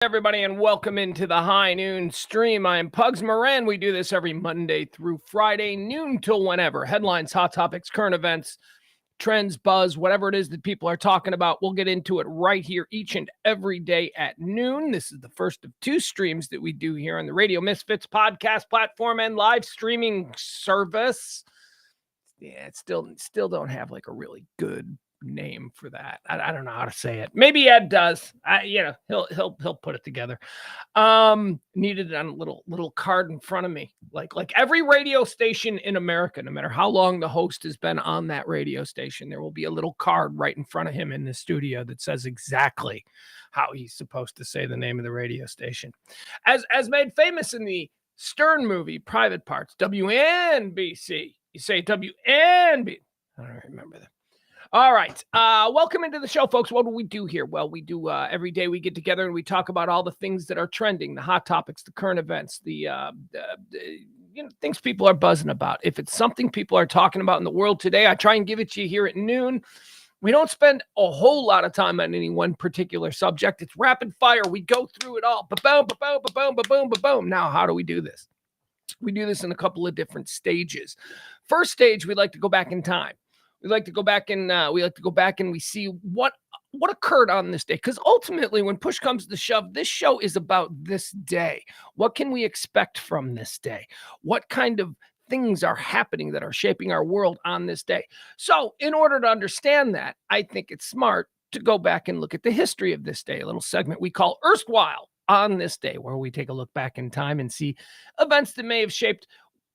Everybody, and welcome into the High Noon Stream. I am Pugs Moran. We do this every Monday through Friday, noon till whenever. Headlines, hot topics, current events, trends, buzz, whatever it is that people are talking about. We'll get into it right here each and every day at noon. This is the first of two streams that we do here on the Radio Misfits podcast platform and live streaming service. Yeah, it still don't have like a really good name for that. I don't know how to say it. Maybe Ed does. He'll put it together. Needed it on a little card in front of me. Like every radio station in America, no matter how long the host has been on that radio station, there will be a little card right in front of him in the studio that says exactly how he's supposed to say the name of the radio station. As made famous in the Stern movie Private Parts, WNBC. You say WNB. I don't remember that. All right. Welcome into the show, folks. What do we do here? Well, we do every day we get together and we talk about all the things that are trending, the hot topics, the current events, the things people are buzzing about. If it's something people are talking about in the world today, I try and give it to you here at noon. We don't spend a whole lot of time on any one particular subject. It's rapid fire. We go through it all. Ba-boom, ba-boom, ba-boom, ba-boom, ba-boom. Now, how do we do this? We do this in a couple of different stages. First stage, we like to go back in time. We like to go back and we see what occurred on this day. Because ultimately, when push comes to shove, this show is about this day. What can we expect from this day? What kind of things are happening that are shaping our world on this day? So in order to understand that, I think it's smart to go back and look at the history of this day, a little segment we call Erstwhile on this day, where we take a look back in time and see events that may have shaped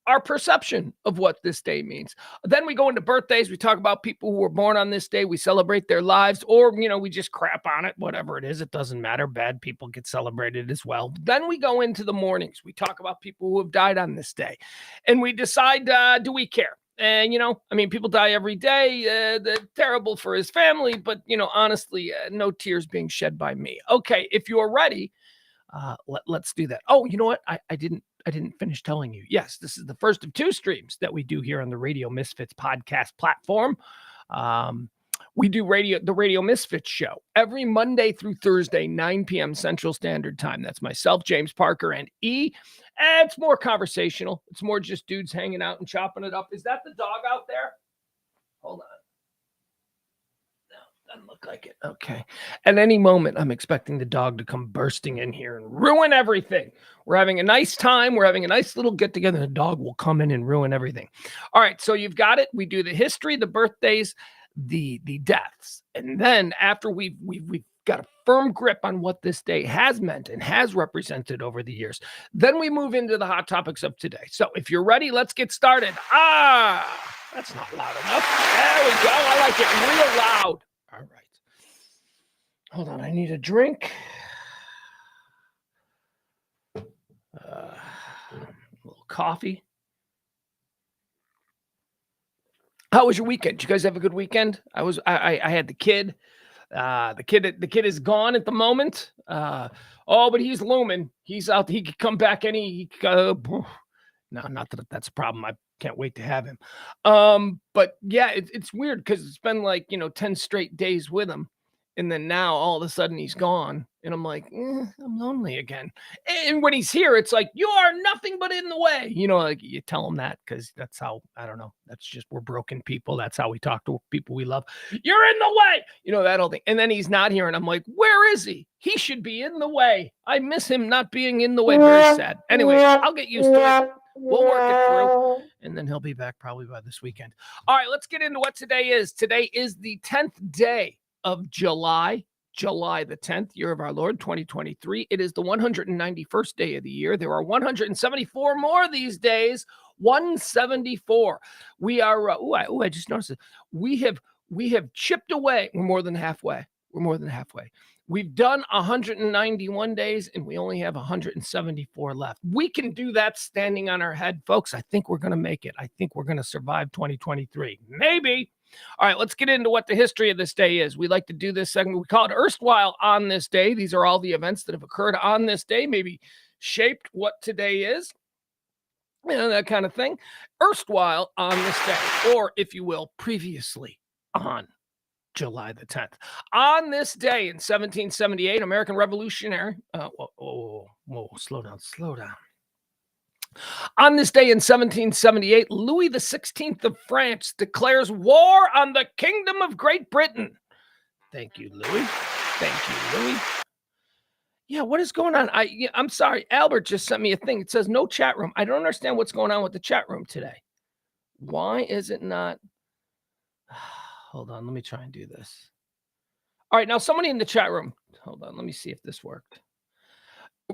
our perception of what this day means. Then we go into birthdays. We talk about people who were born on this day. We celebrate their lives, or, we just crap on it, whatever it is. It doesn't matter. Bad people get celebrated as well. Then we go into the mornings. We talk about people who have died on this day, and we decide, do we care? And, people die every day. They're terrible for his family, but, honestly, no tears being shed by me. Okay, if you're ready, let's do that. Oh, you know what? I didn't finish telling you. Yes, this is the first of two streams that we do here on the Radio Misfits podcast platform. We do the Radio Misfits show every Monday through Thursday, 9 p.m. Central Standard Time. That's myself, James Parker, and E. And it's more conversational. It's more just dudes hanging out and chopping it up. Is that the dog out there? Hold on. Doesn't look like it. Okay. At any moment, I'm expecting the dog to come bursting in here and ruin everything. We're having a nice time. We're having a nice little get together. The dog will come in and ruin everything. All right. So you've got it. We do the history, the birthdays, the deaths. And then after we've got a firm grip on what this day has meant and has represented over the years, then we move into the hot topics of today. So if you're ready, let's get started. That's not loud enough. There we go. I like it real loud. All right. Hold on. I need a drink. A little coffee. How was your weekend? Did you guys have a good weekend? I had the kid. The kid is gone at the moment. But he's looming. He's out. He could come back no, not that that's a problem. I can't wait to have him. But yeah, it's weird because it's been like, 10 straight days with him. And then now all of a sudden he's gone. And I'm like, I'm lonely again. And when he's here, it's like, you are nothing but in the way. Like you tell him that because that's how, I don't know. That's just, we're broken people. That's how we talk to people we love. You're in the way. That whole thing. And then he's not here. And I'm like, where is he? He should be in the way. I miss him not being in the way. Very sad. Anyway, I'll get used to it. We'll work it through, and then he'll be back probably by this weekend. All right, let's get into what today is. Today is the 10th day of July the 10th, year of our Lord, 2023. It is the 191st day of the year. There are 174 more these days. 174. We are, I just noticed it. We have chipped away. We're more than halfway. We've done 191 days, and we only have 174 left. We can do that standing on our head, folks. I think we're going to make it. I think we're going to survive 2023. Maybe. All right, let's get into what the history of this day is. We like to do this segment. We call it Erstwhile on this day. These are all the events that have occurred on this day, maybe shaped what today is, that kind of thing. Erstwhile on this day, or if you will, previously on July the 10th. On this day in 1778, American Revolutionary. Whoa, slow down. On this day in 1778, Louis XVI of France declares war on the Kingdom of Great Britain. Thank you, Louis. Yeah, what is going on? I'm sorry. Albert just sent me a thing. It says no chat room. I don't understand what's going on with the chat room today. Why is it not? Hold on. Let me try and do this. All right. Now, somebody in the chat room. Hold on. Let me see if this worked.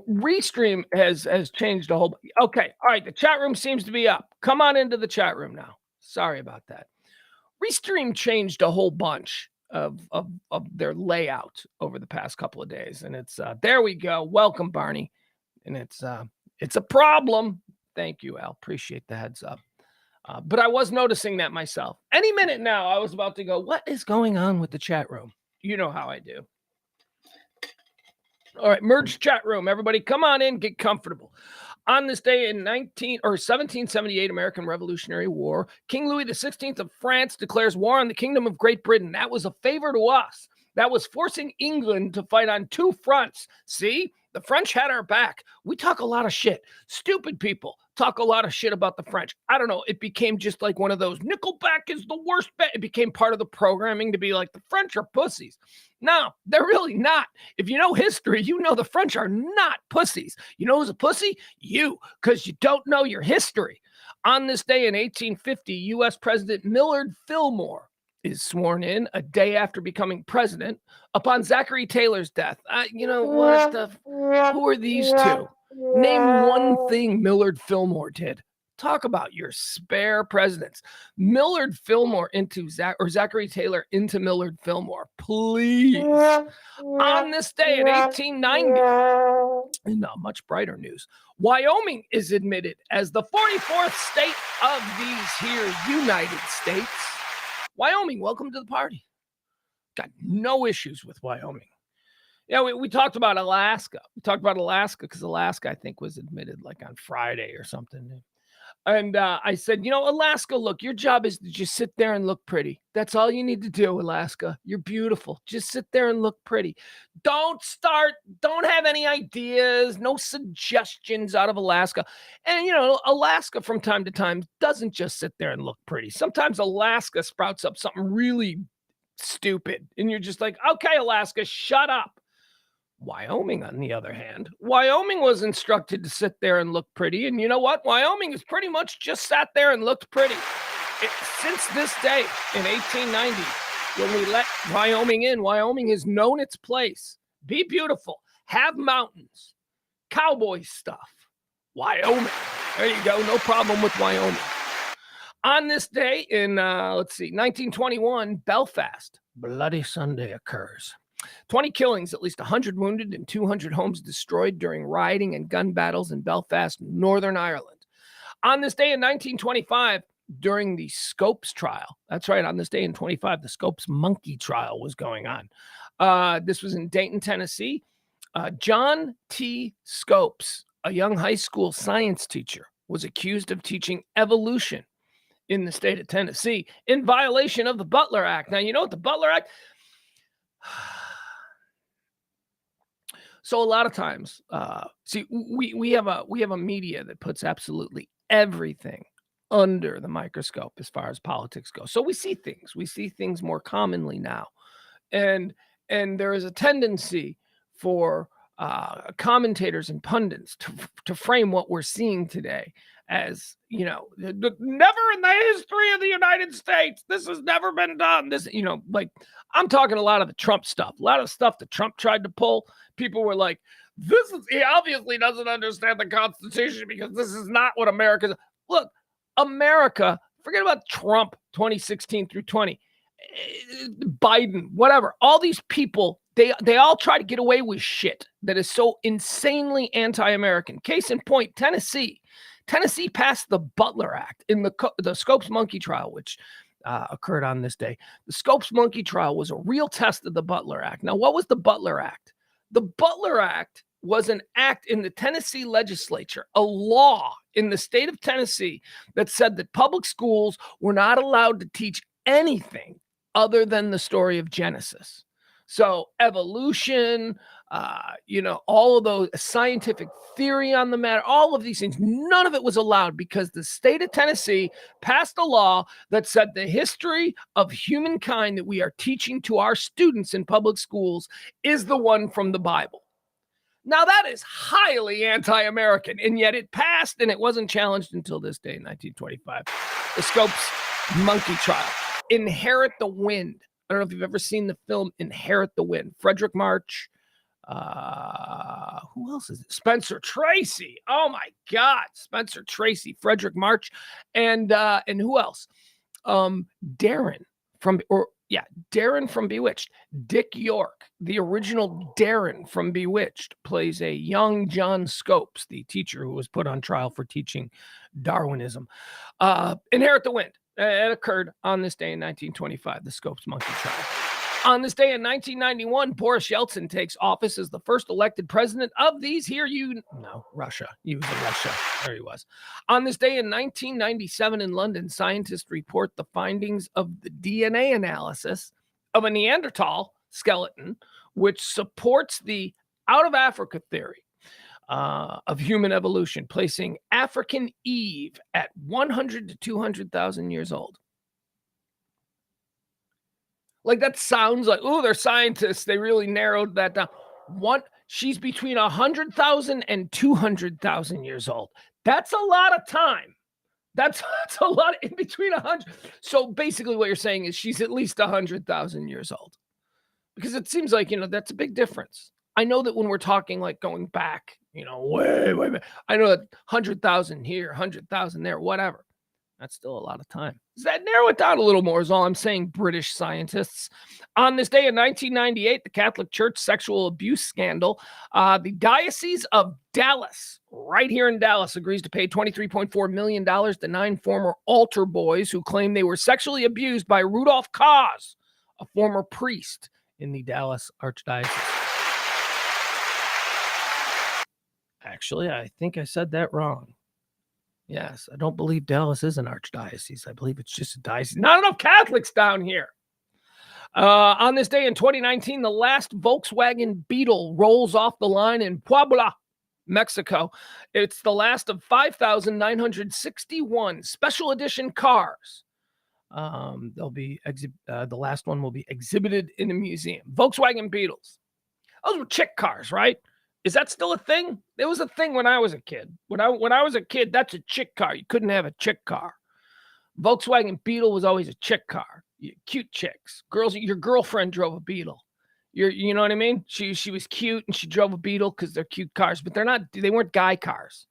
Restream has changed a whole. Okay. All right. The chat room seems to be up. Come on into the chat room now. Sorry about that. Restream changed a whole bunch of their layout over the past couple of days, and it's there we go. Welcome, Barney, and it's a problem. Thank you, Al. Appreciate the heads up. But I was noticing that myself. Any minute now, I was about to go, what is going on with the chat room? You know how I do. All right, merge chat room. Everybody come on in, get comfortable. On this day in 1778, American Revolutionary War, King Louis XVI of France declares war on the Kingdom of Great Britain. That was a favor to us. That was forcing England to fight on two fronts. See, the French had our back. We talk a lot of shit. Stupid people talk a lot of shit about the French. I don't know. It became just like one of those, Nickelback is the worst bet. It became part of the programming to be like, the French are pussies. No, they're really not. If you know history, you know the French are not pussies. You know who's a pussy? You, because you don't know your history. On this day in 1850, U.S. President Millard Fillmore is sworn in a day after becoming president upon Zachary Taylor's death. Who are these two? Name one thing Millard Fillmore did. Talk about your spare presidents. Millard Fillmore into Zachary Taylor into Millard Fillmore, please. On this day in 1890, in much brighter news, Wyoming is admitted as the 44th state of these here United States. Wyoming, welcome to the party. Got no issues with Wyoming. Yeah, we talked about Alaska. We talked about Alaska because Alaska, I think, was admitted like on Friday or something. And I said, Alaska, look, your job is to just sit there and look pretty. That's all you need to do, Alaska. You're beautiful. Just sit there and look pretty. Don't have any ideas, no suggestions out of Alaska. And, Alaska from time to time doesn't just sit there and look pretty. Sometimes Alaska sprouts up something really stupid. And you're just like, okay, Alaska, shut up. Wyoming, on the other hand, Wyoming was instructed to sit there and look pretty. And you know what? Wyoming has pretty much just sat there and looked pretty. Since this day in 1890, when we let Wyoming in, Wyoming has known its place. Be beautiful. Have mountains. Cowboy stuff. Wyoming. There you go. No problem with Wyoming. On this day in, 1921, Belfast, Bloody Sunday occurs. 20 killings, at least 100 wounded, and 200 homes destroyed during rioting and gun battles in Belfast, Northern Ireland. On this day in 1925, during the Scopes trial, that's right, on this day in 25, the Scopes monkey trial was going on. This was in Dayton, Tennessee. John T. Scopes, a young high school science teacher, was accused of teaching evolution in the state of Tennessee in violation of the Butler Act. Now, you know what the Butler Act... So a lot of times, we have a media that puts absolutely everything under the microscope as far as politics go. So we see things more commonly now, and there is a tendency for commentators and pundits to frame what we're seeing today as, never in the history of the United States, this has never been done. This, like, I'm talking a lot of the Trump stuff, a lot of stuff that Trump tried to pull. People were like, he obviously doesn't understand the Constitution because this is not what America's. Look, America, forget about Trump 2016 through 20, Biden, whatever. All these people, they all try to get away with shit that is so insanely anti-American. Case in point, Tennessee. Tennessee passed the Butler Act in the Scopes monkey trial, which occurred on this day. The Scopes monkey trial was a real test of the Butler Act. Now, what was the Butler Act? The Butler Act was an act in the Tennessee legislature, a law in the state of Tennessee that said that public schools were not allowed to teach anything other than the story of Genesis. So evolution, all of those scientific theory on the matter, all of these things, none of it was allowed because the state of Tennessee passed a law that said the history of humankind that we are teaching to our students in public schools is the one from the Bible. Now, that is highly anti-American, and yet it passed, and it wasn't challenged until this day in 1925. The Scopes monkey trial. Inherit the Wind. I don't know if you've ever seen the film Inherit the Wind. Frederick March. Who else is it? Spencer Tracy. Oh my God, Spencer Tracy, Frederick March, and who else? Darren from Bewitched. Dick York, the original Darren from Bewitched, plays a young John Scopes, the teacher who was put on trial for teaching Darwinism. Inherit the Wind. It occurred on this day in 1925, the Scopes monkey trial. On this day in 1991, Boris Yeltsin takes office as the first elected president of Russia. He was in Russia. There he was. On this day in 1997 in London, scientists report the findings of the DNA analysis of a Neanderthal skeleton, which supports the out of Africa theory of human evolution, placing African Eve at 100 to 200,000 years old. Like, that sounds like, they're scientists. They really narrowed that down. She's between 100,000 and 200,000 years old. That's a lot of time. That's a lot in between 100. So basically what you're saying is she's at least 100,000 years old. Because it seems like, that's a big difference. I know that when we're talking like going back, way back, I know that 100,000 here, 100,000 there, whatever. That's still a lot of time. Does that narrow it down a little more is all I'm saying, British scientists. On this day in 1998, the Catholic Church sexual abuse scandal, the Diocese of Dallas, right here in Dallas, agrees to pay $23.4 million to 9 former altar boys who claim they were sexually abused by Rudolph Kaz, a former priest in the Dallas Archdiocese. Actually, I think I said that wrong. Yes, I don't believe Dallas is an archdiocese. I believe it's just a diocese. Not enough Catholics down here. On this day in 2019, the last Volkswagen Beetle rolls off the line in Puebla, Mexico. It's the last of 5,961 special edition cars. The last one will be exhibited in a museum. Volkswagen Beetles. Those were chick cars, right? Is that still a thing? It was a thing when I was a kid. When I was a kid, that's a chick car. You couldn't have a chick car. Volkswagen Beetle was always a chick car. Cute chicks. Girls, your girlfriend drove a Beetle. You know what I mean? She was cute and she drove a Beetle because they're cute cars, but they weren't guy cars.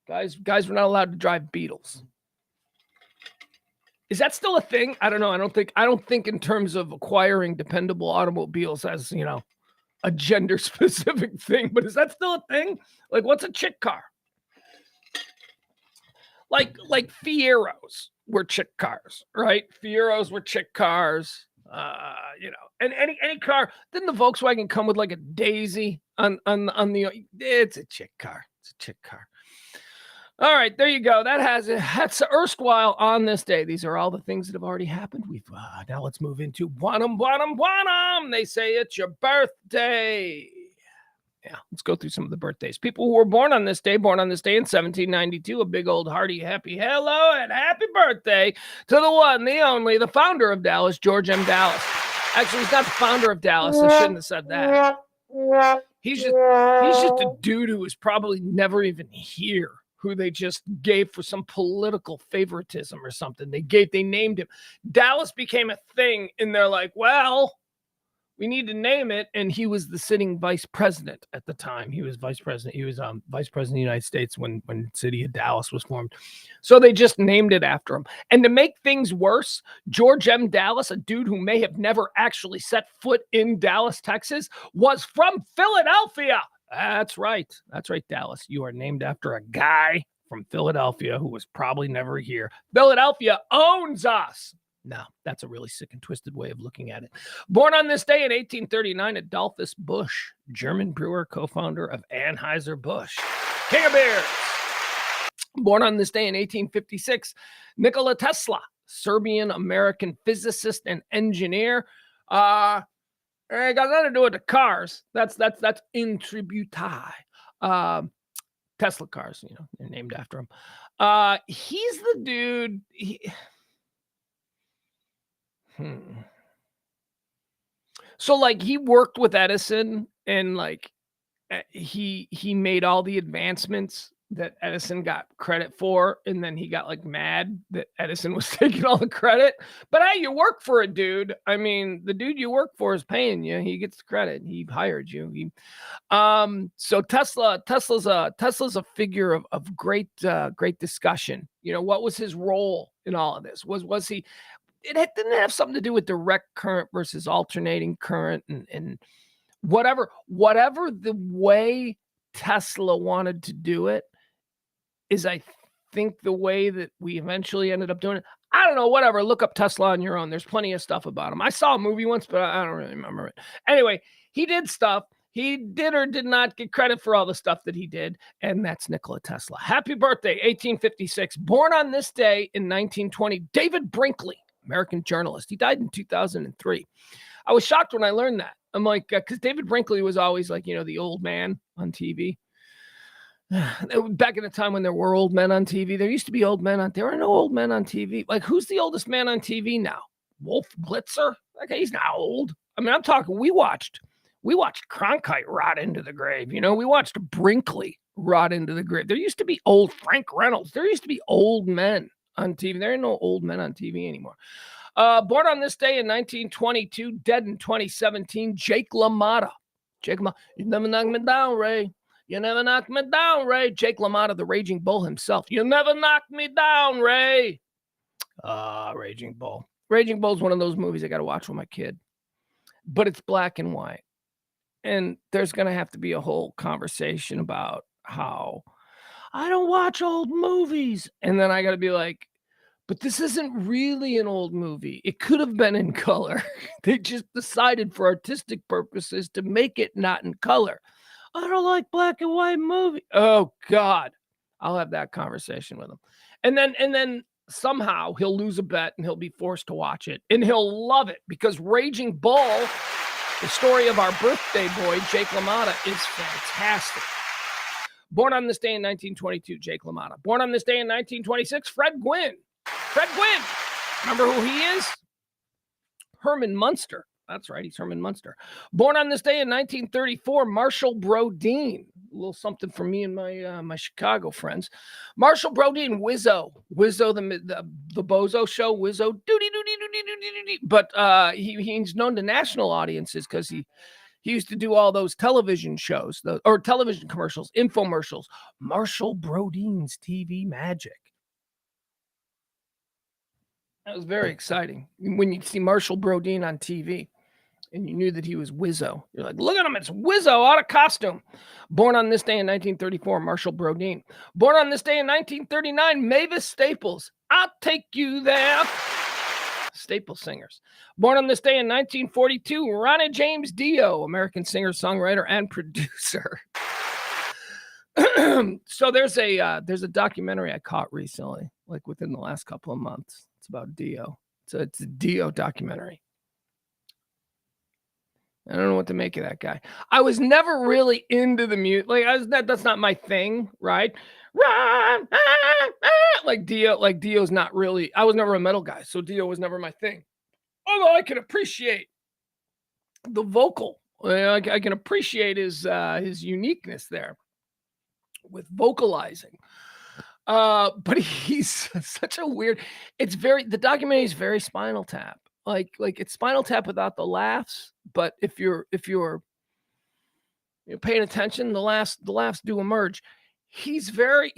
Guys were not allowed to drive Beetles. Is that still a thing? I don't know. I don't think in terms of acquiring dependable automobiles as, a gender specific thing, but is that still a thing? Like, what's a chick car? Like Fieros were chick cars, right? Fieros were chick cars, and any car. Didn't the Volkswagen come with like a Daisy on the, it's a chick car. It's a chick car. All right, there you go. That's erstwhile on this day. These are all the things that have already happened. Now let's move into Buonam. They say it's your birthday. Yeah, let's go through some of the birthdays. People who were born on this day in 1792, a big old hearty happy hello and happy birthday to the one, the only, the founder of Dallas, George M. Dallas. Actually, he's not the founder of Dallas. I shouldn't have said that. He's just a dude who was probably never even here, who they just gave for some political favoritism or something. They named him. Dallas became a thing, and they're like, well, we need to name it. And he was the sitting vice president at the time. He was vice president. He was vice president of the United States when the city of Dallas was formed. So they just named it after him. And to make things worse, George M. Dallas, a dude who may have never actually set foot in Dallas, Texas, was from Philadelphia. That's right, Dallas. You are named after a guy from Philadelphia who was probably never here. Philadelphia owns us. No, that's a really sick and twisted way of looking at it. Born on this day in 1839, Adolphus Busch, German brewer, co-founder of Anheuser-Busch, King of beers. Born on this day in 1856, Nikola Tesla, Serbian-American physicist and engineer. It got nothing to do with the cars. That's in tributai. Tesla cars, they're named after him. He's the dude. So like he worked with Edison and like he made all the advancements that Edison got credit for, and then he got like mad that Edison was taking all the credit. But hey, you work for a dude. I mean, the dude you work for is paying you. He gets the credit. He hired you. So Tesla's a figure of great discussion. What was his role in all of this? Was he? It didn't have something to do with direct current versus alternating current and whatever the way Tesla wanted to do it is, I think, the way that we eventually ended up doing it. I don't know, whatever. Look up Tesla on your own. There's plenty of stuff about him. I saw a movie once, but I don't really remember it. Anyway, he did stuff. He did or did not get credit for all the stuff that he did, and that's Nikola Tesla. Happy birthday, 1856. Born on this day in 1920, David Brinkley, American journalist. He died in 2003. I was shocked when I learned that. I'm like, because David Brinkley was always like, the old man on TV. Back in the time when there were old men on TV, there used to be old men on. There are no old men on TV. Like, who's the oldest man on TV now? Wolf Blitzer? Okay, he's not old. I mean, I'm talking. We watched Cronkite rot into the grave. We watched Brinkley rot into the grave. There used to be old Frank Reynolds. There used to be old men on TV. There ain't no old men on TV anymore. Born on this day in 1922, dead in 2017, Jake LaMotta. Jake LaMotta, you never knock me down, Ray. You never knock me down, Ray. Jake LaMotta, the Raging Bull himself. You never knock me down, Ray. Raging Bull. Raging Bull is one of those movies I got to watch with my kid. But it's black and white. And there's going to have to be a whole conversation about how I don't watch old movies. And then I got to be like, but this isn't really an old movie. It could have been in color. They just decided for artistic purposes to make it not in color. I don't like black and white movie. Oh God. I'll have that conversation with him. And then somehow he'll lose a bet and he'll be forced to watch it. And he'll love it because Raging Bull, the story of our birthday boy, Jake LaMotta, is fantastic. Born on this day in 1922, Jake LaMotta. Born on this day in 1926, Fred Gwynn. Fred Gwynn. Remember who he is? Herman Munster. That's right. He's Herman Munster. Born on this day in 1934, Marshall Brodeen. A little something for me and my Chicago friends. Marshall Brodeen, Wizzo, the Bozo Show, Wizzo, doody. But he's known to national audiences because he used to do all those television shows, or television commercials, infomercials. Marshall Brodeen's TV magic. That was very exciting when you see Marshall Brodeen on TV. And you knew that he was Wizzo. You're like, look at him, it's Wizzo out of costume. Born on this day in 1934, Marshall Brodeen. Born on this day in 1939, Mavis Staples. I'll take you there. Staples singers. Born on this day in 1942, Ronnie James Dio, American singer, songwriter, and producer. So there's a documentary I caught recently, like within the last couple of months. It's about Dio. So it's a Dio documentary. I don't know what to make of that guy. I was never really into the music. Like that's not my thing, right? Run, like Dio's not really. I was never a metal guy, so Dio was never my thing. Although I can appreciate the vocal. I can appreciate his uniqueness there with vocalizing. But he's such a weird. The documentary is very Spinal Tap. Like it's Spinal Tap without the laughs, but if you're paying attention, the laughs do emerge. He's very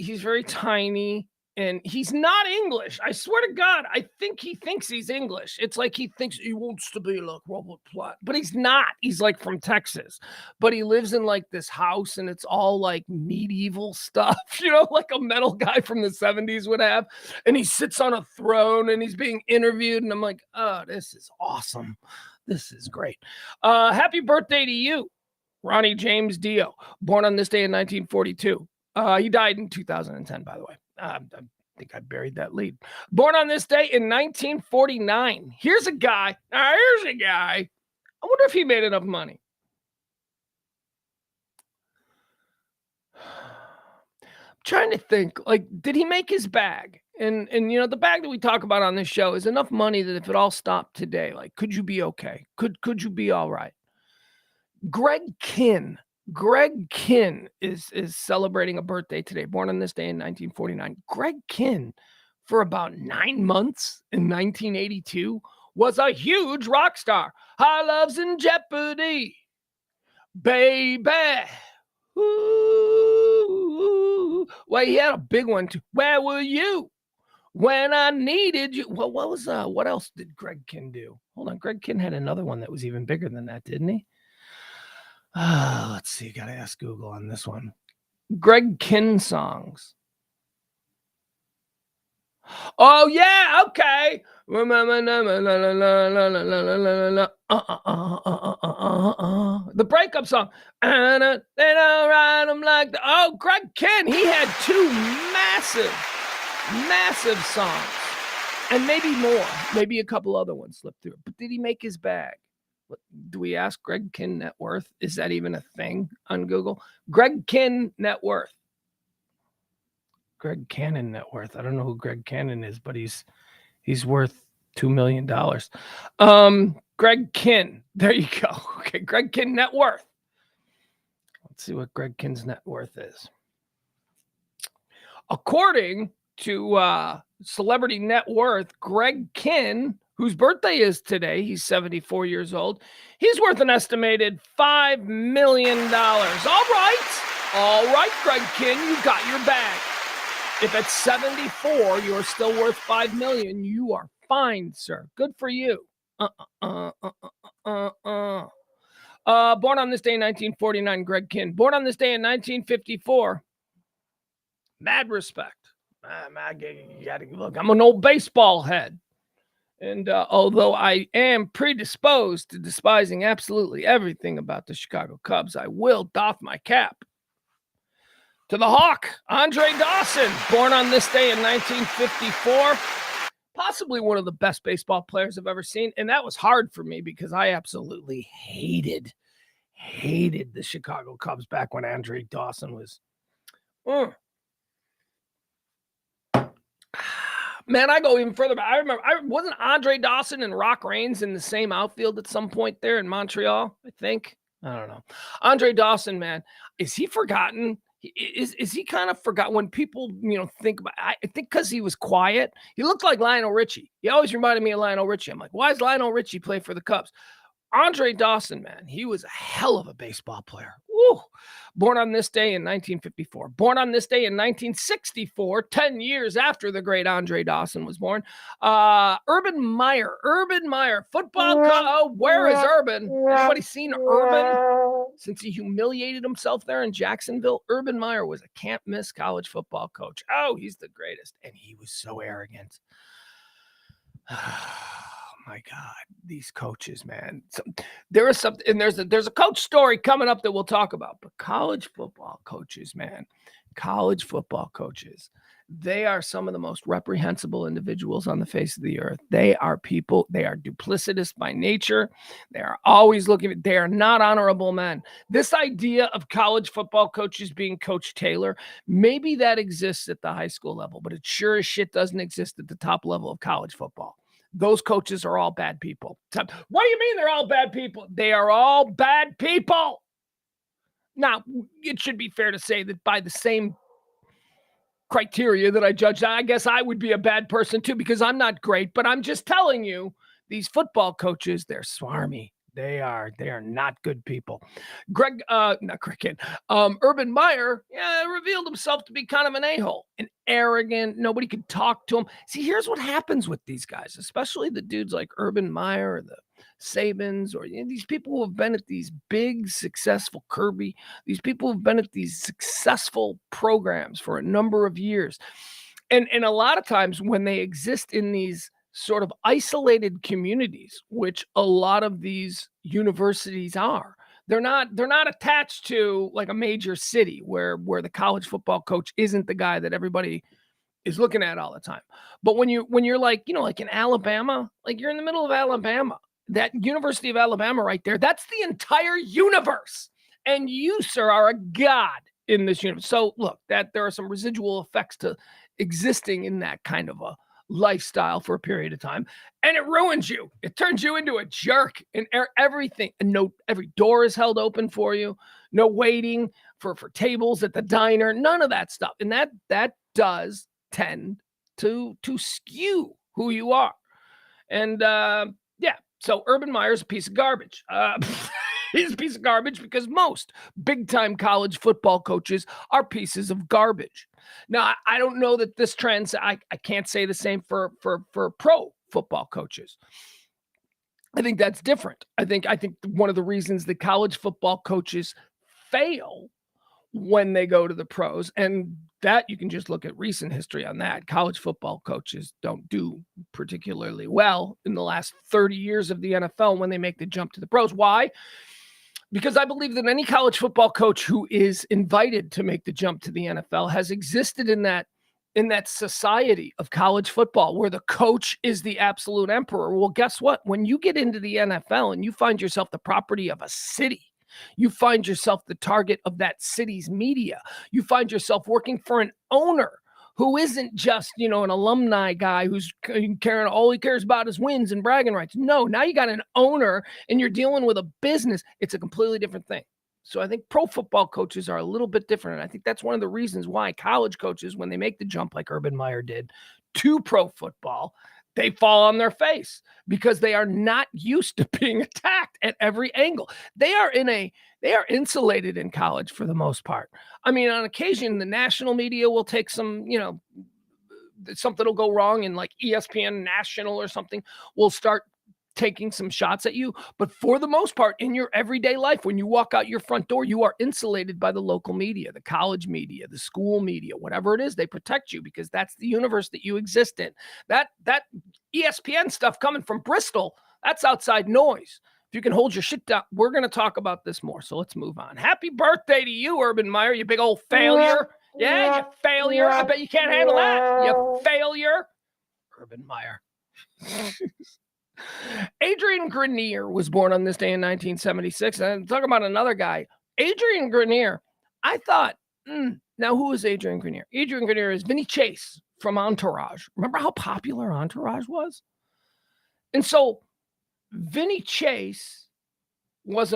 tiny and he's not English. I swear to God, I think he thinks he's English. It's like he thinks he wants to be like Robert Plant, but he's not. He's like from Texas, but he lives in like this house and it's all like medieval stuff, like a metal guy from the 70s would have. And he sits on a throne and he's being interviewed. And I'm like, oh, this is awesome. This is great. Happy birthday to you, Ronnie James Dio, born on this day in 1942. He died in 2010, by the way. I think I buried that lead. Born on this day in 1949. Here's a guy. I wonder if he made enough money. Trying to think, like, did he make his bag? And the bag that we talk about on this show is enough money that if it all stopped today, like, could you be okay? Could you be all right? Greg Kinn. Greg Kinn is celebrating a birthday today, born on this day in 1949. Greg Kinn, for about 9 months in 1982, was a huge rock star. Our love's in jeopardy, baby. Ooh. Well, he had a big one too. Where were you when I needed you? Well, what else did Greg Kinn do? Hold on, Greg Kinn had another one that was even bigger than that, didn't he? Let's see. Got to ask Google on this one. Greg Kinn songs. Oh yeah, okay. The breakup song. They don't ride them like the. Oh, Greg Kinn. He had 2 massive songs, and maybe more. Maybe a couple other ones slipped through. But did he make his bag? Do we ask Greg Kinn net worth? Is that even a thing on Google? Greg Kinn net worth. Greg Cannon net worth. I don't know who Greg Cannon is, but he's worth $2 million. Greg Kinn. There you go. Okay, Greg Kinn net worth. Let's see what Greg Kinn's net worth is. According to Celebrity Net Worth, Greg Kinn, whose birthday is today, he's 74 years old, he's worth an estimated $5 million. All right, Greg Kinn, you got your bag. If at 74 you're still worth $5 million, you are fine, sir. Good for you. Born on this day in 1949, Greg Kinn. Born on this day in 1954. Mad respect. Look, I'm an old baseball head. And although I am predisposed to despising absolutely everything about the Chicago Cubs, I will doff my cap to the Hawk, Andre Dawson, born on this day in 1954. Possibly one of the best baseball players I've ever seen. And that was hard for me because I absolutely hated the Chicago Cubs back when Andre Dawson was. Man, I go even further back. I remember, wasn't Andre Dawson and Rock Raines in the same outfield at some point there in Montreal, I think? I don't know. Andre Dawson, man, is he forgotten? Is he kind of forgotten when people, think about, I think because he was quiet. He looked like Lionel Richie. He always reminded me of Lionel Richie. I'm like, why does Lionel Richie play for the Cubs? Andre Dawson, man, he was a hell of a baseball player. Woo. Born on this day in 1954. Born on this day in 1964, 10 years after the great Andre Dawson was born. Urban Meyer, football. Where is Urban? Anybody seen Urban since he humiliated himself there in Jacksonville? Urban Meyer was a can't-miss college football coach. Oh, he's the greatest. And he was so arrogant. My God, these coaches, man. There is something, and there's a coach story coming up that we'll talk about. But college football coaches, man, they are some of the most reprehensible individuals on the face of the earth. They are people, they are duplicitous by nature. They are always looking, they are not honorable men. This idea of college football coaches being Coach Taylor, maybe that exists at the high school level, but it sure as shit doesn't exist at the top level of college football. Those coaches are all bad people. What do you mean they're all bad people? They are all bad people. Now, it should be fair to say that by the same criteria that I judge, I guess I would be a bad person too, because I'm not great, but I'm just telling you, these football coaches, they're swarmy. They are not good people. Urban Meyer, revealed himself to be kind of an a-hole, an arrogant, nobody could talk to him. See, here's what happens with these guys, especially the dudes like Urban Meyer or the Sabins, or these people who have been at these big, successful Kirby, these people who have been at these successful programs for a number of years. And a lot of times when they exist in these sort of isolated communities, which a lot of these universities are, they're not attached to like a major city where the college football coach isn't the guy that everybody is looking at all the time. But when you're like, like in Alabama, like you're in the middle of Alabama, that University of Alabama right there, that's the entire universe. And you, sir, are a god in this universe. So look, that there are some residual effects to existing in that kind of a lifestyle for a period of time, and it ruins you. It turns you into a jerk, and everything. And every door is held open for you. No waiting for tables at the diner. None of that stuff. And that does tend to skew who you are. And yeah, so Urban Meyer's a piece of garbage. He's a piece of garbage because most big-time college football coaches are pieces of garbage. Now, I don't know that this trend, I can't say the same for pro football coaches. I think that's different. I think one of the reasons that college football coaches fail when they go to the pros, and that you can just look at recent history on that. College football coaches don't do particularly well in the last 30 years of the NFL when they make the jump to the pros. Why? Because I believe that any college football coach who is invited to make the jump to the NFL has existed in that society of college football where the coach is the absolute emperor. Well, guess what? When you get into the NFL and you find yourself the property of a city, you find yourself the target of that city's media. You find yourself working for an owner who isn't just, an alumni guy who's caring, all he cares about is wins and bragging rights. No, now you got an owner and you're dealing with a business. It's a completely different thing. So I think pro football coaches are a little bit different. And I think that's one of the reasons why college coaches, when they make the jump like Urban Meyer did to pro football, they fall on their face because they are not used to being attacked at every angle. They are insulated in college for the most part. I mean, on occasion, the national media will take some, something will go wrong in like ESPN National or something will start taking some shots at you. But for the most part, in your everyday life, when you walk out your front door, you are insulated by the local media, the college media, the school media, whatever it is. They protect you because that's the universe that you exist in. That ESPN stuff coming from Bristol, that's outside noise. If you can hold your shit down, we're going to talk about this more. So let's move on. Happy birthday to you, Urban Meyer, you big old failure. Yeah, you failure. I bet you can't handle that. You failure. Urban Meyer. Adrian Grenier was born on this day in 1976. And talk about another guy, Adrian Grenier. I thought, now who is Adrian Grenier? Adrian Grenier is Vinny Chase from Entourage. Remember how popular Entourage was? And so Vinny Chase was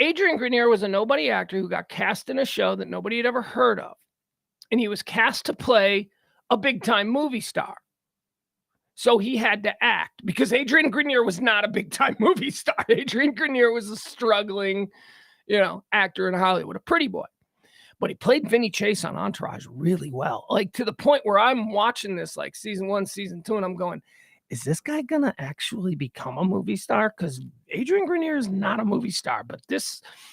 Adrian Grenier was a nobody actor who got cast in a show that nobody had ever heard of. And he was cast to play a big-time movie star. So he had to act because Adrian Grenier was not a big-time movie star. Adrian Grenier was a struggling, actor in Hollywood, a pretty boy. But he played Vinny Chase on Entourage really well, like to the point where I'm watching this like season 1, season 2, and I'm going, is this guy going to actually become a movie star? Because Adrian Grenier is not a movie star, but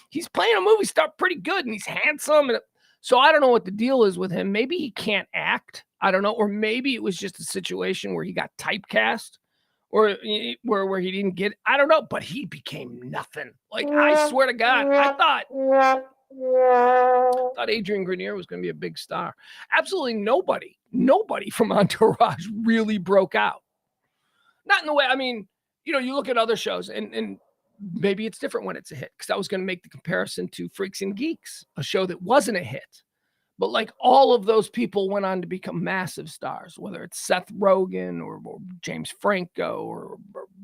he's playing a movie star pretty good, and he's handsome. And so I don't know what the deal is with him. Maybe he can't act. I don't know. Or maybe it was just a situation where he got typecast or where he didn't get, I don't know, but he became nothing. Like, I swear to God, I thought Adrian Grenier was going to be a big star. Absolutely nobody from Entourage really broke out. Not in the way, I mean, you look at other shows and maybe it's different when it's a hit, because I was going to make the comparison to Freaks and Geeks, a show that wasn't a hit. But like all of those people went on to become massive stars, whether it's Seth Rogen or James Franco or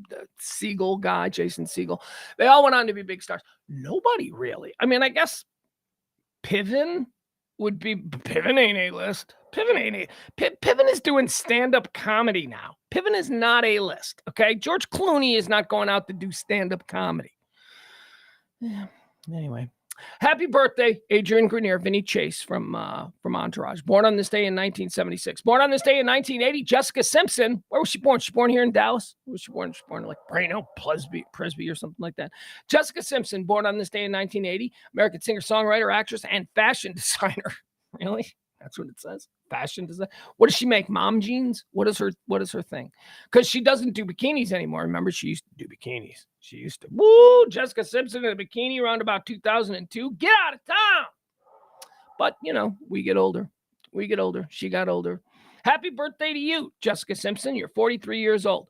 the Segel guy, Jason Segel. They all went on to be big stars. Nobody really. I mean, I guess Piven would be. Piven ain't A-list. Piven is doing stand-up comedy now. Piven is not A-list, okay? George Clooney is not going out to do stand-up comedy. Yeah. Anyway. Happy birthday, Adrian Grenier, Vinny Chase from Entourage. Born on this day in 1976. Born on this day in 1980, Jessica Simpson. Where was she born? She born here in Dallas? Where was she born? She born in like Plano, Presby or something like that. Jessica Simpson, born on this day in 1980. American singer, songwriter, actress, and fashion designer. Really? That's what it says. Fashion design. What does she make? Mom jeans? What is her thing? Because she doesn't do bikinis anymore. Remember, she used to do bikinis. She used to. Woo! Jessica Simpson in a bikini around about 2002. Get out of town. But we get older. We get older. She got older. Happy birthday to you, Jessica Simpson. You're 43 years old.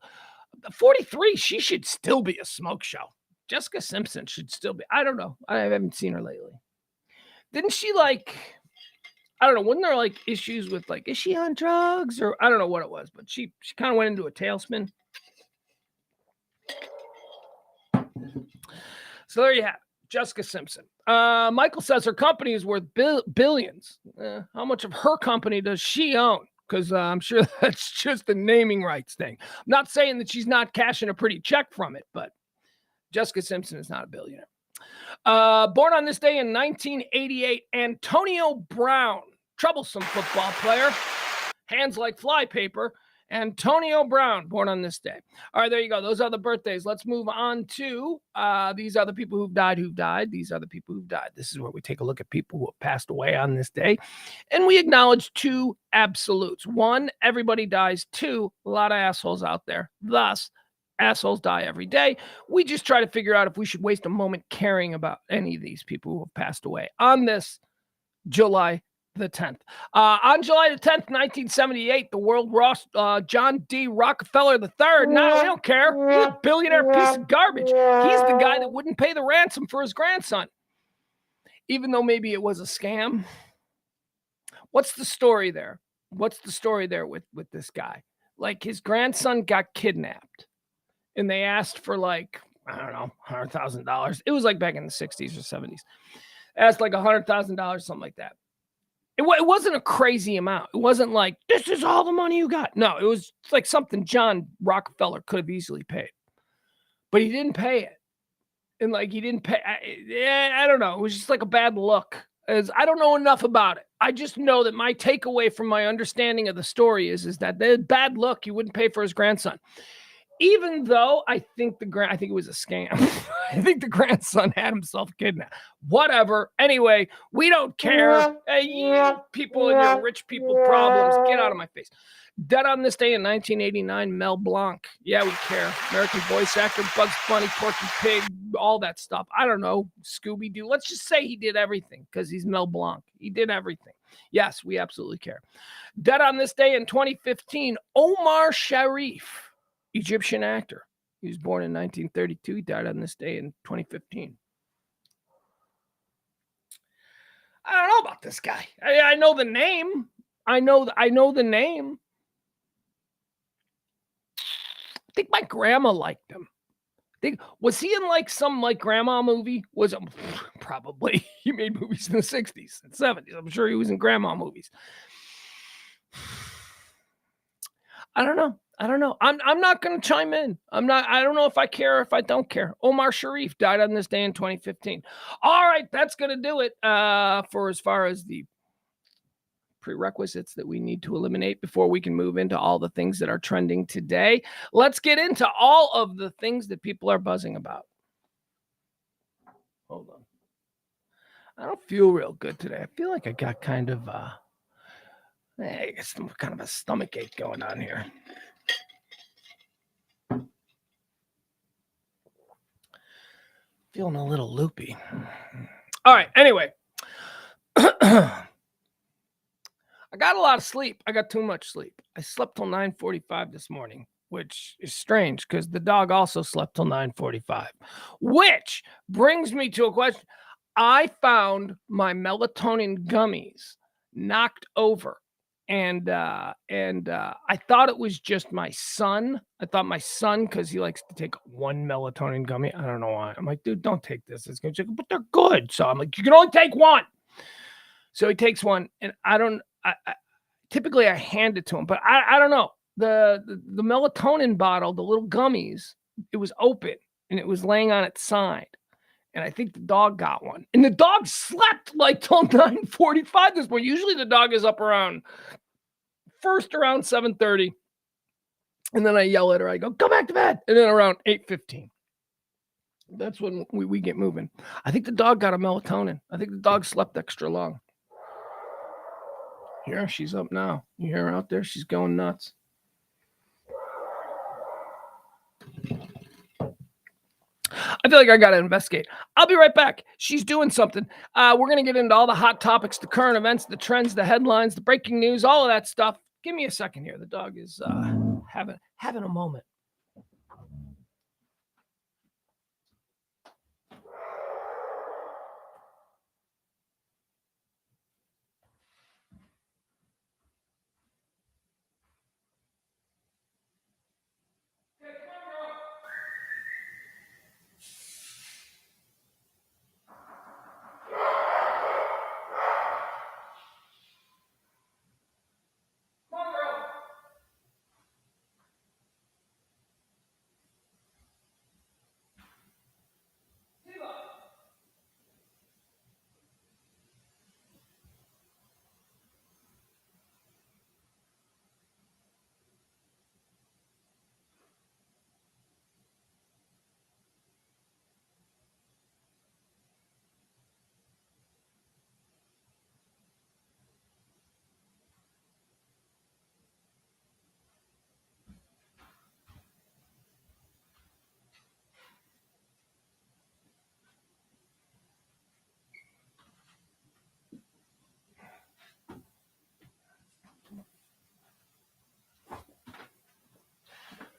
43, she should still be a smoke show. Jessica Simpson should still be. I don't know. I haven't seen her lately. Didn't she I don't know, wasn't there issues with is she on drugs or I don't know what it was, but she kind of went into a tailspin. So there you have it, Jessica Simpson. Michael says her company is worth billions. How much of her company does she own? Because I'm sure that's just the naming rights thing. I'm not saying that she's not cashing a pretty check from it, but Jessica Simpson is not a billionaire. Born on this day in 1988, Antonio Brown, troublesome football player, hands like flypaper. Antonio Brown, born on this day. All right, there you go. Those are the birthdays. Let's move on to these are the people who've died. These are the people who've died. This is where we take a look at people who have passed away on this day. And we acknowledge two absolutes. One, everybody dies. Two, a lot of assholes out there. Thus, assholes die every day. We just try to figure out if we should waste a moment caring about any of these people who have passed away on this July the 10th. On July the 10th, 1978, the world lost John D. Rockefeller III. No, we don't care. He's a billionaire piece of garbage. He's the guy that wouldn't pay the ransom for his grandson, even though maybe it was a scam. What's the story there? What's the story there with this guy? His grandson got kidnapped, and they asked for I don't know, $100,000. It was back in the 60s or 70s. Asked $100,000, something like that. It wasn't a crazy amount. It wasn't this is all the money you got. No, it was something John Rockefeller could have easily paid. But he didn't pay it. And he didn't pay. I don't know. It was just a bad look. I don't know enough about it. I just know that my takeaway from my understanding of the story is that the bad look, he wouldn't pay for his grandson. Even though I think it was a scam. I think the grandson had himself kidnapped. Whatever. Anyway, we don't care. Hey, you people and your rich people problems, get out of my face. Dead on this day in 1989, Mel Blanc. Yeah, we care. American voice actor, Bugs Bunny, Porky Pig, all that stuff. I don't know. Scooby-Doo. Let's just say he did everything because he's Mel Blanc. He did everything. Yes, we absolutely care. Dead on this day in 2015, Omar Sharif. Egyptian actor. He was born in 1932. He died on this day in 2015. I don't know about this guy. I know the name. I know the name. I think my grandma liked him. Was he in some grandma movie? Was it probably? He made movies in the 60s and 70s. I'm sure he was in grandma movies. I don't know. I'm not going to chime in. I don't know if I care or if I don't care. Omar Sharif died on this day in 2015. All right, that's going to do it for as far as the prerequisites that we need to eliminate before we can move into all the things that are trending today. Let's get into all of the things that people are buzzing about. Hold on. I don't feel real good today. I feel like I got kind of some kind of a stomach ache going on here. Feeling a little loopy. All right. Anyway, I got a lot of sleep. I got too much sleep. I slept till 9:45 this morning, which is strange because the dog also slept till 9:45, which brings me to a question. I found my melatonin gummies knocked over. And I thought it was just my son. I thought my son, because he likes to take one melatonin gummy. I don't know why. I'm like, dude, don't take this. It's going to, but they're good. So I'm like, you can only take one. So he takes one, and I typically I hand it to him, but I don't know. The melatonin bottle, the little gummies, it was open and it was laying on its side. And I think the dog got one. And the dog slept till 9:45 this morning. Usually the dog is up around 7:30. And then I yell at her. I go, go back to bed. And then around 8:15. That's when we get moving. I think the dog got a melatonin. I think the dog slept extra long. Here, she's up now. You hear her out there? She's going nuts. I feel like I got to investigate. I'll be right back. She's doing something. We're going to get into all the hot topics, the current events, the trends, the headlines, the breaking news, all of that stuff. Give me a second here. The dog is having a moment.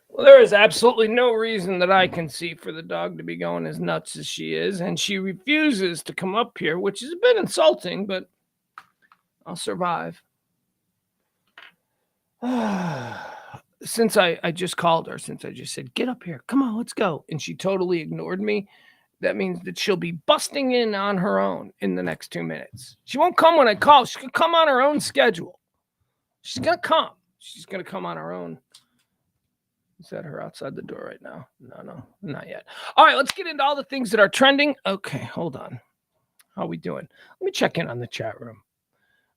Well, there is absolutely no reason that I can see for the dog to be going as nuts as she is, and she refuses to come up here, which is a bit insulting, but I'll survive. Since I just called her, since I just said, get up here, come on, let's go. And she totally ignored me. That means that she'll be busting in on her own in the next 2 minutes. She won't come when I call. She can come on her own schedule. She's going to come. She's going to come on her own. Is that her outside the door right now? No, not yet. All right, let's get into all the things that are trending. Okay, hold on. How are we doing? Let me check in on the chat room.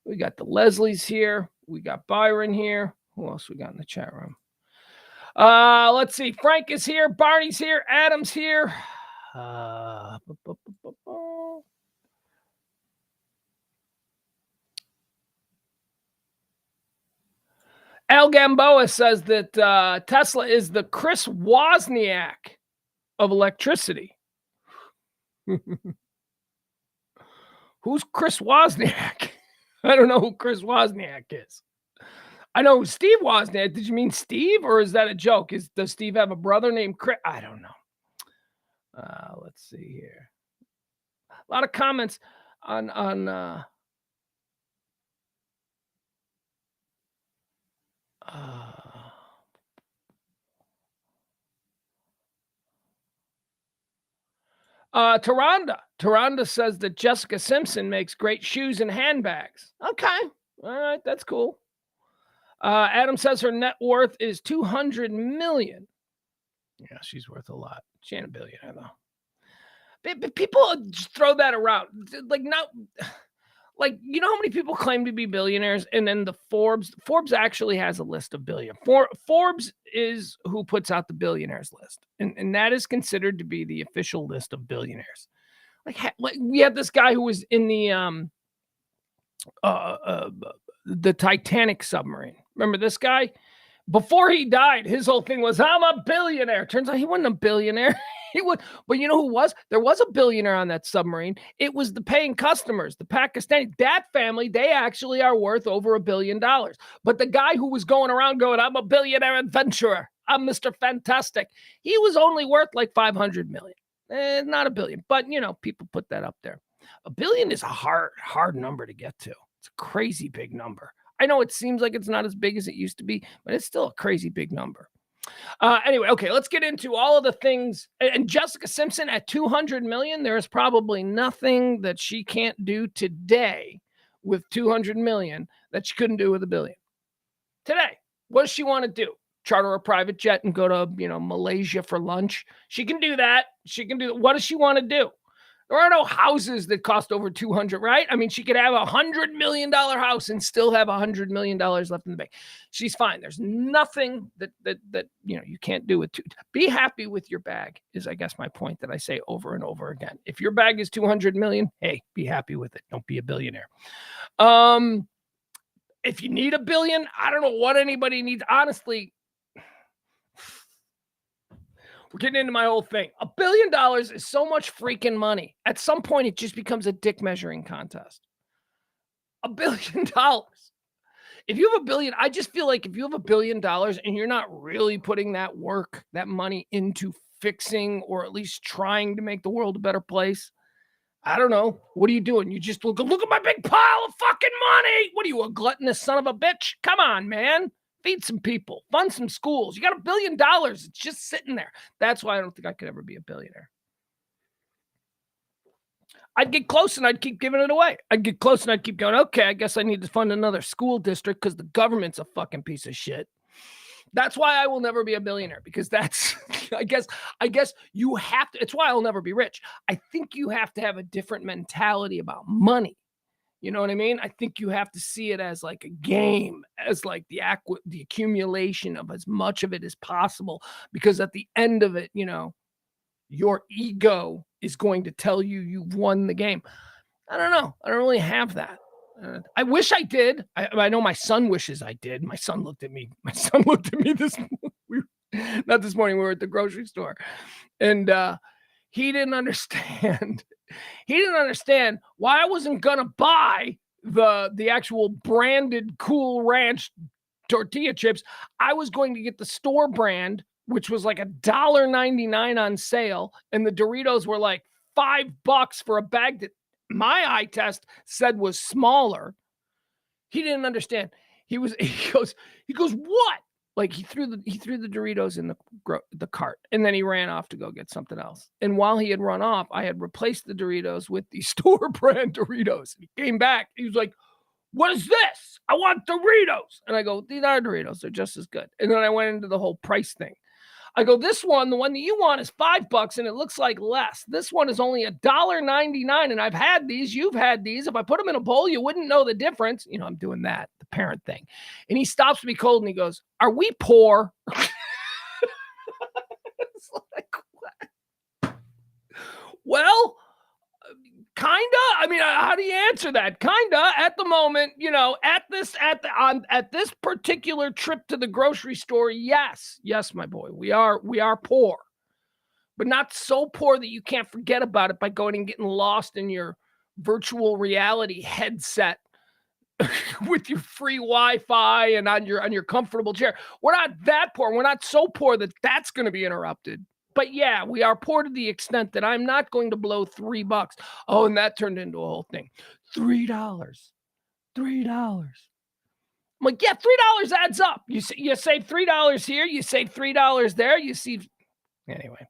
We got the Leslies here. We got Byron here. Who else we got in the chat room? Let's see. Frank is here. Barney's here. Adam's here. Al Gamboa says that Tesla is the Chris Wozniak of electricity. Who's Chris Wozniak? I don't know who Chris Wozniak is. I know Steve Wozniak. Did you mean Steve, or is that a joke? Does Steve have a brother named Chris? I don't know. Let's see here. A lot of comments on Taronda says that Jessica Simpson makes great shoes and handbags. Okay. All right. That's cool. Adam says her net worth is $200 million. Yeah, she's worth a lot. She ain't a billionaire, though. But people just throw that around. Like, you know how many people claim to be billionaires? And then the Forbes actually has a list of billionaires. Forbes is who puts out the billionaires list. And that is considered to be the official list of billionaires. Like we had this guy who was in the Titanic submarine. Remember this guy? Before he died, his whole thing was, I'm a billionaire. Turns out he wasn't a billionaire. He was, but you know who was? There was a billionaire on that submarine. It was the paying customers, the Pakistani. That family, they actually are worth over $1 billion. But the guy who was going around going, I'm a billionaire adventurer, I'm Mr. Fantastic, he was only worth like 500 million. Not a billion, but people put that up there. $1 billion is a hard number to get to. It's a crazy big number. I know it seems like it's not as big as it used to be, but it's still a crazy big number. Anyway, okay, let's get into all of the things. And Jessica Simpson at 200 million, there is probably nothing that she can't do today with 200 million that she couldn't do with $1 billion. Today, what does she want to do? Charter a private jet and go to, Malaysia for lunch? She can do that. What does she want to do? There are no houses that cost over 200, right? I mean, she could have $100 million house and still have $100 million left in the bank. She's fine. There's nothing that you can't do with be happy with your bag is, I guess, my point that I say over and over again. If your bag is 200 million, hey, be happy with it. Don't be a billionaire. If you need $1 billion, I don't know what anybody needs. Honestly, We're getting into my whole thing. $1 billion is so much freaking money. At some point, it just becomes a dick measuring contest. $1 billion. If you have $1 billion, I just feel like if you have $1 billion and you're not really putting that work, that money into fixing or at least trying to make the world a better place, I don't know. What are you doing? You just look at my big pile of fucking money. What are you, a gluttonous son of a bitch? Come on, man. Feed some people. Fund some schools. You got $1 billion. It's just sitting there. That's why I don't think I could ever be a billionaire. I'd get close and I'd keep giving it away. I'd get close and I'd keep going, okay, I guess I need to fund another school district because the government's a fucking piece of shit. That's why I will never be a billionaire, because that's, I guess you have to, it's why I'll never be rich. I think you have to have a different mentality about money. You know what I mean? I think you have to see it as like a game, as like the accumulation of as much of it as possible, because at the end of it, you know, your ego is going to tell you you've won the game. I don't know. I don't really have that. I wish I did. I know my son wishes I did. My son looked at me. Not this morning. We were at the grocery store, and he didn't understand. He didn't understand why I wasn't gonna buy the actual branded Cool Ranch tortilla chips. I was going to get the store brand, which was like $1.99 on sale, and the Doritos were like $5 for a bag that my eye test said was smaller. He didn't understand. He goes, what? Like he threw the Doritos in the cart, and then he ran off to go get something else. And while he had run off, I had replaced the Doritos with the store brand Doritos. He came back. He was like, what is this? I want Doritos. And I go, these are Doritos. They're just as good. And then I went into the whole price thing. I go, the one that you want is $5 and it looks like less. This one is only $1.99, and I've had these. You've had these. If I put them in a bowl, you wouldn't know the difference. You know, I'm doing that, the parent thing. And he stops me cold and he goes, are we poor? It's like, what? Well, kinda. I mean, how do you answer that? Kinda. At the moment, you know, at this particular trip to the grocery store, yes, my boy, we are poor, but not so poor that you can't forget about it by going and getting lost in your virtual reality headset with your free Wi-Fi and on your comfortable chair. We're not that poor. We're not so poor that that's going to be interrupted. But yeah, we are poor to the extent that I'm not going to blow $3. Oh, and that turned into a whole thing. $3. I'm like, yeah, $3 adds up. You save $3 here, you save $3 there, you see. Anyway,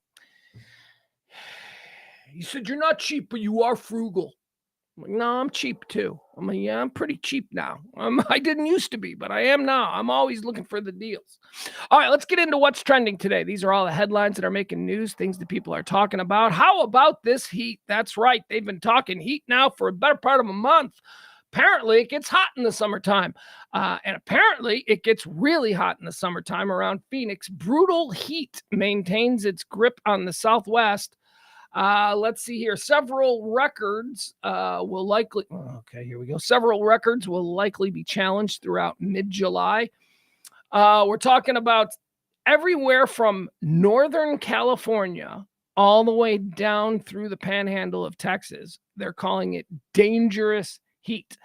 he said, you're not cheap, but you are frugal. I'm like, no, I'm cheap too. I'm like, yeah, I'm pretty cheap now. I didn't used to be, but I am now. I'm always looking for the deals. All right, let's get into what's trending today. These are all the headlines that are making news, things that people are talking about. How about this heat? That's right. They've been talking heat now for a better part of a month. Apparently, it gets hot in the summertime. And apparently, it gets really hot in the summertime around Phoenix. Brutal heat maintains its grip on the Southwest. Let's see here. Several records will likely... Okay, here we go. Several records will likely be challenged throughout mid-July. We're talking about everywhere from Northern California all the way down through the panhandle of Texas. They're calling it dangerous heat.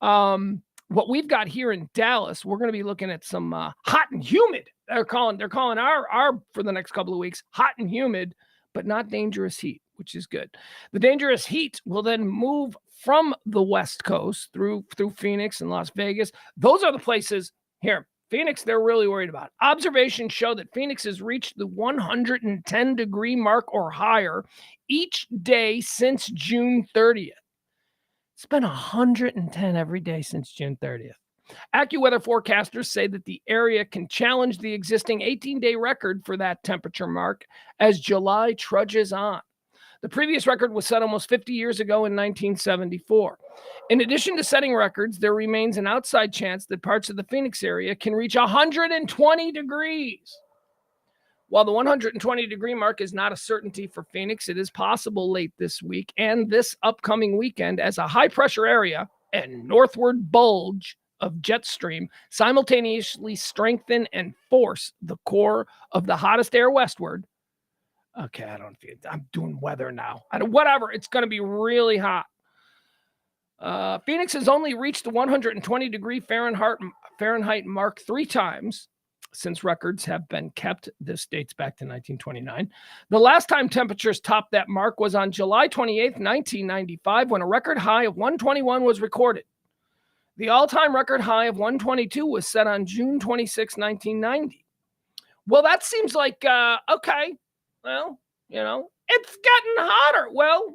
What we've got here in Dallas, we're going to be looking at some hot and humid. They're calling our for the next couple of weeks hot and humid, but not dangerous heat, which is good. The dangerous heat will then move from the West Coast through Phoenix and Las Vegas. Those are the places here. Phoenix, they're really worried about. Observations show that Phoenix has reached the 110-degree mark or higher each day since June 30th. It's been 110 every day since June 30th. AccuWeather forecasters say that the area can challenge the existing 18-day record for that temperature mark as July trudges on. The previous record was set almost 50 years ago in 1974. In addition to setting records, there remains an outside chance that parts of the Phoenix area can reach 120 degrees. While the 120-degree mark is not a certainty for Phoenix, it is possible late this week and this upcoming weekend as a high-pressure area and northward bulge of jet stream simultaneously strengthen and force the core of the hottest air westward, Okay, I don't feel. I'm doing weather now. Whatever. It's going to be really hot. Phoenix has only reached the 120-degree Fahrenheit mark 3 times since records have been kept. This dates back to 1929. The last time temperatures topped that mark was on July 28th, 1995, when a record high of 121 was recorded. The all-time record high of 122 was set on June 26, 1990. Well, that seems like, okay, well, it's getting hotter. Well,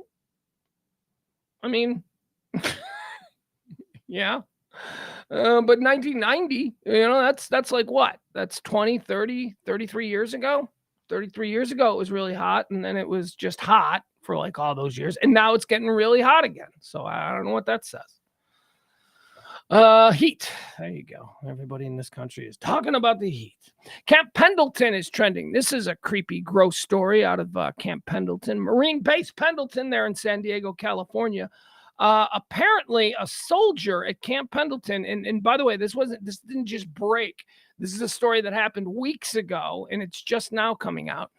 I mean, yeah. But 1990, that's like what? That's 20, 30, 33 years ago. 33 years ago, it was really hot, and then it was just hot for like all those years, and now it's getting really hot again. So I don't know what that says. Heat. There you go. Everybody in this country is talking about the heat. Camp Pendleton is trending. This is a creepy, gross story out of Camp Pendleton, Marine Base Pendleton, there in San Diego, California. Apparently, a soldier at Camp Pendleton, and by the way, this didn't just break. This is a story that happened weeks ago, and it's just now coming out.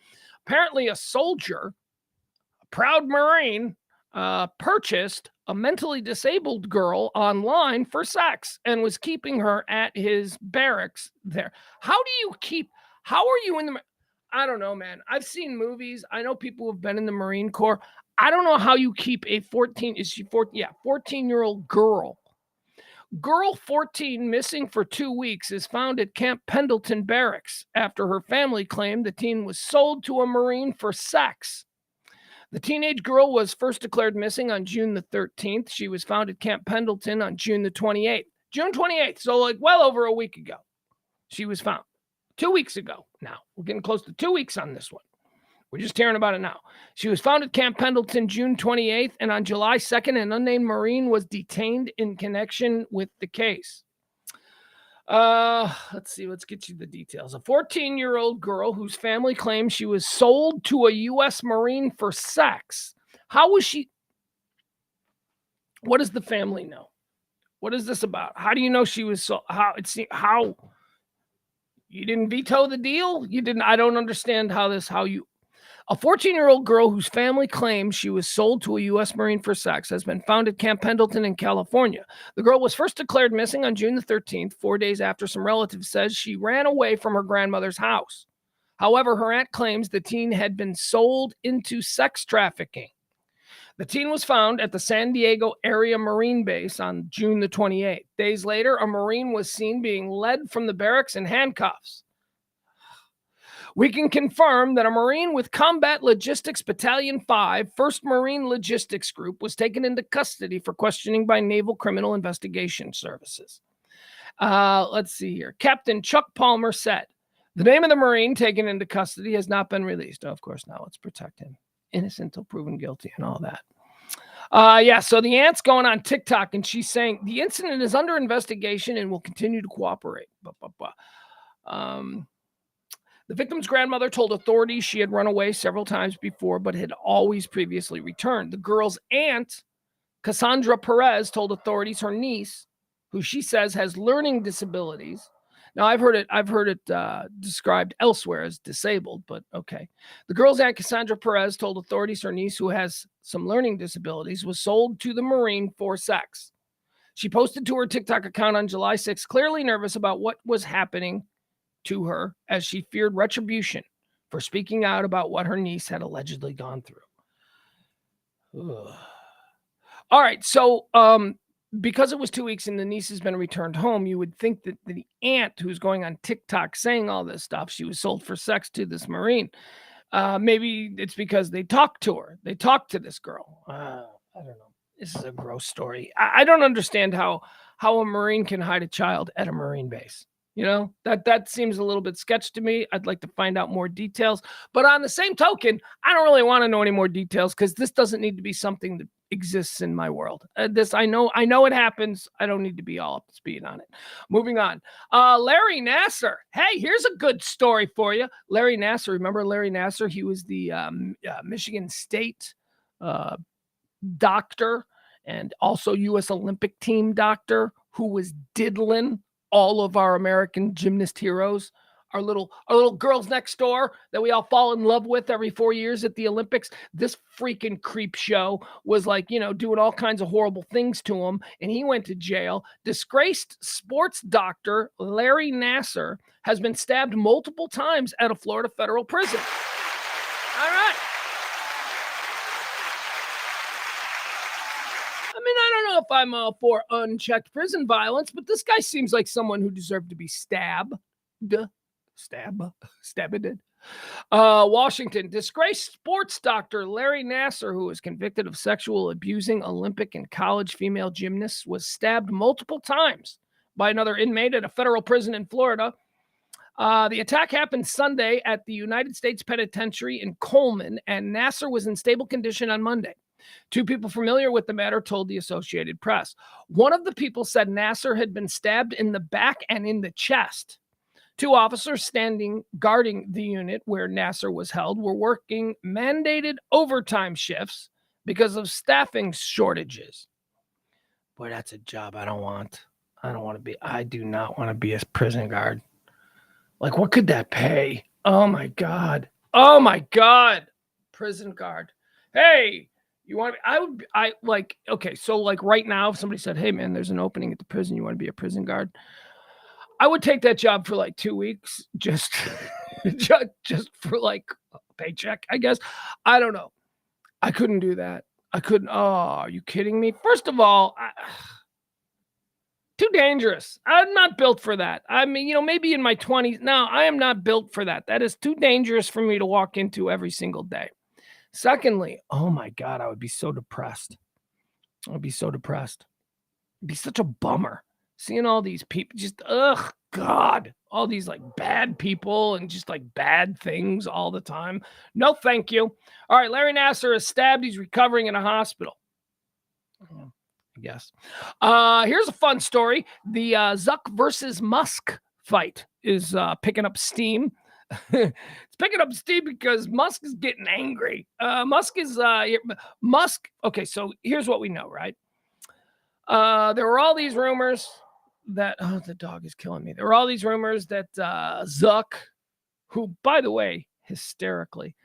Apparently, a soldier, a proud Marine, purchased a mentally disabled girl online for sex and was keeping her at his barracks there. How are you in the, I don't know, man. I've seen movies. I know people who have been in the Marine Corps. I don't know how you keep a 14-year-old girl. Girl 14 missing for 2 weeks is found at Camp Pendleton Barracks after her family claimed the teen was sold to a Marine for sex. The teenage girl was first declared missing on June the 13th. She was found at Camp Pendleton on June the 28th. June 28th, so like well over a week ago. She was found 2 weeks ago now. We're getting close to 2 weeks on this one. We're just hearing about it now. She was found at Camp Pendleton June 28th, and on July 2nd, an unnamed Marine was detained in connection with the case. Let's see. Let's get you the details. A 14-year-old girl whose family claims she was sold to a U.S. Marine for sex. How was she? What does the family know? What is this about? How do you know she was sold? How you didn't veto the deal? You didn't. I don't understand a 14-year-old girl whose family claims she was sold to a U.S. Marine for sex has been found at Camp Pendleton in California. The girl was first declared missing on June the 13th, 4 days after some relatives says she ran away from her grandmother's house. However, her aunt claims the teen had been sold into sex trafficking. The teen was found at the San Diego Area Marine Base on June the 28th. Days later, a Marine was seen being led from the barracks in handcuffs. We can confirm that a Marine with Combat Logistics Battalion 5, 1st Marine Logistics Group, was taken into custody for questioning by Naval Criminal Investigation Services. Let's see here. Captain Chuck Palmer said, the name of the Marine taken into custody has not been released. Oh, of course, now let's protect him. Innocent until proven guilty and all that. So the aunt's going on TikTok, and she's saying, the incident is under investigation and will continue to cooperate. The victim's grandmother told authorities she had run away several times before, but had always previously returned. The girl's aunt, Cassandra Perez, told authorities her niece, who she says has learning disabilities. Now, I've heard it described elsewhere as disabled, but okay. The girl's aunt, Cassandra Perez, told authorities her niece, who has some learning disabilities, was sold to the Marine for sex. She posted to her TikTok account on July 6th, clearly nervous about what was happening to her as she feared retribution for speaking out about what her niece had allegedly gone through. Ugh. All right, so because it was 2 weeks and the niece has been returned home, you would think that the aunt who's going on TikTok saying all this stuff, she was sold for sex to this Marine. Maybe it's because they talked to her. They talked to this girl. I don't know. This is a gross story. I don't understand how a Marine can hide a child at a Marine base. That seems a little bit sketch to me. I'd like to find out more details. But on the same token, I don't really want to know any more details because this doesn't need to be something that exists in my world. I know it happens. I don't need to be all up to speed on it. Moving on. Larry Nassar. Hey, here's a good story for you. Larry Nassar. Remember Larry Nassar? He was the Michigan State doctor and also U.S. Olympic team doctor who was diddling all of our American gymnast heroes our little girls next door that we all fall in love with every 4 years at the Olympics. This freaking creep show was like, doing all kinds of horrible things to him, and he went to jail. Disgraced sports doctor Larry Nassar has been stabbed multiple times at a Florida federal prison. All right. I mean, I don't know if I'm for unchecked prison violence, but this guy seems like someone who deserved to be stabbed. Washington, disgraced sports doctor Larry Nassar, who was convicted of sexual abusing Olympic and college female gymnasts, was stabbed multiple times by another inmate at a federal prison in Florida. The attack happened Sunday at the United States Penitentiary in Coleman, and Nassar was in stable condition on Monday. 2 people familiar with the matter told the Associated Press. One of the people said Nassar had been stabbed in the back and in the chest. 2 officers guarding the unit where Nassar was held were working mandated overtime shifts because of staffing shortages. Boy, that's a job I don't want. I do not want to be a prison guard. Like, what could that pay? Oh my God. Prison guard. Hey, you want to, so right now, if somebody said, hey man, there's an opening at the prison, you want to be a prison guard? I would take that job for like 2 weeks, just for like a paycheck, I guess. I don't know. I couldn't do that. I couldn't. Oh, are you kidding me? First of all, too dangerous. I'm not built for that. I mean, maybe in my 20s. No, I am not built for that. That is too dangerous for me to walk into every single day. Secondly, oh my God, I would be so depressed. It'd be such a bummer. Seeing all these people, just, God, all these like bad people and just like bad things all the time. No, thank you. All right, Larry Nassar is stabbed. He's recovering in a hospital. I guess. Here's a fun story. The Zuck versus Musk fight is picking up steam. It's picking up steam because Musk is getting angry. Musk. Okay, so here's what we know, right? There were all these rumors that the dog is killing me. There were all these rumors that Zuck, who, by the way, hysterically,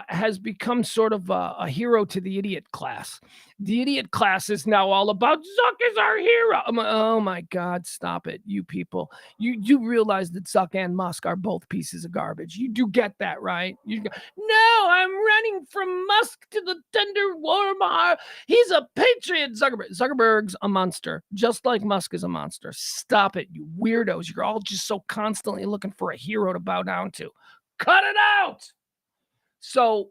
has become sort of a hero to the idiot class. The idiot class is now all about Zuck is our hero. Oh my God, stop it, you people. You realize that Zuck and Musk are both pieces of garbage. You do get that, right? No, I'm running from Musk to the tender warm heart. He's a patriot, Zuckerberg's a monster, just like Musk is a monster. Stop it, you weirdos. You're all just so constantly looking for a hero to bow down to. Cut it out. So,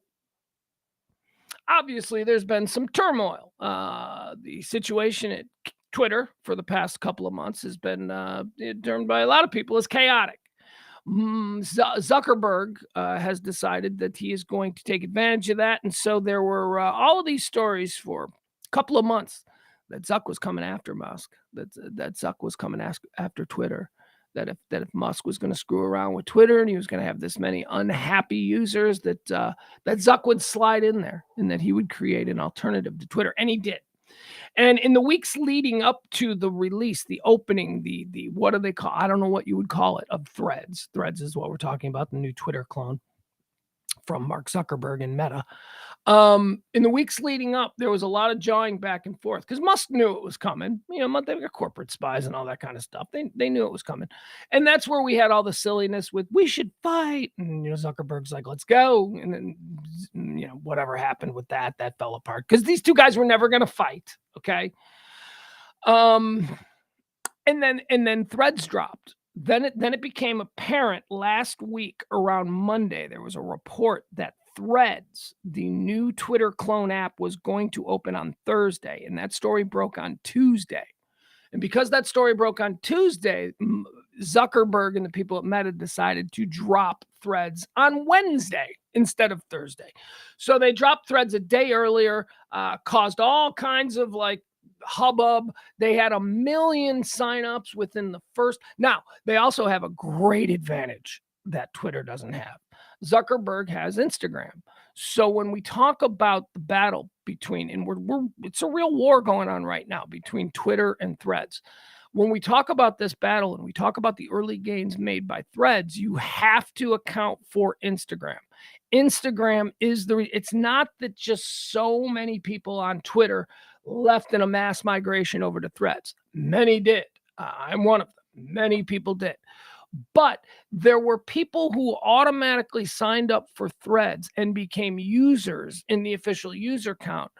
obviously, there's been some turmoil. The situation at Twitter for the past couple of months has been termed by a lot of people as chaotic. Zuckerberg has decided that he is going to take advantage of that. And so there were all of these stories for a couple of months that Zuck was coming after Musk, that Zuck was coming after Twitter. That if Musk was going to screw around with Twitter and he was going to have this many unhappy users, that Zuck would slide in there and that he would create an alternative to Twitter. And he did. And in the weeks leading up to the release, the opening, the what do they call? I don't know what you would call it, of Threads. Threads is what we're talking about, the new Twitter clone from Mark Zuckerberg and Meta. In the weeks leading up, there was a lot of jawing back and forth because Musk knew it was coming. They've got corporate spies and all that kind of stuff. They knew it was coming. And that's where we had all the silliness with, we should fight. And, Zuckerberg's like, let's go. And then, whatever happened with that fell apart because these two guys were never going to fight. Okay. And then Threads dropped. Then it became apparent last week around Monday, there was a report that Threads, the new Twitter clone app, was going to open on Thursday, and that story broke on Tuesday. And because that story broke on Tuesday, Zuckerberg and the people at Meta decided to drop Threads on Wednesday instead of Thursday. So they dropped Threads a day earlier, caused all kinds of hubbub. They had 1 million signups within the first. Now, they also have a great advantage that Twitter doesn't have. Zuckerberg has Instagram. So when we talk about the battle between, and it's a real war going on right now between Twitter and Threads. when we talk about this battle and we talk about the early gains made by Threads, you have to account for Instagram. Instagram is it's not that just so many people on Twitter left in a mass migration over to Threads. Many did. I'm one of them. Many people did. But there were people who automatically signed up for Threads and became users in the official user count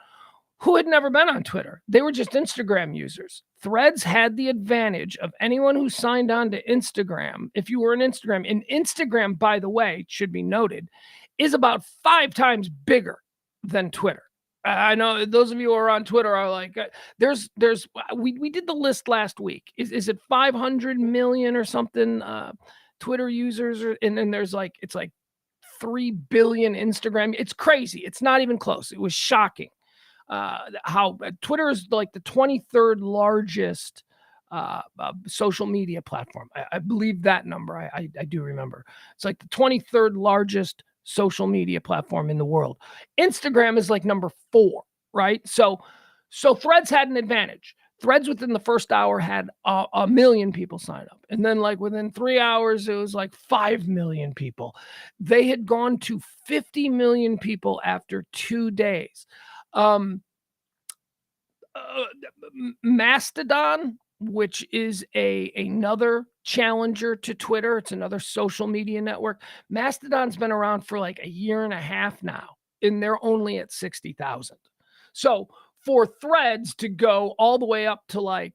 who had never been on Twitter. They were just Instagram users. Threads had the advantage of anyone who signed on to Instagram. If you were an Instagram, and Instagram, by the way, should be noted, is about 5 times bigger than Twitter. I know those of you who are on Twitter are like, we did the list last week. Is it 500 million or something Twitter users? And then there's like, it's like 3 billion Instagram. It's crazy. It's not even close. It was shocking. How Twitter is like the 23rd largest social media platform. I believe that number. I do remember. It's like the 23rd largest social media platform in the world. Instagram is like number 4, right? So Threads had an advantage. Threads within the first hour had 1 million people sign up. And then like within 3 hours, it was like 5 million people. They had gone to 50 million people after 2 days. Mastodon, which is another challenger to Twitter. It's another social media network. Mastodon's been around for like a year and a half now, and they're only at 60,000. So for Threads to go all the way up to like,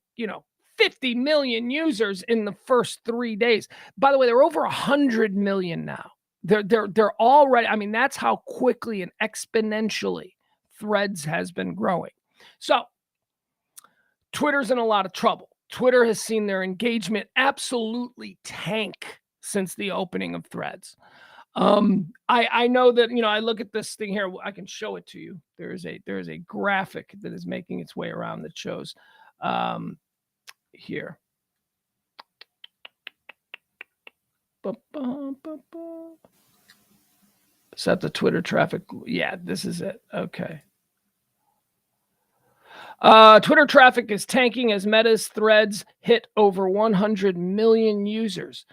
50 million users in the first 3 days. By the way, they're over 100 million now. They're already, I mean, that's how quickly and exponentially Threads has been growing. So Twitter's in a lot of trouble. Twitter has seen their engagement absolutely tank since the opening of Threads. I know that, I look at this thing here. I can show it to you. There is a graphic that is making its way around that shows here. Set the Twitter traffic. Yeah, this is it. Okay. Twitter traffic is tanking as Meta's Threads hit over 100 million users.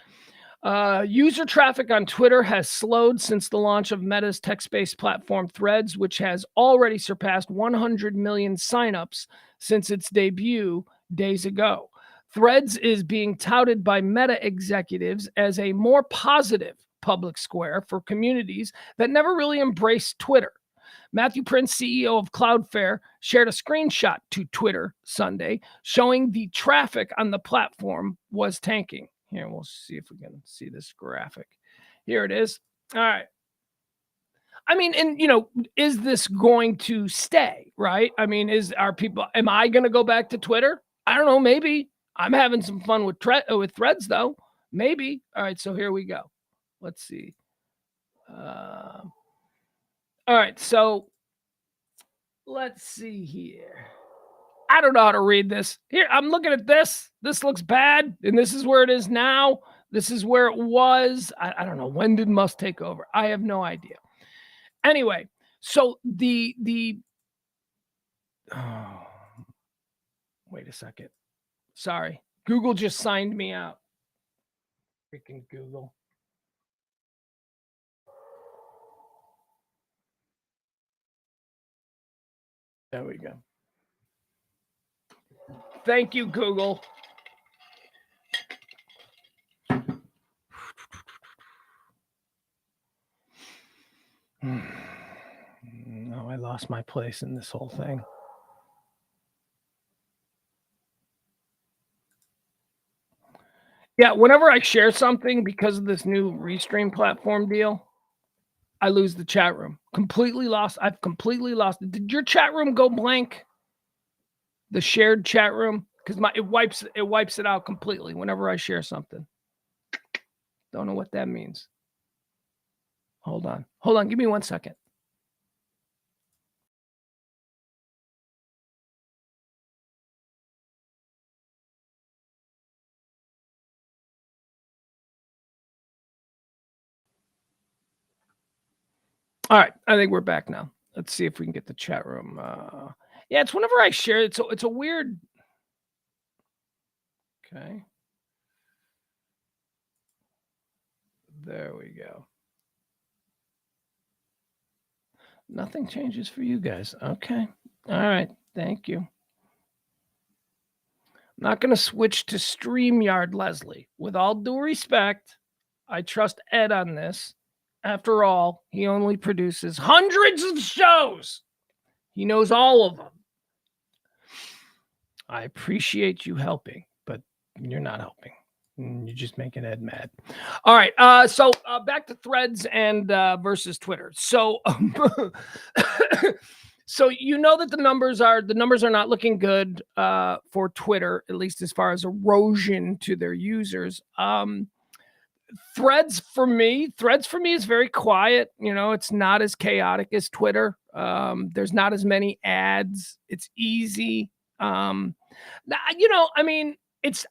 User traffic on Twitter has slowed since the launch of Meta's text-based platform Threads, which has already surpassed 100 million signups since its debut days ago. Threads is being touted by Meta executives as a more positive public square for communities that never really embraced Twitter. Matthew Prince, CEO of Cloudflare, shared a screenshot to Twitter Sunday showing the traffic on the platform was tanking. Here, we'll see if we can see this graphic. Here it is. All right. I mean, and is this going to stay, right? I mean, am I going to go back to Twitter? I don't know, maybe. I'm having some fun with Threads though. Maybe. All right, so here we go. Let's see. All right, so let's see here. I don't know how to read this. Here, I'm looking at this. This looks bad, and this is where it is now. This is where it was. I don't know. When did Musk take over? I have no idea. Anyway, so wait a second. Sorry. Google just signed me out. Freaking Google. There we go. Thank you, Google. No, I lost my place in this whole thing. Yeah, whenever I share something because of this new Restream platform deal, I lose the chat room. Completely lost. I've completely lost it. Did your chat room go blank? The shared chat room? Because it wipes it out completely whenever I share something. Don't know what that means. Hold on. Give me 1 second. All right, I think we're back now. Let's see if we can get the chat room. Yeah, it's whenever I share it. So it's a weird. Okay. There we go. Nothing changes for you guys. Okay. All right. Thank you. Not going to switch to StreamYard, Leslie. With all due respect, I trust Ed on this. After all, he only produces hundreds of shows. He knows all of them. I appreciate you helping, but you're not helping. You're just making Ed mad. All right. So back to Threads and versus Twitter. So, so you know that the numbers are not looking good for Twitter, at least as far as erosion to their users. Threads for me is very quiet. You know, it's not as chaotic as Twitter. There's not as many ads. It's easy. You know, I mean, it's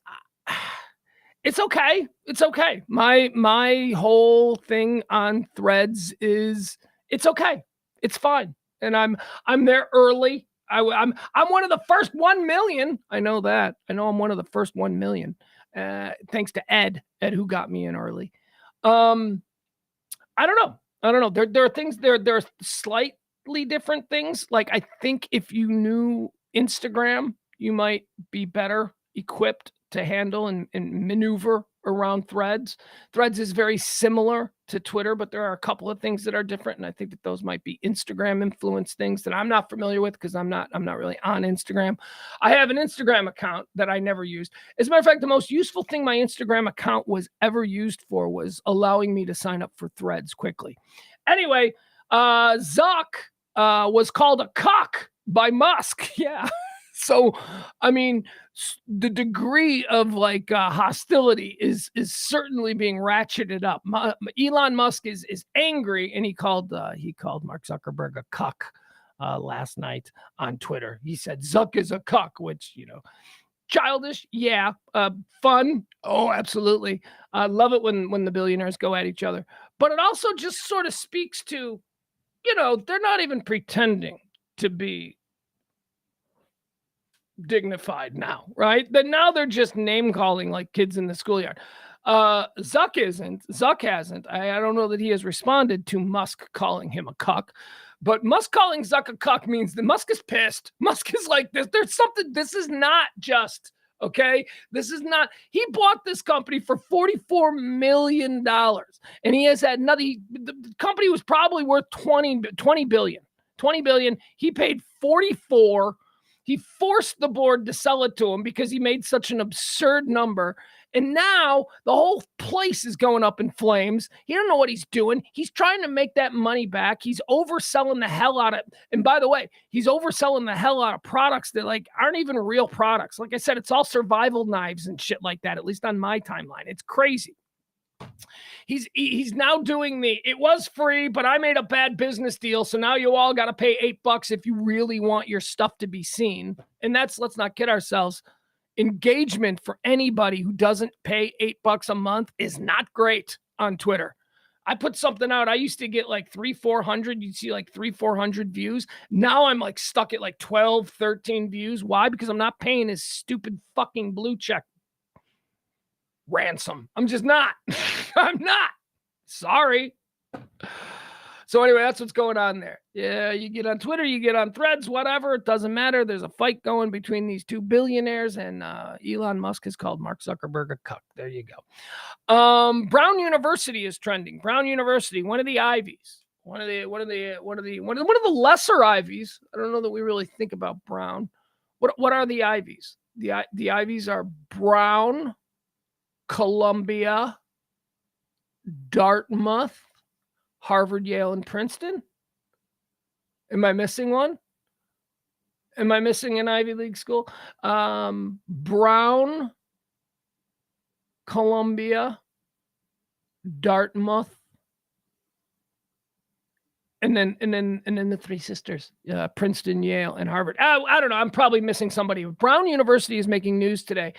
okay. It's okay. My whole thing on Threads is it's okay. It's fine. And I'm there early. I'm one of the first 1 million. I know that. I know I'm one of the first 1 million. Thanks to Ed who got me in early. I don't know. There are things there are slightly different things. Like I think if you knew Instagram, you might be better equipped to handle and maneuver around Threads. Threads is very similar to Twitter, but there are a couple of things that are different, and I think that those might be Instagram influenced things that I'm not familiar with because I'm not really on Instagram. I have an Instagram account that I never used. As a matter of fact, the most useful thing my Instagram account was ever used for was allowing me to sign up for Threads quickly. Anyway, Zuck was called a cuck by Musk. Yeah. So, I mean, the degree of like hostility is certainly being ratcheted up. Elon Musk is angry, and he called Mark Zuckerberg a cuck last night on Twitter. He said Zuck is a cuck, which childish, yeah. Fun, oh, absolutely. I love it when the billionaires go at each other, but it also just sort of speaks to, they're not even pretending to be dignified now, right? Then now they're just name calling like kids in the schoolyard. Zuck hasn't. I don't know that he has responded to Musk calling him a cuck, but Musk calling Zuck a cuck means that Musk is pissed. Musk is like, there's something, this is not just, okay? This is not, he bought this company for $44 million and he has had nothing. The company was probably worth 20 billion. He paid 44. He forced the board to sell it to him because he made such an absurd number. And now the whole place is going up in flames. He don't know what he's doing. He's trying to make that money back. He's overselling the hell out of it. And by the way, he's overselling the hell out of products that like aren't even real products. Like I said, it's all survival knives and shit like that, at least on my timeline. It's crazy. He's now doing it was free, but I made a bad business deal. So now you all got to pay $8 if you really want your stuff to be seen. And let's not kid ourselves. Engagement for anybody who doesn't pay $8 a month is not great on Twitter. I put something out. I used to get like 300-400. You'd see like 300-400 views. Now I'm like stuck at like 12-13 views. Why? Because I'm not paying his stupid fucking blue check ransom. I'm just not. I'm not. Sorry. So anyway, that's what's going on there. Yeah, you get on Twitter, you get on Threads, whatever. It doesn't matter. There's a fight going between these two billionaires, and Elon Musk has called Mark Zuckerberg a cuck. There you go. Brown University is trending. Brown University, one of the Ivies, one of the lesser Ivies. I don't know that we really think about Brown. What are the Ivies? The Ivies are Brown, Columbia, Dartmouth, Harvard, Yale, and Princeton. Am I missing one? Am I missing an Ivy League school? Brown, Columbia, Dartmouth, and then the three sisters, Princeton, Yale, and Harvard. I don't know. I'm probably missing somebody. Brown University is making news today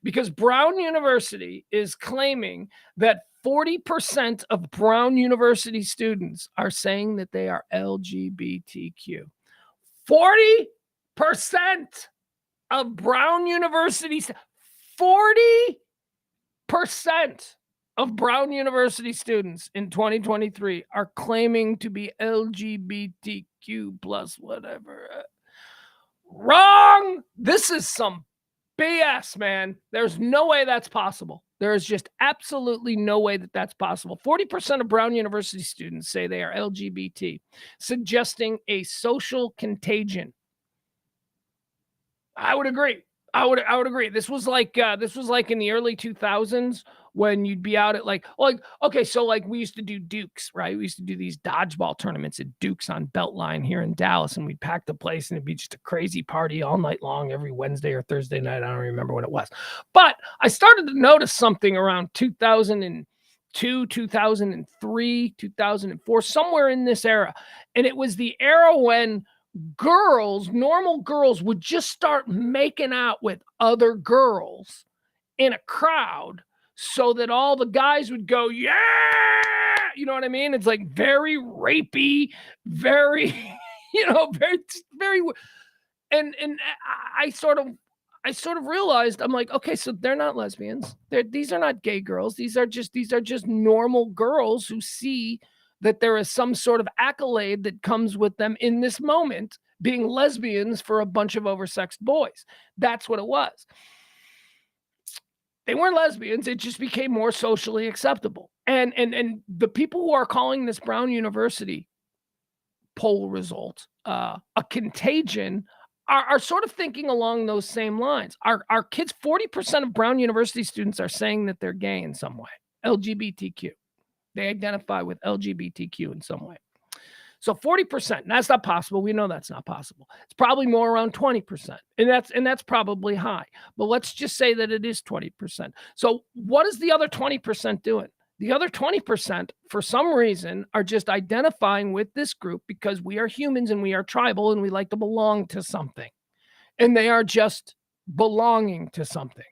because Brown University is claiming that 40% of Brown University students are saying that they are LGBTQ. 40% of Brown University, 40% of Brown University students in 2023 are claiming to be LGBTQ plus whatever. Wrong. This is some BS, man. There's no way that's possible. There is just absolutely no way that that's possible. 40% of Brown University students say they are LGBT, suggesting a social contagion. I would agree. I would agree. This was like in the early 2000s when you'd be out at okay, so like we used to do Dukes, right? We used to do these dodgeball tournaments at Dukes on Beltline here in Dallas, and we'd pack the place and it'd be just a crazy party all night long every Wednesday or Thursday night. I don't remember what it was. But I started to notice something around 2002, 2003, 2004, somewhere in this era. And it was the era when normal girls would just start making out with other girls in a crowd so that all the guys would go, yeah, you know what I mean? It's like very rapey, very, very, and I sort of realized, I'm like, okay, so they're not lesbians. These are not gay girls. These are just normal girls who see that there is some sort of accolade that comes with them in this moment, being lesbians for a bunch of oversexed boys. That's what it was. They weren't lesbians. It just became more socially acceptable. And the people who are calling this Brown University poll result a contagion are sort of thinking along those same lines. Our kids, 40% of Brown University students are saying that they're gay in some way, LGBTQ. They identify with LGBTQ in some way. So 40%, that's not possible. We know that's not possible. It's probably more around 20%. And that's probably high. But let's just say that it is 20%. So what is the other 20% doing? The other 20%, for some reason, are just identifying with this group because we are humans and we are tribal and we like to belong to something. And they are just belonging to something.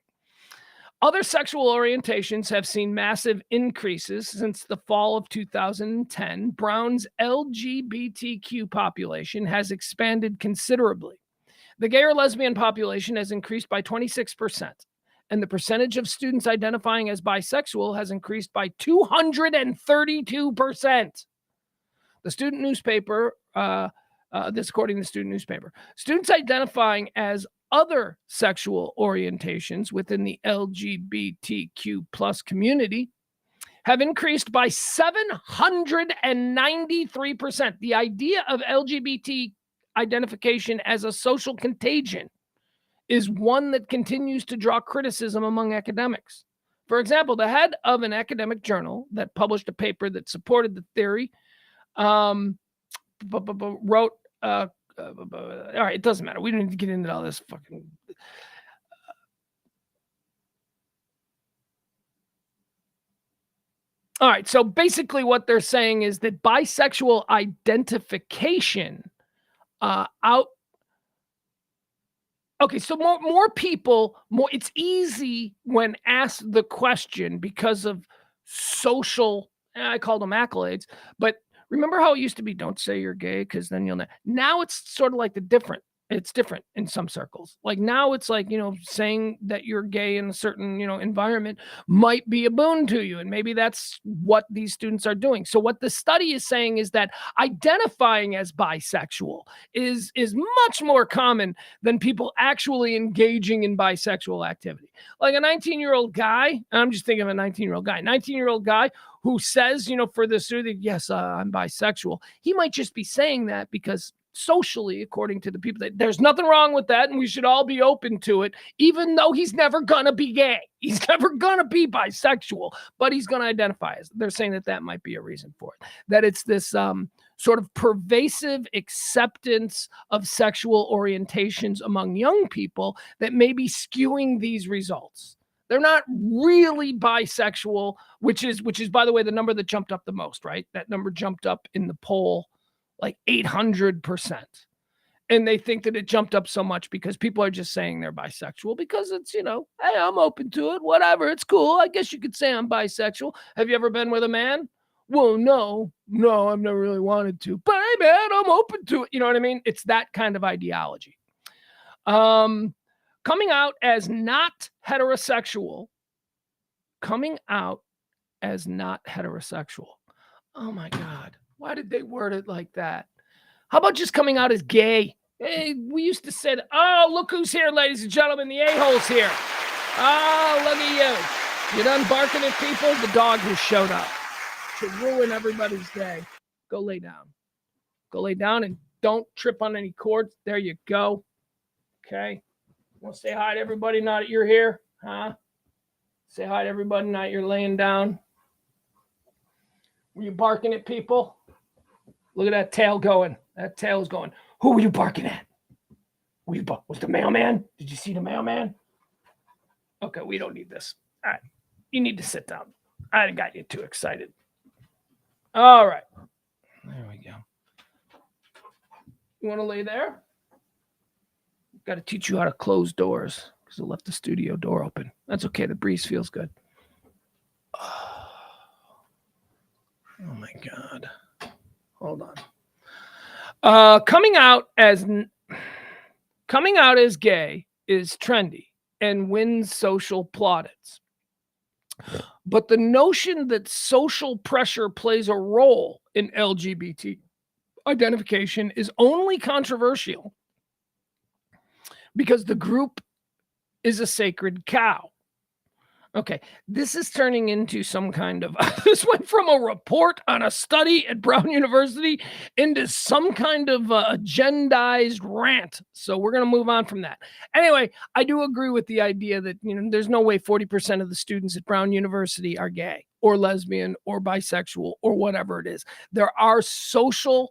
Other sexual orientations have seen massive increases since the fall of 2010. Brown's LGBTQ population has expanded considerably. The gay or lesbian population has increased by 26%, and the percentage of students identifying as bisexual has increased by 232%. The student newspaper, this according to the student newspaper, students identifying as other sexual orientations within the LGBTQ plus community have increased by 793%. The idea of LGBT identification as a social contagion is one that continues to draw criticism among academics. For example, the head of an academic journal that published a paper that supported the theory wrote, all right, it doesn't matter. We don't need to get into all this fucking. All right, so basically what they're saying is that bisexual identification Okay, so more people, it's easy when asked the question because of social, I called them accolades, but remember how it used to be, don't say you're gay because then you'll know. Now it's sort of like it's different in some circles. Like now it's like, saying that you're gay in a certain, environment might be a boon to you. And maybe that's what these students are doing. So what the study is saying is that identifying as bisexual is much more common than people actually engaging in bisexual activity. Like a 19-year-old guy, and I'm just thinking of a 19-year-old guy who says, for the student, yes, I'm bisexual. He might just be saying that because socially, according to the people, that there's nothing wrong with that and we should all be open to it, even though he's never gonna be gay. He's never gonna be bisexual, but he's gonna identify as. They're saying that might be a reason for it. That it's this sort of pervasive acceptance of sexual orientations among young people that may be skewing these results. They're not really bisexual, which is, by the way, the number that jumped up the most, right? That number jumped up in the poll like 800%. And they think that it jumped up so much because people are just saying they're bisexual because it's, hey, I'm open to it. Whatever. It's cool. I guess you could say I'm bisexual. Have you ever been with a man? Well, no, I've never really wanted to. But hey, man, I'm open to it. You know what I mean? It's that kind of ideology. Coming out as not heterosexual. Coming out as not heterosexual. Oh my God. Why did they word it like that? How about just coming out as gay? Hey, we used to say, oh, look who's here, ladies and gentlemen. The a-hole's here. Oh, look at you. You done barking at people? The dog has showed up to ruin everybody's day. Go lay down. Go lay down and don't trip on any cords. There you go. Okay. Want to say hi to everybody now that you're here? Huh? Say hi to everybody now that you're laying down. Were you barking at people? Look at that tail going. That tail is going. Who were you barking at? Was the mailman? Did you see the mailman? Okay, we don't need this. All right. You need to sit down. I got you too excited. All right. There we go. You want to lay there? Got to teach you how to close doors because I left the studio door open. That's okay. The breeze feels good. Oh my God. Hold on. Coming out as gay is trendy and wins social plaudits. But the notion that social pressure plays a role in LGBT identification is only controversial because the group is a sacred cow. Okay, this is turning into some kind of, this went from a report on a study at Brown University into some kind of agendized rant. So we're going to move on from that. Anyway, I do agree with the idea that, there's no way 40% of the students at Brown University are gay or lesbian or bisexual or whatever it is. There are social...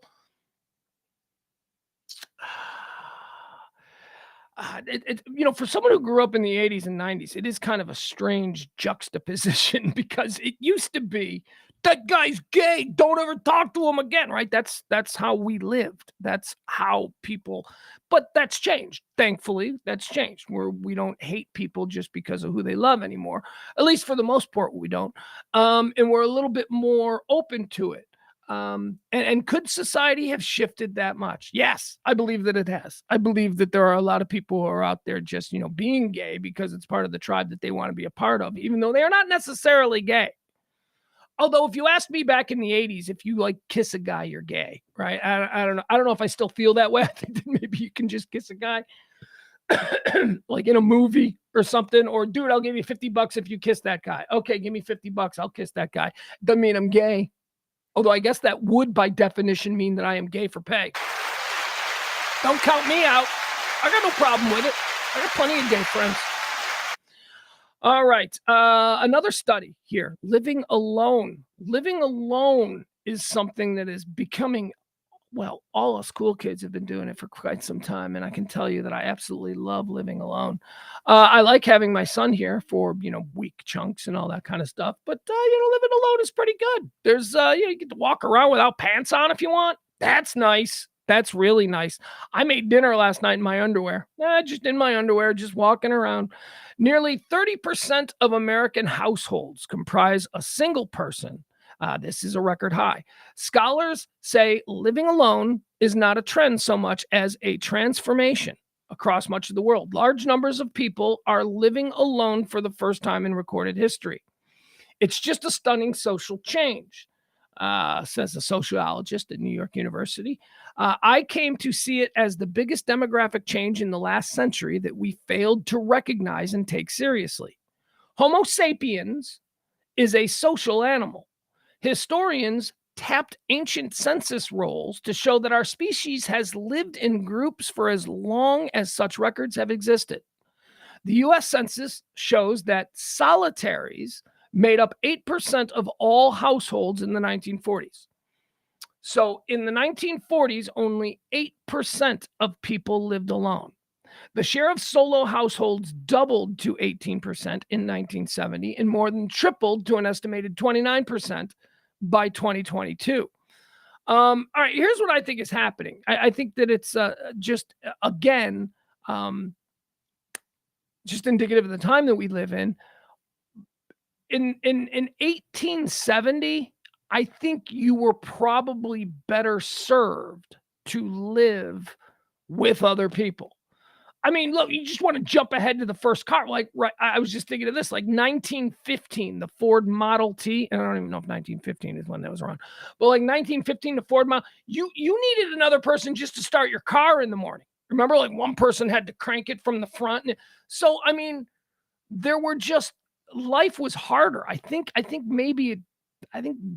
for someone who grew up in the 80s and 90s, it is kind of a strange juxtaposition because it used to be that guy's gay. Don't ever talk to him again, right? That's how we lived. That's how people, but that's changed. Thankfully, that's changed where we don't hate people just because of who they love anymore. At least for the most part, we don't. And we're a little bit more open to it. And could society have shifted that much? Yes, I believe that it has. I believe that there are a lot of people who are out there just, being gay because it's part of the tribe that they want to be a part of, even though they are not necessarily gay. Although if you asked me back in the 80s, if you kiss a guy, you're gay, right? I don't know. I don't know if I still feel that way. I think that maybe you can just kiss a guy like in a movie or something, or dude, I'll give you $50 if you kiss that guy. Okay, give me $50. I'll kiss that guy. Doesn't mean I'm gay. Although I guess that would, by definition, mean that I am gay for pay. Don't count me out. I got no problem with it. I got plenty of gay friends. All right. Another study here. Living alone. Living alone is something that is becoming, well, all us cool kids have been doing it for quite some time. And I can tell you that I absolutely love living alone. I like having my son here for, week chunks and all that kind of stuff. But, living alone is pretty good. There's, you get to walk around without pants on if you want. That's nice. That's really nice. I made dinner last night in my underwear. Just in my underwear, just walking around. Nearly 30% of American households comprise a single person. This is a record high. Scholars say living alone is not a trend so much as a transformation across much of the world. Large numbers of people are living alone for the first time in recorded history. It's just a stunning social change, says a sociologist at New York University. I came to see it as the biggest demographic change in the last century that we failed to recognize and take seriously. Homo sapiens is a social animal. Historians tapped ancient census rolls to show that our species has lived in groups for as long as such records have existed. The U.S. Census shows that solitaries made up 8% of all households in the 1940s. So in the 1940s, only 8% of people lived alone. The share of solo households doubled to 18% in 1970 and more than tripled to an estimated 29% by 2022. All right, here's what I think is happening. I think that it's just, again, just indicative of the time that we live in. In 1870, I think you were probably better served to live with other people. I mean, look, you just want to jump ahead to the first car. Like, right, I was just thinking of this, like 1915, the Ford Model T. And I don't even know if 1915 is when that was around, but like 1915, the Ford Model, you needed another person just to start your car in the morning. Remember, like one person had to crank it from the front. So, I mean, there were just, life was harder. I think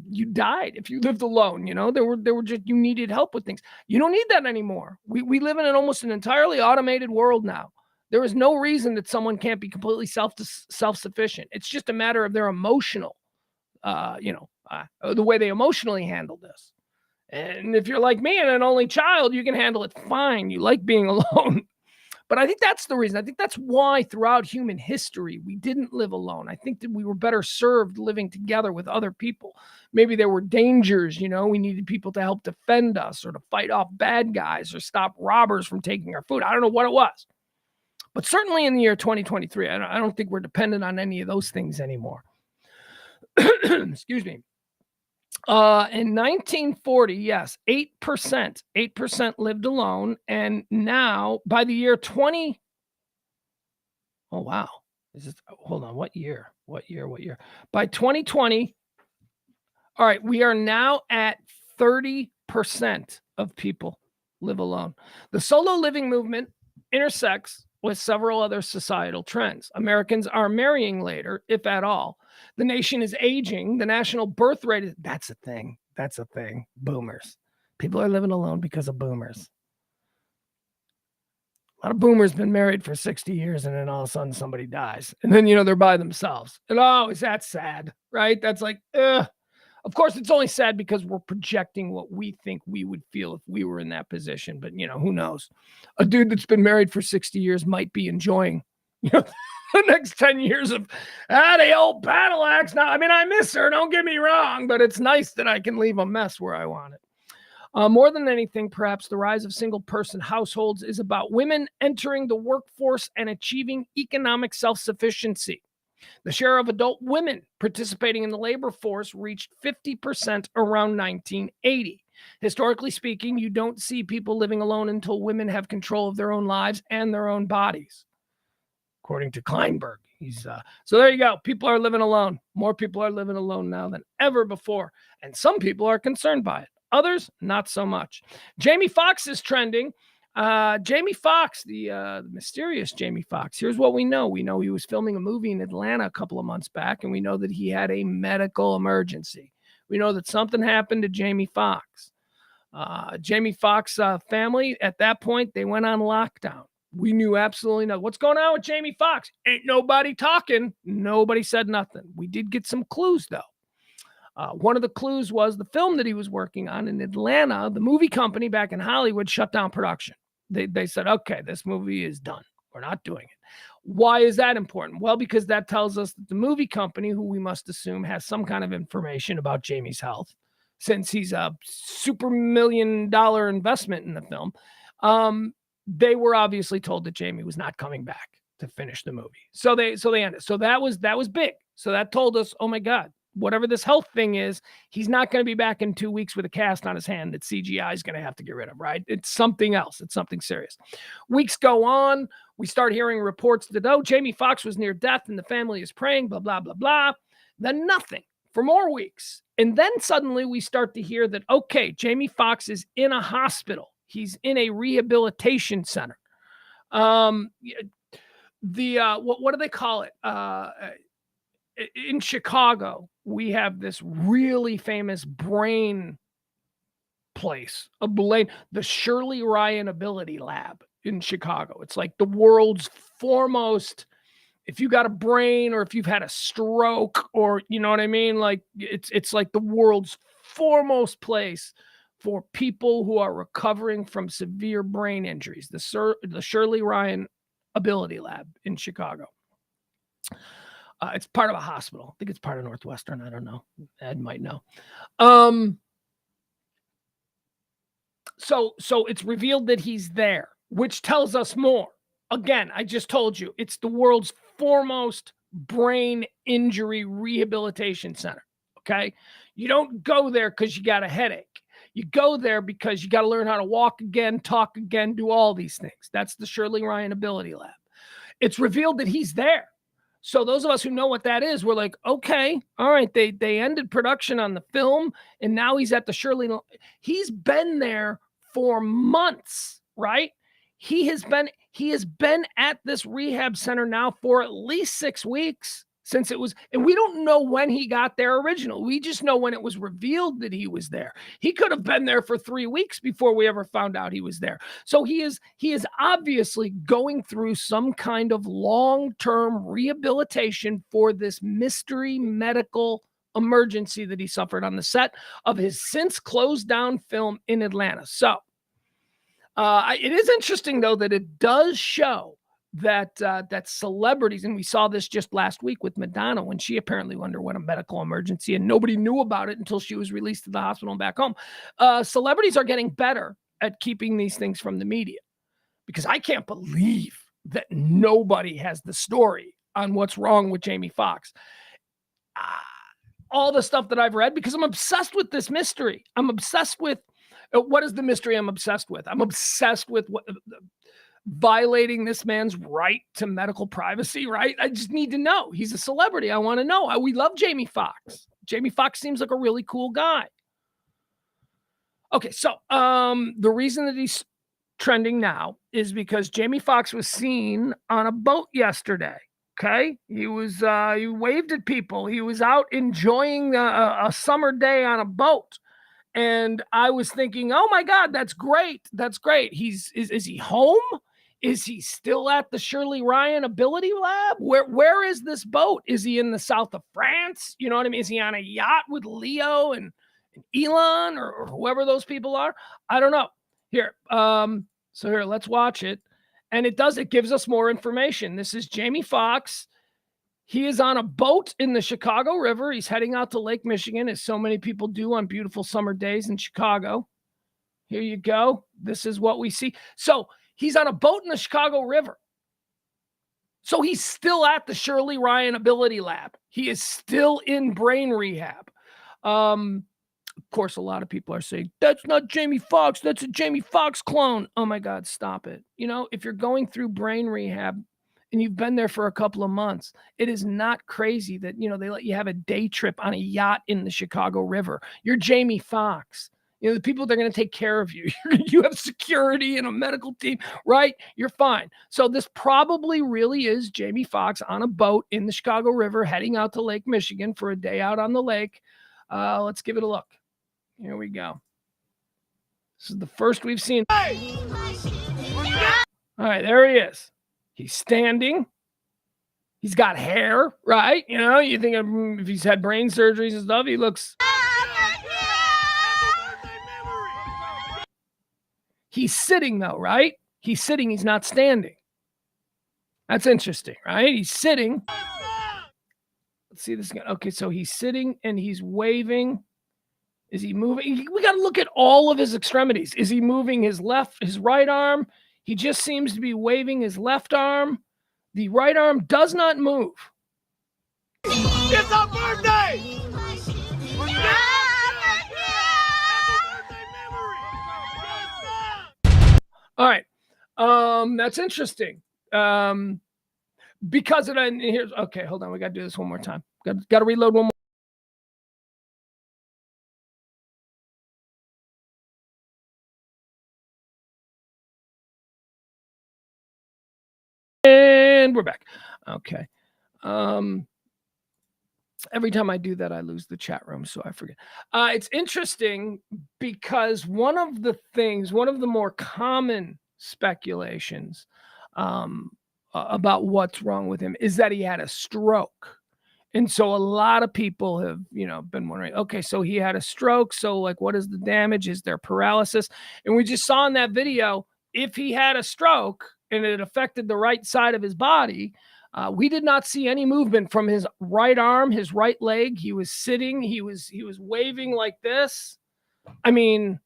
you died if you lived alone. There were just, you needed help with things. You don't need that anymore. We live in almost an entirely automated world now. There is no reason that someone can't be completely self-sufficient. It's just a matter of their emotional, the way they emotionally handle this. And if you're like me and an only child, you can handle it fine. You like being alone. But I think that's the reason. I think that's why throughout human history, we didn't live alone. I think that we were better served living together with other people. Maybe there were dangers, we needed people to help defend us or to fight off bad guys or stop robbers from taking our food. I don't know what it was. But certainly in the year 2023, I don't think we're dependent on any of those things anymore. Excuse me. In 1940, yes, 8% lived alone. And now by the year 20, oh, wow. Hold on. What year? By 2020, all right, we are now at 30% of people live alone. The solo living movement intersects with several other societal trends. Americans are marrying later, if at all. The nation is aging. The national birth rate is, that's a thing. Boomers. People are living alone because of boomers. A lot of boomers been married for 60 years and then all of a sudden somebody dies. And then, they're by themselves. And is that sad, right? That's like, ugh. Of course, it's only sad because we're projecting what we think we would feel if we were in that position. But, who knows? A dude that's been married for 60 years might be enjoying, the next 10 years of, the old battle axe. Now, I mean, I miss her, don't get me wrong, but it's nice that I can leave a mess where I want it. More than anything, perhaps the rise of single-person households is about women entering the workforce and achieving economic self-sufficiency. The share of adult women participating in the labor force reached 50% around 1980. Historically speaking, you don't see people living alone until women have control of their own lives and their own bodies, according to Kleinberg. So there you go. People are living alone. More people are living alone now than ever before. And some people are concerned by it. Others, not so much. Jamie Foxx is trending. Jamie Foxx, the mysterious Jamie Foxx. Here's what we know. We know he was filming a movie in Atlanta a couple of months back, and we know that he had a medical emergency. We know that something happened to Jamie Foxx. Jamie Foxx family, at that point, they went on lockdown. We knew absolutely nothing. What's going on with Jamie Foxx? Ain't nobody talking. Nobody said nothing. We did get some clues, though. One of the clues was the film that he was working on in Atlanta. The movie company back in Hollywood shut down production. They said, okay, this movie is done. We're not doing it. Why is that important? Well, because that tells us that the movie company, who we must assume has some kind of information about Jamie's health, since he's a super $1 million investment in the film, they were obviously told that Jamie was not coming back to finish the movie. So they ended. So that was big. So that told us, oh my God, whatever this health thing is, he's not going to be back in 2 weeks with a cast on his hand that CGI is going to have to get rid of, right? It's something else. It's something serious. Weeks go on. We start hearing reports that, Jamie Foxx was near death and the family is praying, blah, blah, blah, blah. Then nothing for more weeks. And then suddenly we start to hear that, okay, Jamie Foxx is in a hospital. He's in a rehabilitation center. What do they call it? In Chicago, we have this really famous brain place, the Shirley Ryan Ability Lab in Chicago. It's like the world's foremost, if you got a brain or if you've had a stroke or, you know what I mean? Like it's like the world's foremost place for people who are recovering from severe brain injuries, the Shirley Ryan Ability Lab in Chicago. It's part of a hospital. I think it's part of Northwestern. I don't know. Ed might know. So it's revealed that he's there, which tells us more. Again, I just told you, it's the world's foremost brain injury rehabilitation center. Okay. You don't go there because you got a headache. You go there because you got to learn how to walk again, talk again, do all these things. That's the Shirley Ryan Ability Lab. It's revealed that he's there. So those of us who know what that is, we're like, okay, all right, they ended production on the film, and now he's at the Shirley. He's been there for months, right? He has been at this rehab center now for at least 6 weeks since it was, and we don't know when he got there originally. We just know when it was revealed that he was there. He could have been there for 3 weeks before we ever found out he was there. So he is obviously going through some kind of long-term rehabilitation for this mystery medical emergency that he suffered on the set of his since closed down film in Atlanta. So it is interesting, though, that it does show that celebrities, and we saw this just last week with Madonna when she apparently underwent a medical emergency and nobody knew about it until she was released to the hospital and back home. Celebrities are getting better at keeping these things from the media, because I can't believe that nobody has the story on what's wrong with Jamie Foxx. All the stuff that I've read, because I'm obsessed with this mystery. I'm obsessed with what is the mystery I'm obsessed with? I'm obsessed with violating this man's right to medical privacy, right? I just need to know. He's a celebrity. I want to know. We love Jamie Foxx. Jamie Foxx seems like a really cool guy. Okay, so the reason that he's trending now is because Jamie Foxx was seen on a boat yesterday. Okay, he waved at people. He was out enjoying a summer day on a boat. And I was thinking, oh my God, that's great. That's great. Is he home? Is he still at the Shirley Ryan Ability Lab? Where is this boat? Is he in the south of France? You know what I mean? Is he on a yacht with Leo and Elon or whoever those people are? I don't know. Here, so here, let's watch it. And it gives us more information. This is Jamie Foxx. He is on a boat in the Chicago River. He's heading out to Lake Michigan, as so many people do on beautiful summer days in Chicago. Here you go. This is what we see. So he's on a boat in the Chicago River. So he's still at the Shirley Ryan Ability Lab. He is still in brain rehab. Of course, a lot of people are saying, that's not Jamie Foxx. That's a Jamie Foxx clone. Oh my God, stop it. You know, if you're going through brain rehab and you've been there for a couple of months, it is not crazy that, you know, they let you have a day trip on a yacht in the Chicago River. You're Jamie Foxx. You know, the people that are going to take care of you. You have security and a medical team, right? You're fine. So this probably really is Jamie Foxx on a boat in the Chicago River heading out to Lake Michigan for a day out on the lake. Let's give it a look. Here we go. This is the first we've seen. Hey! All right, there he is. He's standing. He's got hair, right? You know, you think of if he's had brain surgeries and stuff, he looks. He's sitting though, right? He's sitting, he's not standing. That's interesting, right? He's sitting. Let's see this guy. Okay, so he's sitting and he's waving. Is he moving? We got to look at all of his extremities. Is he moving his right arm? He just seems to be waving his left arm. The right arm does not move. It's our birthday! All right. That's interesting. Because of that, here's okay, hold on. We got to do this one more time. Got to reload one more. And we're back. Okay. Every time I do that, I lose the chat room, so I forget. It's interesting because one of the more common speculations about what's wrong with him is that he had a stroke. And so a lot of people have, been wondering, okay, so he had a stroke. So like, what is the damage? Is there paralysis? And we just saw in that video, if he had a stroke and it affected the right side of his body, we did not see any movement from his right arm, his right leg. He was sitting, he was waving like this. I mean,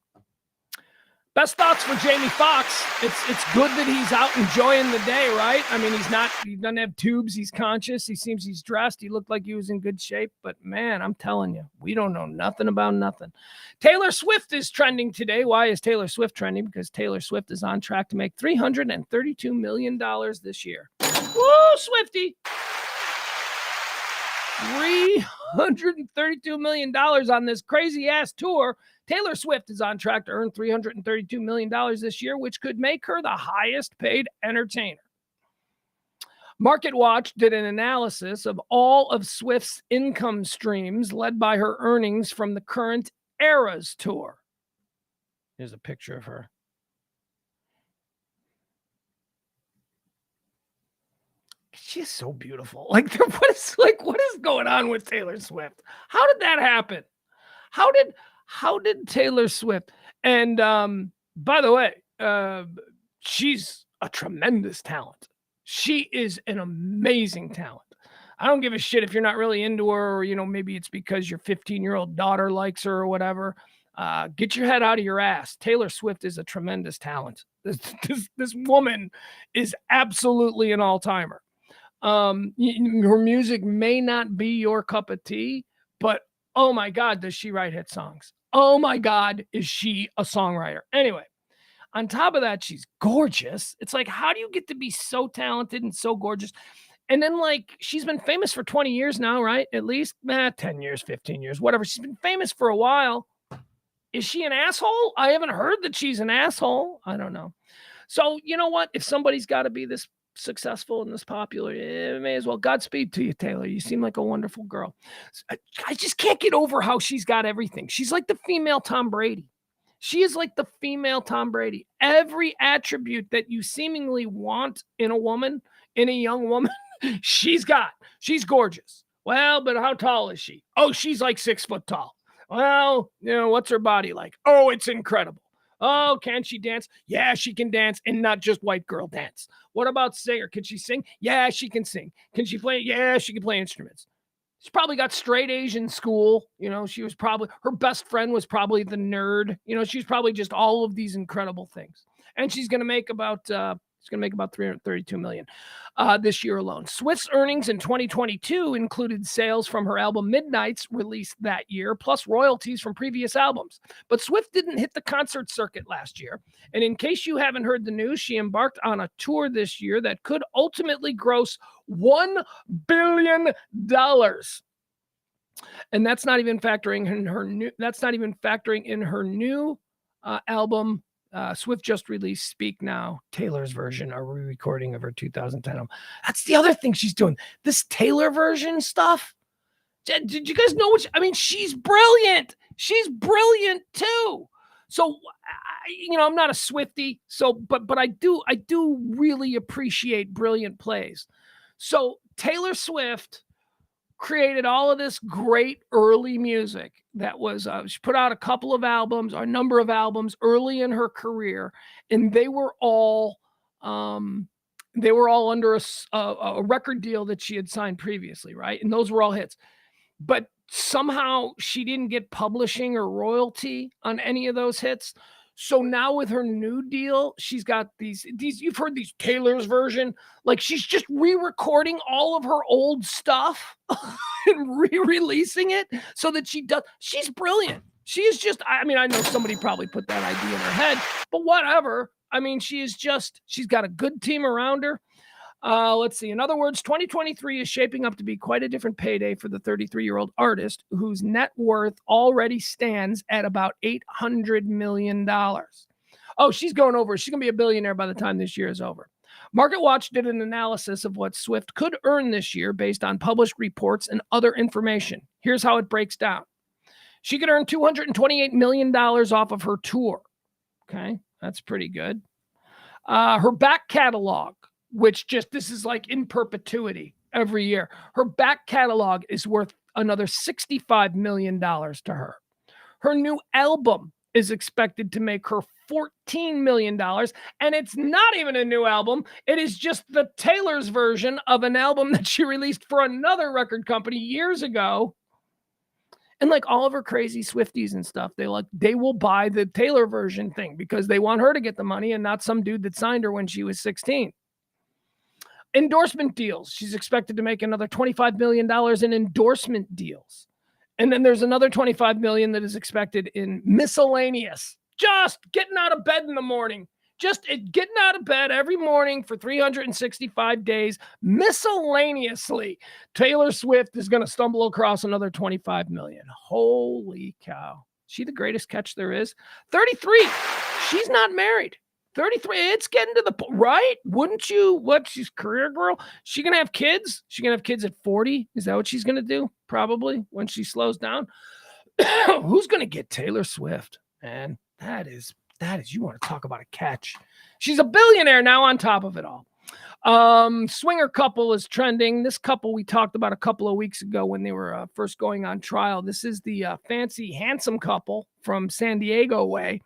Best thoughts for Jamie Foxx. It's good that he's out enjoying the day, right? I mean, he doesn't have tubes. He's conscious. He seems he's dressed. He looked like he was in good shape. But man, I'm telling you, we don't know nothing about nothing. Taylor Swift is trending today. Why is Taylor Swift trending? Because Taylor Swift is on track to make $332 million this year. Woo, Swifty! $332 million on this crazy ass tour. Taylor Swift is on track to earn $332 million this year, which could make her the highest paid entertainer. MarketWatch did an analysis of all of Swift's income streams led by her earnings from the current Eras tour. Here's a picture of her. She's so beautiful. What is going on with Taylor Swift? How did that happen? How did Taylor Swift? And by the way, she's a tremendous talent. She is an amazing talent. I don't give a shit if you're not really into her, or maybe it's because your 15-year-old daughter likes her or whatever. Get your head out of your ass. Taylor Swift is a tremendous talent. This woman is absolutely an all-timer. Her music may not be your cup of tea, but oh my God, does she write hit songs? Oh my God, is she a songwriter? Anyway, on top of that, she's gorgeous. It's like, how do you get to be so talented and so gorgeous? And then she's been famous for 20 years now, right? At least 10 years, 15 years, whatever. She's been famous for a while. Is she an asshole? I haven't heard that she's an asshole. I don't know. So you know what? If somebody's got to be this successful and this popular, it may as well. Godspeed to you, Taylor. You seem like a wonderful girl. I just can't get over how she's got everything. She's like the female Tom Brady. She is like the female Tom Brady. Every attribute that you seemingly want in a woman, in a young woman, she's got. She's gorgeous. Well, but how tall is she? Oh, she's like 6 foot tall. Well, what's her body like? Oh, it's incredible. Oh, can she dance? Yeah, she can dance, and not just white girl dance. What about singer? Can she sing? Yeah, she can sing. Can she play? Yeah, she can play instruments. She's probably got straight A's in school. She was probably, her best friend was probably the nerd. She's probably just all of these incredible things. And she's going to make about $332 million this year alone. Swift's earnings in 2022 included sales from her album Midnights, released that year, plus royalties from previous albums. But Swift didn't hit the concert circuit last year. And in case you haven't heard the news, she embarked on a tour this year that could ultimately gross $1 billion. And that's not even factoring in her new album. Swift just released Speak Now, Taylor's version, a re-recording of her 2010 album. That's the other thing she's doing. This Taylor version stuff. Did you guys know she's brilliant. She's brilliant too. So, I'm not a Swiftie, but I do really appreciate brilliant plays. So Taylor Swift created all of this great early music that was, she put out a number of albums early in her career, and they were all under a record deal that she had signed previously, right? And those were all hits. But somehow she didn't get publishing or royalty on any of those hits. So now with her new deal, she's got these, you've heard these Taylor's version, she's just re-recording all of her old stuff and re-releasing it so that she's brilliant. She is just, I know somebody probably put that idea in her head, but whatever. She's got a good team around her. Let's see. In other words, 2023 is shaping up to be quite a different payday for the 33-year-old artist whose net worth already stands at about $800 million. Oh, she's going over. She's going to be a billionaire by the time this year is over. MarketWatch did an analysis of what Swift could earn this year based on published reports and other information. Here's how it breaks down. She could earn $228 million off of her tour. Okay, that's pretty good. Her back catalog, which this is like in perpetuity every year. Her back catalog is worth another $65 million to her. Her new album is expected to make her $14 million. And it's not even a new album. It is just the Taylor's version of an album that she released for another record company years ago. And like all of her crazy Swifties and stuff, they will buy the Taylor version thing because they want her to get the money and not some dude that signed her when she was 16. Endorsement deals. She's expected to make another $25 million in endorsement deals. And then there's another $25 million that is expected in miscellaneous. Just getting out of bed in the morning. Just getting out of bed every morning for 365 days, miscellaneously. Taylor Swift is going to stumble across another $25 million. Holy cow. She the greatest catch there is. 33. She's not married. 33. It's getting to the point, right? Wouldn't you? What? She's career girl. She going to have kids? She going to have kids at 40? Is that what she's going to do? Probably when she slows down. Who's going to get Taylor Swift? Man, that is, you want to talk about a catch. She's a billionaire now on top of it all. Swinger couple is trending. This couple we talked about a couple of weeks ago when they were first going on trial. This is the fancy, handsome couple from San Diego way.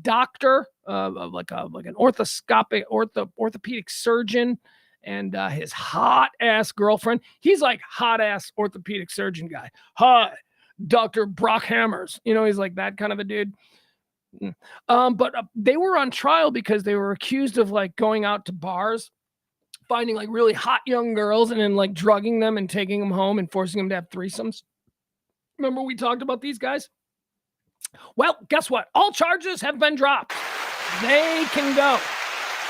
Doctor, like an orthopedic surgeon, and his hot ass girlfriend. He's like hot ass orthopedic surgeon guy. Hi, Dr. Brock Hammers. He's like that kind of a dude. But they were on trial because they were accused of like going out to bars, finding like really hot young girls and then like drugging them and taking them home and forcing them to have threesomes. Remember we talked about these guys? Well, guess what? All charges have been dropped. They can go.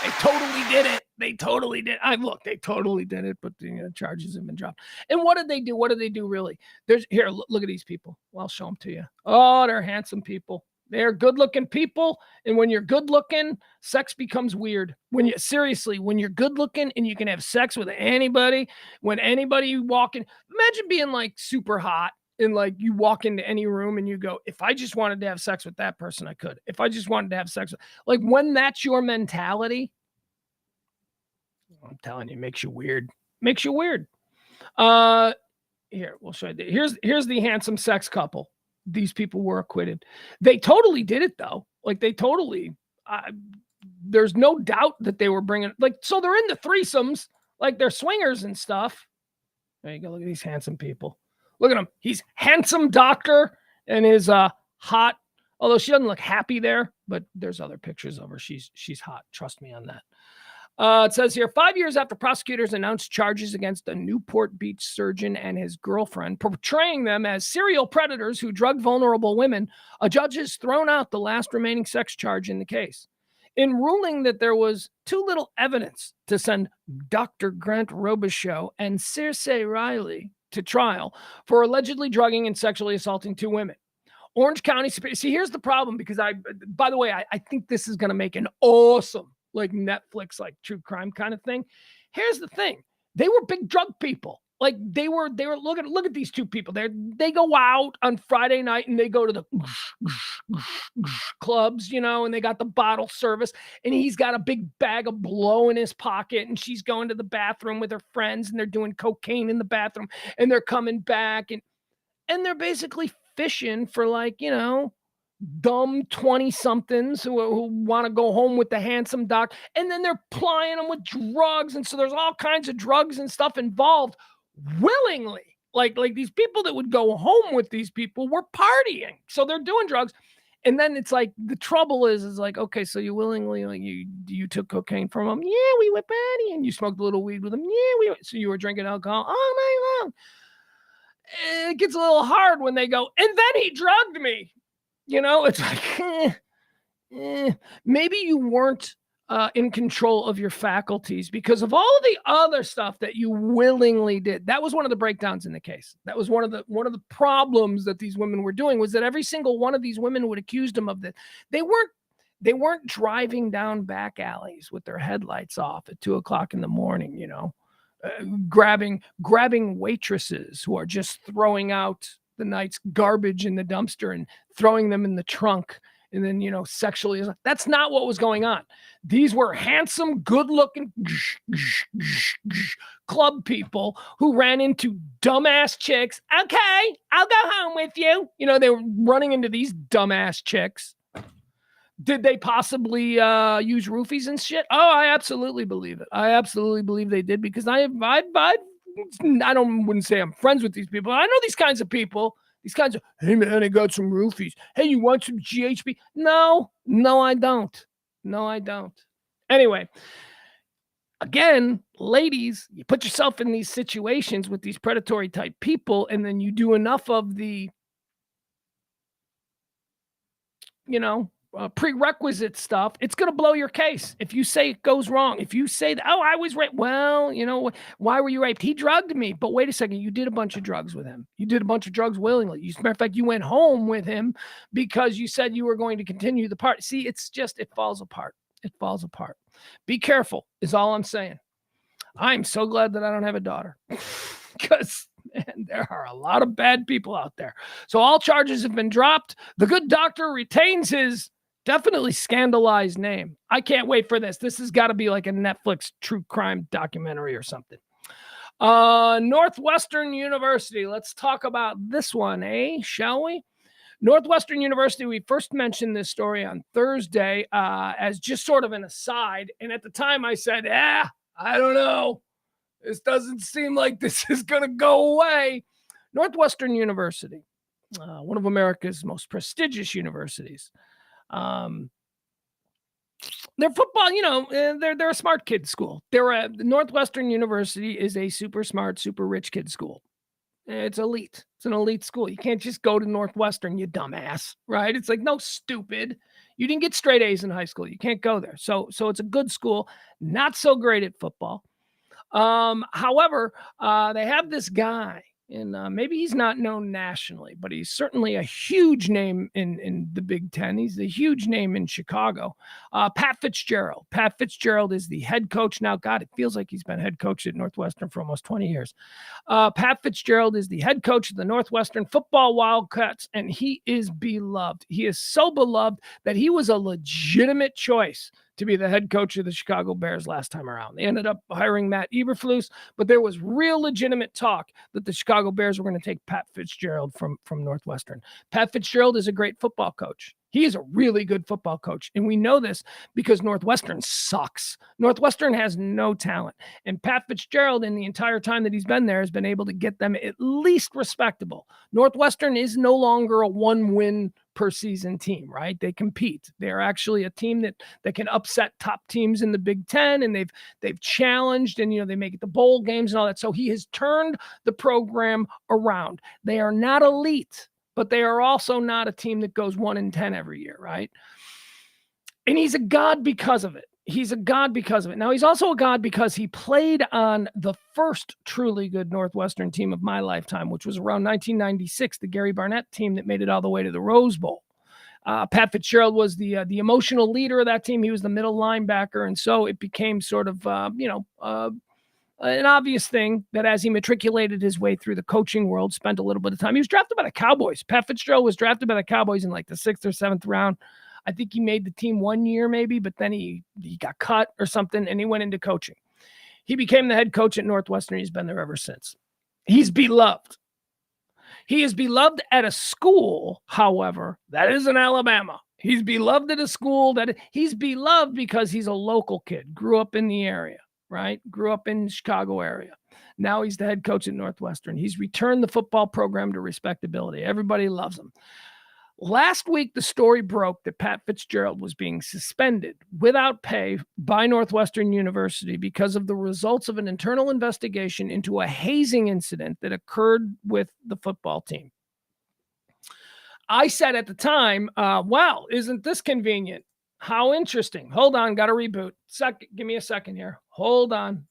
They totally did it. They totally did. They totally did it, but the charges have been dropped. And what did they do? What did they do really? Look at these people. Well, I'll show them to you. Oh, they're handsome people. They're good-looking people, and when you're good-looking, sex becomes weird. When you're good-looking and you can have sex with anybody, when anybody you walk in, imagine being like super hot and like you walk into any room and you go, if I just wanted to have sex with that person, I could. If I just wanted to have sex with, like when that's your mentality, I'm telling you, it makes you weird. Makes you weird. Here, we'll show you. Here's the handsome sex couple. These people were acquitted. They totally did it though. Like they totally, there's no doubt that they were bringing, like, so they're in the threesomes, like they're swingers and stuff. There you go. Look at these handsome people. Look at him. He's handsome doctor and his hot, although she doesn't look happy there, but there's other pictures of her. She's hot. Trust me on that. It says here, 5 years after prosecutors announced charges against a Newport Beach surgeon and his girlfriend, portraying them as serial predators who drug vulnerable women, a judge has thrown out the last remaining sex charge in the case. In ruling that there was too little evidence to send Dr. Grant Robichaux and Circe Riley to trial for allegedly drugging and sexually assaulting two women. Orange County, see, here's the problem, because by the way, I think this is going to make an awesome like Netflix, like true crime kind of thing. Here's the thing. They were big drug people. Like they were look at these two people. They go out on Friday night and they go to the clubs, and they got the bottle service and he's got a big bag of blow in his pocket and she's going to the bathroom with her friends and they're doing cocaine in the bathroom and they're coming back and they're basically fishing for like, dumb 20-somethings who want to go home with the handsome doc, and then they're plying them with drugs, and so there's all kinds of drugs and stuff involved willingly. Like these people that would go home with these people were partying, so they're doing drugs, and then it's like the trouble is like, okay, so you willingly, like you took cocaine from them, yeah, we went partying, you smoked a little weed with them, yeah, so you were drinking alcohol all night long. It gets a little hard when they go, and then he drugged me. It's like, maybe you weren't in control of your faculties because of all of the other stuff that you willingly did. That was one of the breakdowns in the case. That was one of the problems that these women were doing, was that every single one of these women would accuse them of that. They weren't driving down back alleys with their headlights off at 2:00 in the morning, grabbing waitresses who are just throwing out the night's garbage in the dumpster and throwing them in the trunk and then, sexually. That's not what was going on. These were handsome, good-looking club people who ran into dumbass chicks. Okay, I'll go home with you. They were running into these dumbass chicks. Did they possibly use roofies and shit? Oh, I absolutely believe it. I absolutely believe they did, because I wouldn't say I'm friends with these people. I know these kinds of people These kinds of, hey, man, I got some roofies. Hey, you want some GHB? No, I don't. No, I don't. Anyway, again, ladies, you put yourself in these situations with these predatory type people, and then you do enough of the, prerequisite stuff, it's going to blow your case. If you say it goes wrong, if you say that, oh, I was raped. Well, why were you raped? He drugged me. But wait a second, you did a bunch of drugs with him. You did a bunch of drugs willingly. As a matter of fact, you went home with him because you said you were going to continue the party. See, it falls apart. It falls apart. Be careful is all I'm saying. I'm so glad that I don't have a daughter because, man, there are a lot of bad people out there. So all charges have been dropped. The good doctor retains his definitely scandalized name. I can't wait for this. This has got to be like a Netflix true crime documentary or something. Northwestern University. Let's talk about this one, shall we? Northwestern University, we first mentioned this story on Thursday as just sort of an aside. And at the time I said, I don't know. This doesn't seem like this is going to go away. Northwestern University, one of America's most prestigious universities. Their football, they're a smart kid school. Northwestern University is a super smart, super rich kid school. It's elite. It's an elite school. You can't just go to Northwestern, you dumbass, right? It's like, no, stupid. You didn't get straight A's in high school. You can't go there. So it's a good school, not so great at football. However, they have this guy, and maybe he's not known nationally, but he's certainly a huge name in the Big Ten. He's a huge name in Chicago. Pat Fitzgerald. Pat Fitzgerald is the head coach now. God, it feels like he's been head coach at Northwestern for almost 20 years. Pat Fitzgerald is the head coach of the Northwestern football Wildcats, and he is beloved. He is so beloved that he was a legitimate choice to be the head coach of the Chicago Bears last time around. They ended up hiring Matt Eberflus, but there was real legitimate talk that the Chicago Bears were going to take Pat Fitzgerald from Northwestern. Pat Fitzgerald is a great football coach. He is a really good football coach. And we know this because Northwestern sucks. Northwestern has no talent. And Pat Fitzgerald, in the entire time that he's been there, has been able to get them at least respectable. Northwestern is no longer a one-win per season team, right? They compete. They're actually a team that can upset top teams in the Big Ten, and they've challenged, and they make it the bowl games and all that. So he has turned the program around. They are not elite, but they are also not a team that goes 1-10 every year, right? And he's a god because of it. He's a god because of it. Now, he's also a god because he played on the first truly good Northwestern team of my lifetime, which was around 1996, the Gary Barnett team that made it all the way to the Rose Bowl. Pat Fitzgerald was the emotional leader of that team. He was the middle linebacker, and so it became sort of, an obvious thing that as he matriculated his way through the coaching world, spent a little bit of time. He was drafted by the Cowboys. Pat Fitzgerald was drafted by the Cowboys in like the 6th or 7th round. I think he made the team 1 year maybe, but then he got cut or something, and he went into coaching. He became the head coach at Northwestern. He's been there ever since. He's beloved. He is beloved at a school, however, that is in Alabama. He's beloved at a school he's beloved because he's a local kid, grew up in the area, right? Grew up in the Chicago area. Now he's the head coach at Northwestern. He's returned the football program to respectability. Everybody loves him. Last week, the story broke that Pat Fitzgerald was being suspended without pay by Northwestern University because of the results of an internal investigation into a hazing incident that occurred with the football team. I said at the time, wow, isn't this convenient? How interesting. Hold on, got to reboot. Give me a second here. Hold on.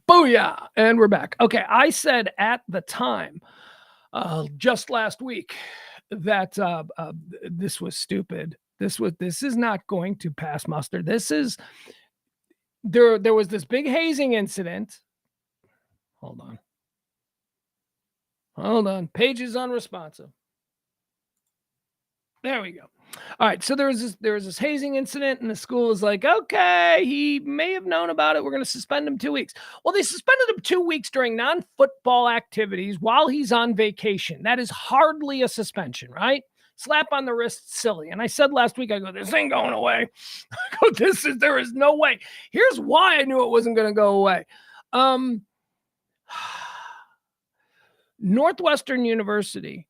Booyah! And we're back. Okay, I said at the time, just last week, that this was stupid. This is not going to pass muster. There was this big hazing incident. Hold on. Page is unresponsive. There we go. All right. So there was this hazing incident, and the school is like, okay, he may have known about it. We're going to suspend him 2 weeks. Well, they suspended him 2 weeks during non-football activities while he's on vacation. That is hardly a suspension, right? Slap on the wrist, silly. And I said last week, I go, this ain't going away. I go, there is no way. Here's why I knew it wasn't going to go away. Northwestern University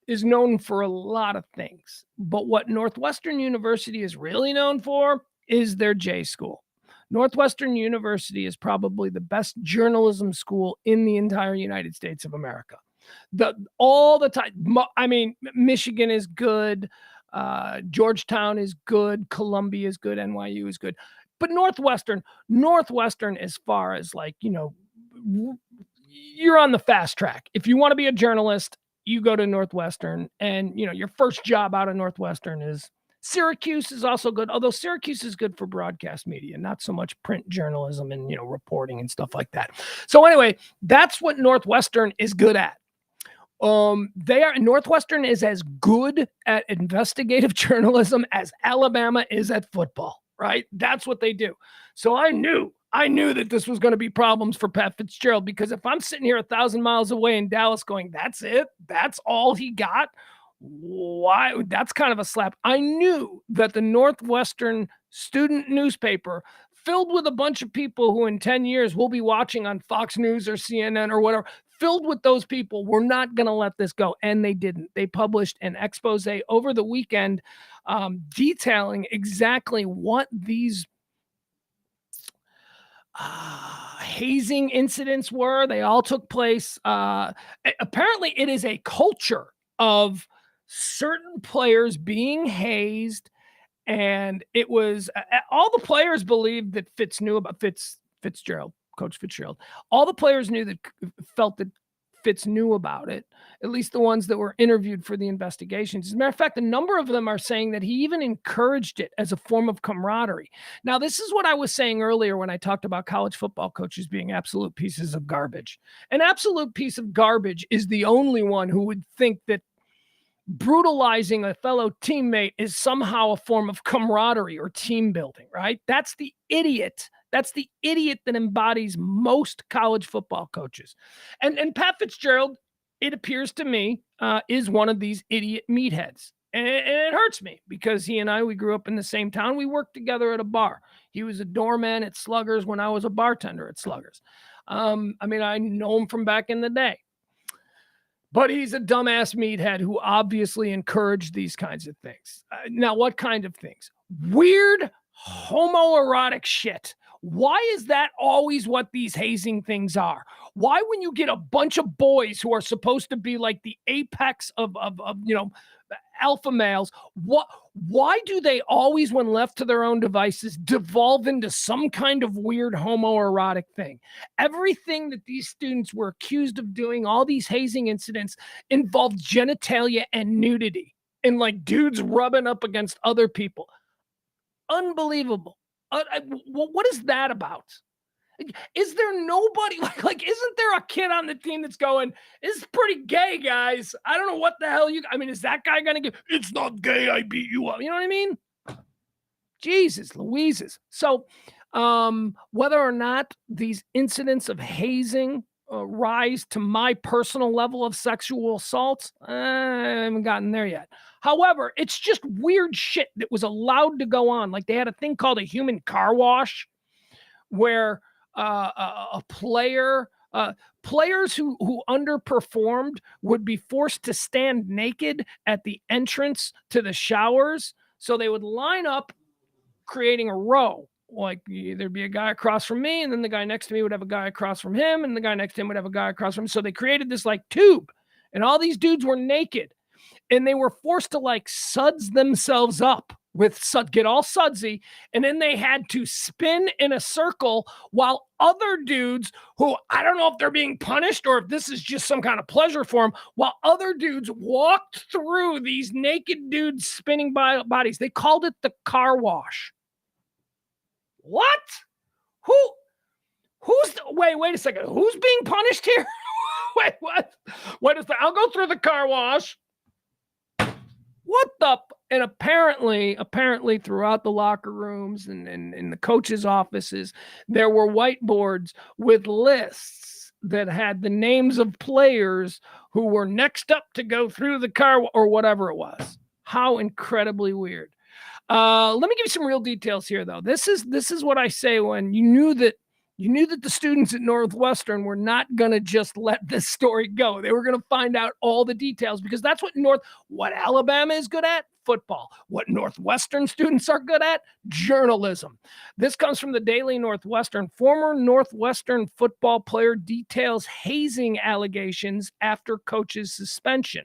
is known for a lot of things, but what Northwestern University is really known for is their J school. Northwestern University is probably the best journalism school in the entire United States of America. All the time. I mean, Michigan is good. Georgetown is good. Columbia is good. NYU is good. But Northwestern, as far as like, you're on the fast track. If you want to be a journalist, you go to Northwestern, and, your first job out of Northwestern is Syracuse is also good, although Syracuse is good for broadcast media, not so much print journalism and, reporting and stuff like that. So anyway, that's what Northwestern is good at. Northwestern is as good at investigative journalism as Alabama is at football, right? That's what they do. So I knew that this was going to be problems for Pat Fitzgerald, because if I'm sitting here 1,000 miles away in Dallas going, that's it, that's all he got, why? That's kind of a slap. I knew that the Northwestern student newspaper, filled with a bunch of people who in 10 years will be watching on Fox News or CNN or whatever, filled with those people, were not going to let this go. And they didn't. They published an expose over the weekend detailing exactly what these hazing incidents were. They all took place. Apparently, it is a culture of certain players being hazed, and it was all the players believed that Fitz knew about Fitzgerald, Coach Fitzgerald. All the players felt that Fitz knew about it, at least the ones that were interviewed for the investigations. As a matter of fact, a number of them are saying that he even encouraged it as a form of camaraderie. Now, this is what I was saying earlier when I talked about college football coaches being absolute pieces of garbage. An absolute piece of garbage is the only one who would think that brutalizing a fellow teammate is somehow a form of camaraderie or team building, right? That's the idiot. That's the idiot that embodies most college football coaches. And Pat Fitzgerald, it appears to me, is one of these idiot meatheads. And it hurts me, because he and I, we grew up in the same town. We worked together at a bar. He was a doorman at Sluggers when I was a bartender at Sluggers. I know him from back in the day. But he's a dumbass meathead who obviously encouraged these kinds of things. Now, what kind of things? Weird homoerotic shit. Why is that always what these hazing things are? Why, when you get a bunch of boys who are supposed to be like the apex of alpha males, why do they always, when left to their own devices, devolve into some kind of weird homoerotic thing? Everything that these students were accused of doing, all these hazing incidents, involved genitalia and nudity, and like dudes rubbing up against other people. Unbelievable. What is that about? Is there nobody like isn't there a kid on the team that's going, it's pretty gay, guys? I don't know what the hell is that guy gonna get? It's not gay, I beat you up. You know what I mean? Jesus Louises. So whether or not these incidents of hazing rise to my personal level of sexual assault, I haven't gotten there yet. However, it's just weird shit that was allowed to go on. Like, they had a thing called a human car wash, where players who underperformed would be forced to stand naked at the entrance to the showers. So they would line up, creating a row. Like, there'd be a guy across from me, and then the guy next to me would have a guy across from him, and the guy next to him would have a guy across from him. So they created this like tube, and all these dudes were naked, and they were forced to like suds themselves up get all sudsy, and then they had to spin in a circle while other dudes, who I don't know if they're being punished or if this is just some kind of pleasure for them, while other dudes walked through these naked dudes spinning bodies. They called it the car wash. What? Wait a second. Who's being punished here? Wait, what? What is that? I'll go through the car wash. What the? And apparently throughout the locker rooms and in the coaches' offices, there were whiteboards with lists that had the names of players who were next up to go through the car or whatever it was. How incredibly weird. Let me give you some real details here, though. This is what I say when you knew that the students at Northwestern were not going to just let this story go. They were going to find out all the details, because that's what Alabama is good at, football. What Northwestern students are good at, journalism. This comes from the Daily Northwestern. Former Northwestern football player details hazing allegations after coach's suspension.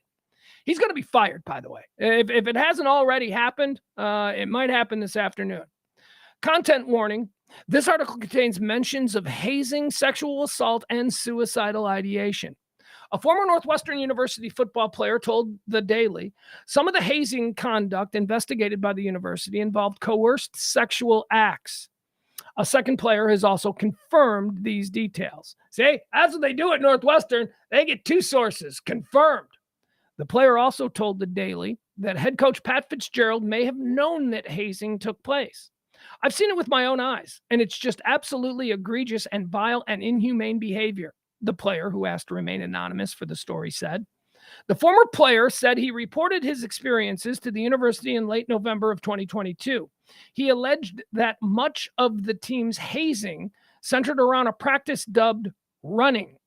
He's going to be fired, by the way. If it hasn't already happened, it might happen this afternoon. Content warning. This article contains mentions of hazing, sexual assault, and suicidal ideation. A former Northwestern University football player told the Daily some of the hazing conduct investigated by the university involved coerced sexual acts. A second player has also confirmed these details. See, that's what they do at Northwestern. They get two sources confirmed. The player also told the Daily that head coach Pat Fitzgerald may have known that hazing took place. I've seen it with my own eyes, and it's just absolutely egregious and vile and inhumane behavior, the player, who asked to remain anonymous for the story, said. The former player said he reported his experiences to the university in late November of 2022. He alleged that much of the team's hazing centered around a practice dubbed running,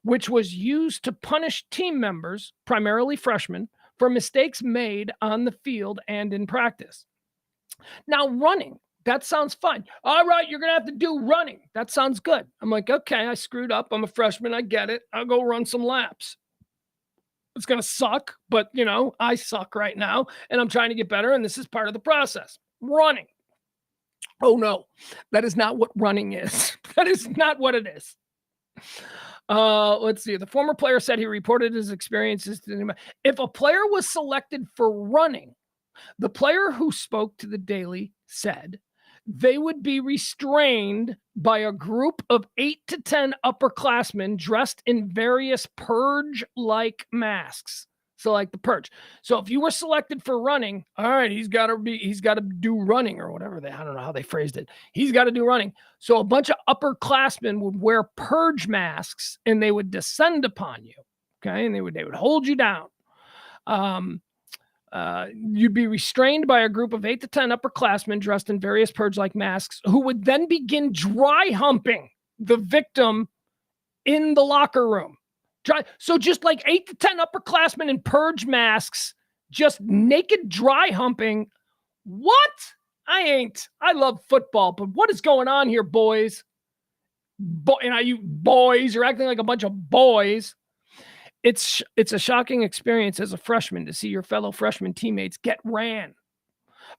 which was used to punish team members, primarily freshmen, for mistakes made on the field and in practice. Now, running, that sounds fun. All right, you're going to have to do running. That sounds good. I'm like, okay, I screwed up. I'm a freshman. I get it. I'll go run some laps. It's going to suck, but, I suck right now, and I'm trying to get better, and this is part of the process. Running. Oh, no, that is not what running is. That is not what it is. Let's see. The former player said he reported his experiences to him. If a player was selected for running, the player who spoke to the Daily said they would be restrained by a group of 8 to 10 upperclassmen dressed in various purge-like masks. So like the purge. So if you were selected for running, all right, he's got to do running or whatever. I don't know how they phrased it. He's got to do running. So a bunch of upperclassmen would wear purge masks and they would descend upon you. Okay. And they would hold you down. You'd be restrained by a group of 8 to 10 upperclassmen dressed in various purge-like masks who would then begin dry humping the victim in the locker room. So just like 8 to 10 upperclassmen in purge masks, just naked dry humping. What? I love football, but what is going on here, boys? You boys, you're acting like a bunch of boys. It's a shocking experience as a freshman to see your fellow freshman teammates get ran.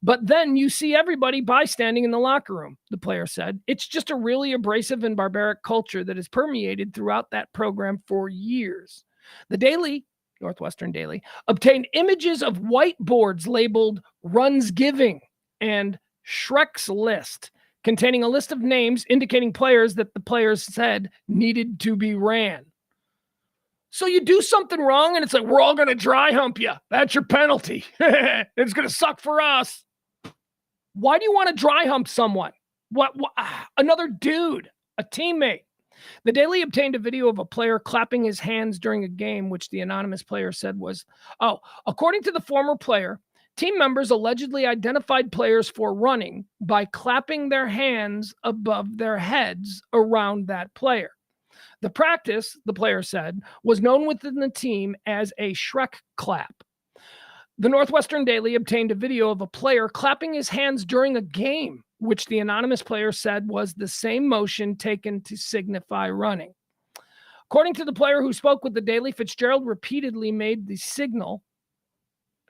But then you see everybody bystanding in the locker room, the player said. It's just a really abrasive and barbaric culture that has permeated throughout that program for years. The Daily, Northwestern Daily, obtained images of whiteboards labeled Runs Giving and Shrek's List, containing a list of names indicating players that the players said needed to be ran. So you do something wrong, and it's like, we're all going to dry hump you. That's your penalty. It's going to suck for us. Why do you want to dry hump someone? What? Another dude, a teammate. The Daily obtained a video of a player clapping his hands during a game, which the anonymous player said was, according to the former player, team members allegedly identified players for running by clapping their hands above their heads around that player. The practice, the player said, was known within the team as a Shrek clap. The Northwestern Daily obtained a video of a player clapping his hands during a game, which the anonymous player said was the same motion taken to signify running. According to the player who spoke with the Daily, Fitzgerald repeatedly made the signal,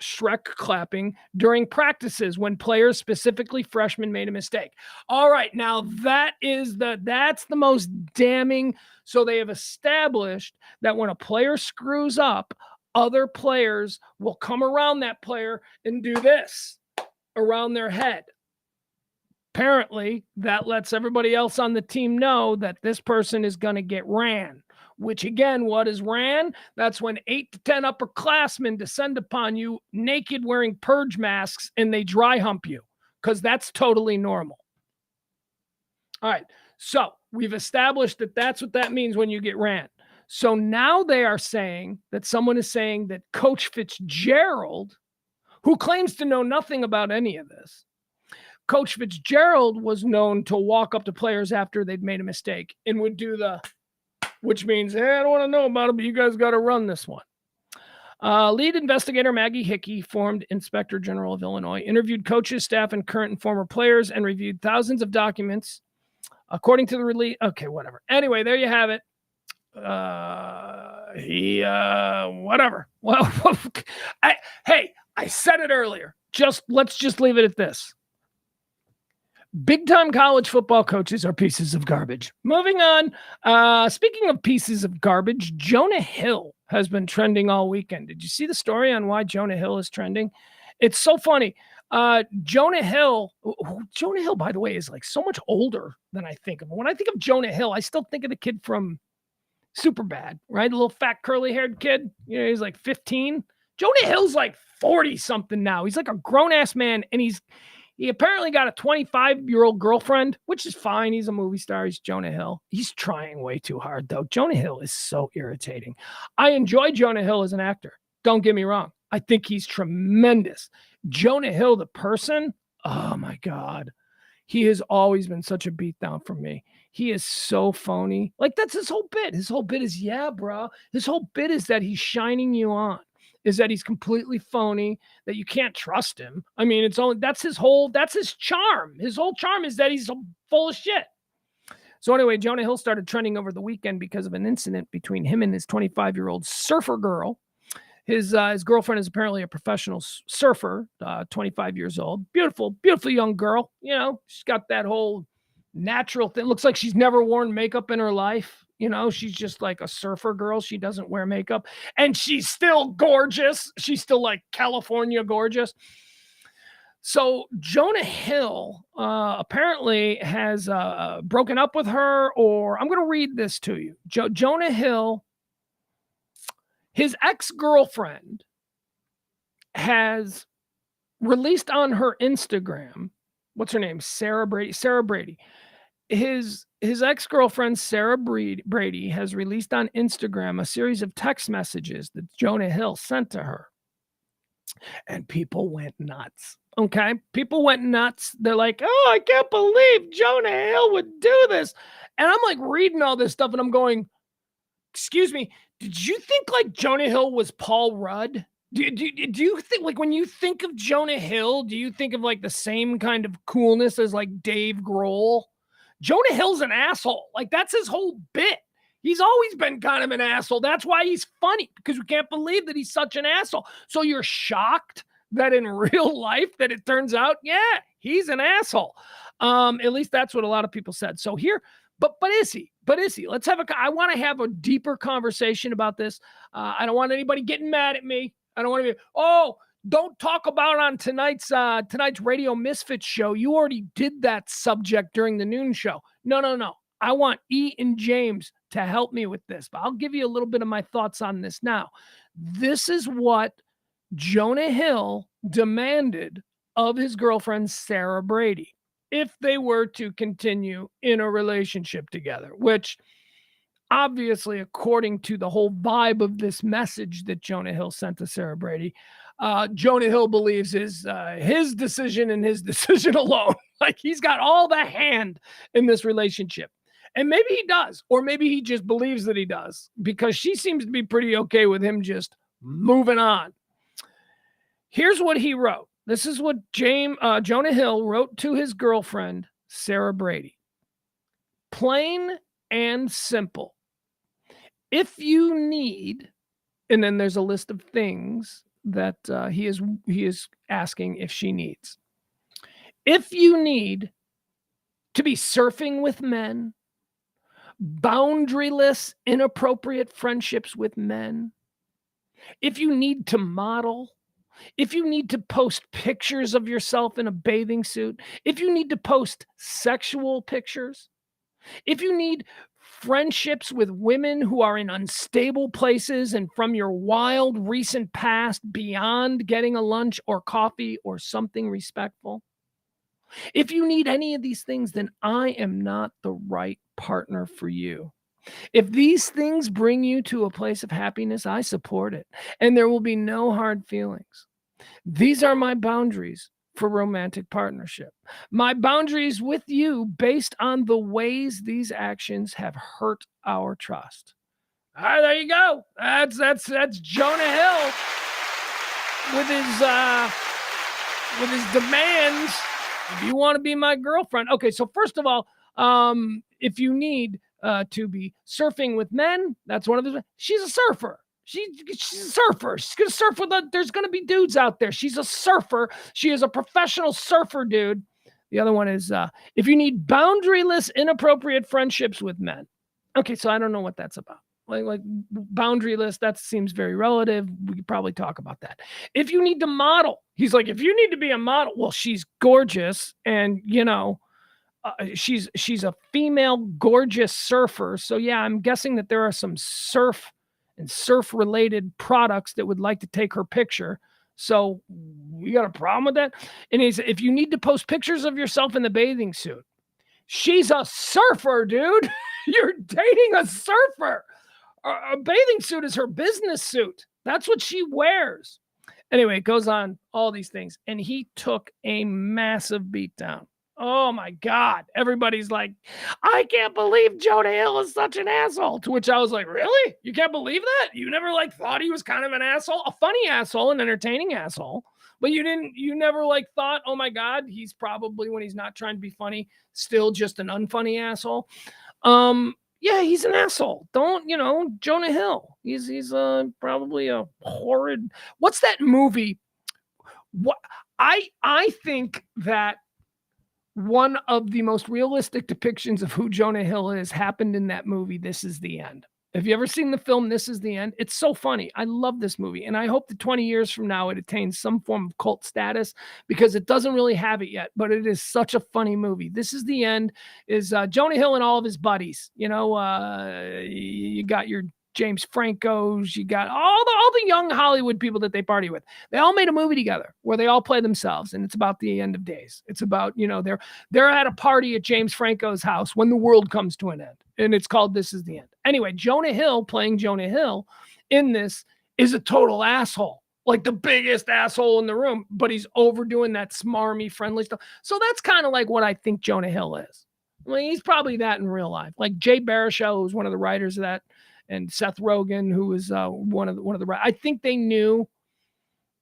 Shrek clapping, during practices when players, specifically freshmen, made a mistake. All right, now that's the most damning. So they have established that when a player screws up, other players will come around that player and do this around their head. Apparently, that lets everybody else on the team know that this person is going to get ran. Which again, what is ran? That's when 8 to 10 upperclassmen descend upon you naked wearing purge masks and they dry hump you, because that's totally normal. All right. So We've established that that's what that means when you get ran. So now they are saying that someone is saying that Coach Fitzgerald, who claims to know nothing about any of this, Coach Fitzgerald was known to walk up to players after they'd made a mistake and would do which means, hey, I don't want to know about it, but you guys got to run this one. Lead investigator Maggie Hickey, formed Inspector General of Illinois, interviewed coaches, staff, and current and former players and reviewed thousands of documents. According to the release, okay, whatever. Anyway, there you have it. Whatever. Well, I said it earlier. Let's just leave it at this. Big-time college football coaches are pieces of garbage. Moving on. Speaking of pieces of garbage, Jonah Hill has been trending all weekend. Did you see the story on why Jonah Hill is trending? It's so funny. Jonah Hill, by the way, is like so much older than I think of. When I think of Jonah Hill, I still think of the kid from Superbad, right? The little fat curly-haired kid. You know, he's like 15. Jonah Hill's like 40-something now. He's like a grown-ass man, and he apparently got a 25-year-old girlfriend, which is fine. He's a movie star. He's Jonah Hill. He's trying way too hard, though. Jonah Hill is so irritating. I enjoy Jonah Hill as an actor. Don't get me wrong. I think he's tremendous. Jonah Hill, the person, oh, my God. He has always been such a beatdown for me. He is so phony. Like, that's his whole bit. His whole bit is, yeah, bro. His whole bit is that he's shining you on. Is that he's completely phony, that you can't trust him. I mean, that's his charm. His whole charm is that he's so full of shit. So anyway, Jonah Hill started trending over the weekend because of an incident between him and his 25-year-old surfer girl. His girlfriend is apparently a professional surfer, 25 years old. Beautiful, beautiful young girl. You know, she's got that whole natural thing. Looks like she's never worn makeup in her life. You know, she's just like a surfer girl. She doesn't wear makeup. And she's still gorgeous. She's still like California gorgeous. So Jonah Hill apparently has broken up with her, or I'm going to read this to you. Jonah Hill, his ex-girlfriend, has released on her Instagram, what's her name? Sarah Brady. His ex-girlfriend, Sarah Brady, has released on Instagram a series of text messages that Jonah Hill sent to her. And people went nuts. Okay? People went nuts. They're like, oh, I can't believe Jonah Hill would do this. And I'm like reading all this stuff and I'm going, excuse me, did you think like Jonah Hill was Paul Rudd? Do you think, like, when you think of Jonah Hill, do you think of like the same kind of coolness as like Dave Grohl? Jonah Hill's an asshole. Like, that's his whole bit. He's always been kind of an asshole. That's why he's funny, because we can't believe that he's such an asshole. So you're shocked that in real life that it turns out, yeah, he's an asshole. At least that's what a lot of people said. So here, but is he? Let's I want to have a deeper conversation about this. I don't want anybody getting mad at me. I don't want to be, don't talk about on tonight's Radio Misfits show. You already did that subject during the noon show. No. I want E and James to help me with this, but I'll give you a little bit of my thoughts on this now. This is what Jonah Hill demanded of his girlfriend, Sarah Brady, if they were to continue in a relationship together, which obviously, according to the whole vibe of this message that Jonah Hill sent to Sarah Brady, Jonah Hill believes is his decision and his decision alone. Like, he's got all the hand in this relationship. And maybe he does, or maybe he just believes that he does, because she seems to be pretty okay with him just moving on. Here's what he wrote. This is what Jonah Hill wrote to his girlfriend, Sarah Brady. Plain and simple. If you need, and then there's a list of things that he is asking if she needs. If you need to be surfing with men, boundaryless, inappropriate friendships with men, if you need to model, if you need to post pictures of yourself in a bathing suit, if you need to post sexual pictures, if you need friendships with women who are in unstable places and from your wild recent past beyond getting a lunch or coffee or something respectful, If you need any of these things, then I am not the right partner for you. If these things bring you to a place of happiness, I support it, and there will be no hard feelings. These are my boundaries for romantic partnership. My boundaries with you based on the ways these actions have hurt our trust. All right, there you go. That's Jonah Hill with his demands. If you want to be my girlfriend. Okay, so first of all, if you need to be surfing with men, that's one of the. She's a surfer. She's a surfer. She's gonna surf with there's gonna be dudes out there. She's a surfer. She is a professional surfer, dude. The other one is if you need boundaryless, inappropriate friendships with men. Okay, so I don't know what that's about. Like boundaryless, that seems very relative. We could probably talk about that. If you need to model, he's like, if you need to be a model, well, she's gorgeous, and she's a female gorgeous surfer. So yeah, I'm guessing that there are some surf and surf related products that would like to take her picture. So you got a problem with that? And he said, if you need to post pictures of yourself in the bathing suit, she's a surfer, dude. You're dating a surfer. A bathing suit is her business suit. That's what she wears. Anyway, it goes on, all these things. And he took a massive beatdown. Oh my God. Everybody's like, I can't believe Jonah Hill is such an asshole. To which I was like, really? You can't believe that? You never thought he was kind of an asshole? A funny asshole, an entertaining asshole. But you never thought, oh my God, he's probably, when he's not trying to be funny, still just an unfunny asshole. Yeah, he's an asshole. Jonah Hill. He's probably a horrid. What's that movie? What I think that one of the most realistic depictions of who Jonah Hill is happened in that movie, This Is the End. Have you ever seen the film This Is the End? It's so funny. I love this movie. And I hope that 20 years from now it attains some form of cult status, because it doesn't really have it yet, but it is such a funny movie. This Is the End is Jonah Hill and all of his buddies. You got your James Franco's, you got all the young Hollywood people that they party with. They all made a movie together where they all play themselves, and it's about the end of days. It's about, they're at a party at James Franco's house when the world comes to an end, and it's called This Is the End. Anyway, Jonah Hill playing Jonah Hill in this is a total asshole, like the biggest asshole in the room, but he's overdoing that smarmy, friendly stuff. So that's kind of like what I think Jonah Hill is. I mean, he's probably that in real life. Like Jay Baruchel, who's one of the writers of that, and Seth Rogen, who was one of the. I think they knew.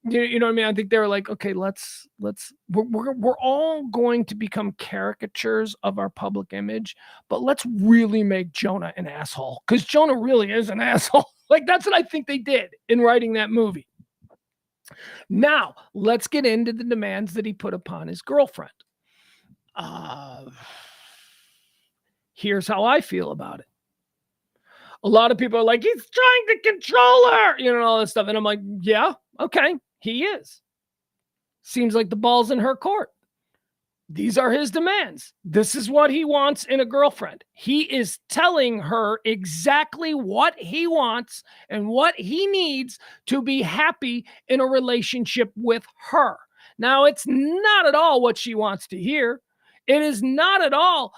You know what I mean? I think they were like, okay, we're all going to become caricatures of our public image, but let's really make Jonah an asshole, because Jonah really is an asshole. Like, that's what I think they did in writing that movie. Now, let's get into the demands that he put upon his girlfriend. Here's how I feel about it. A lot of people are like, he's trying to control her, all this stuff. And I'm like, yeah, okay, he is. Seems like the ball's in her court. These are his demands. This is what he wants in a girlfriend. He is telling her exactly what he wants and what he needs to be happy in a relationship with her. Now, it's not at all what she wants to hear. It is not at all,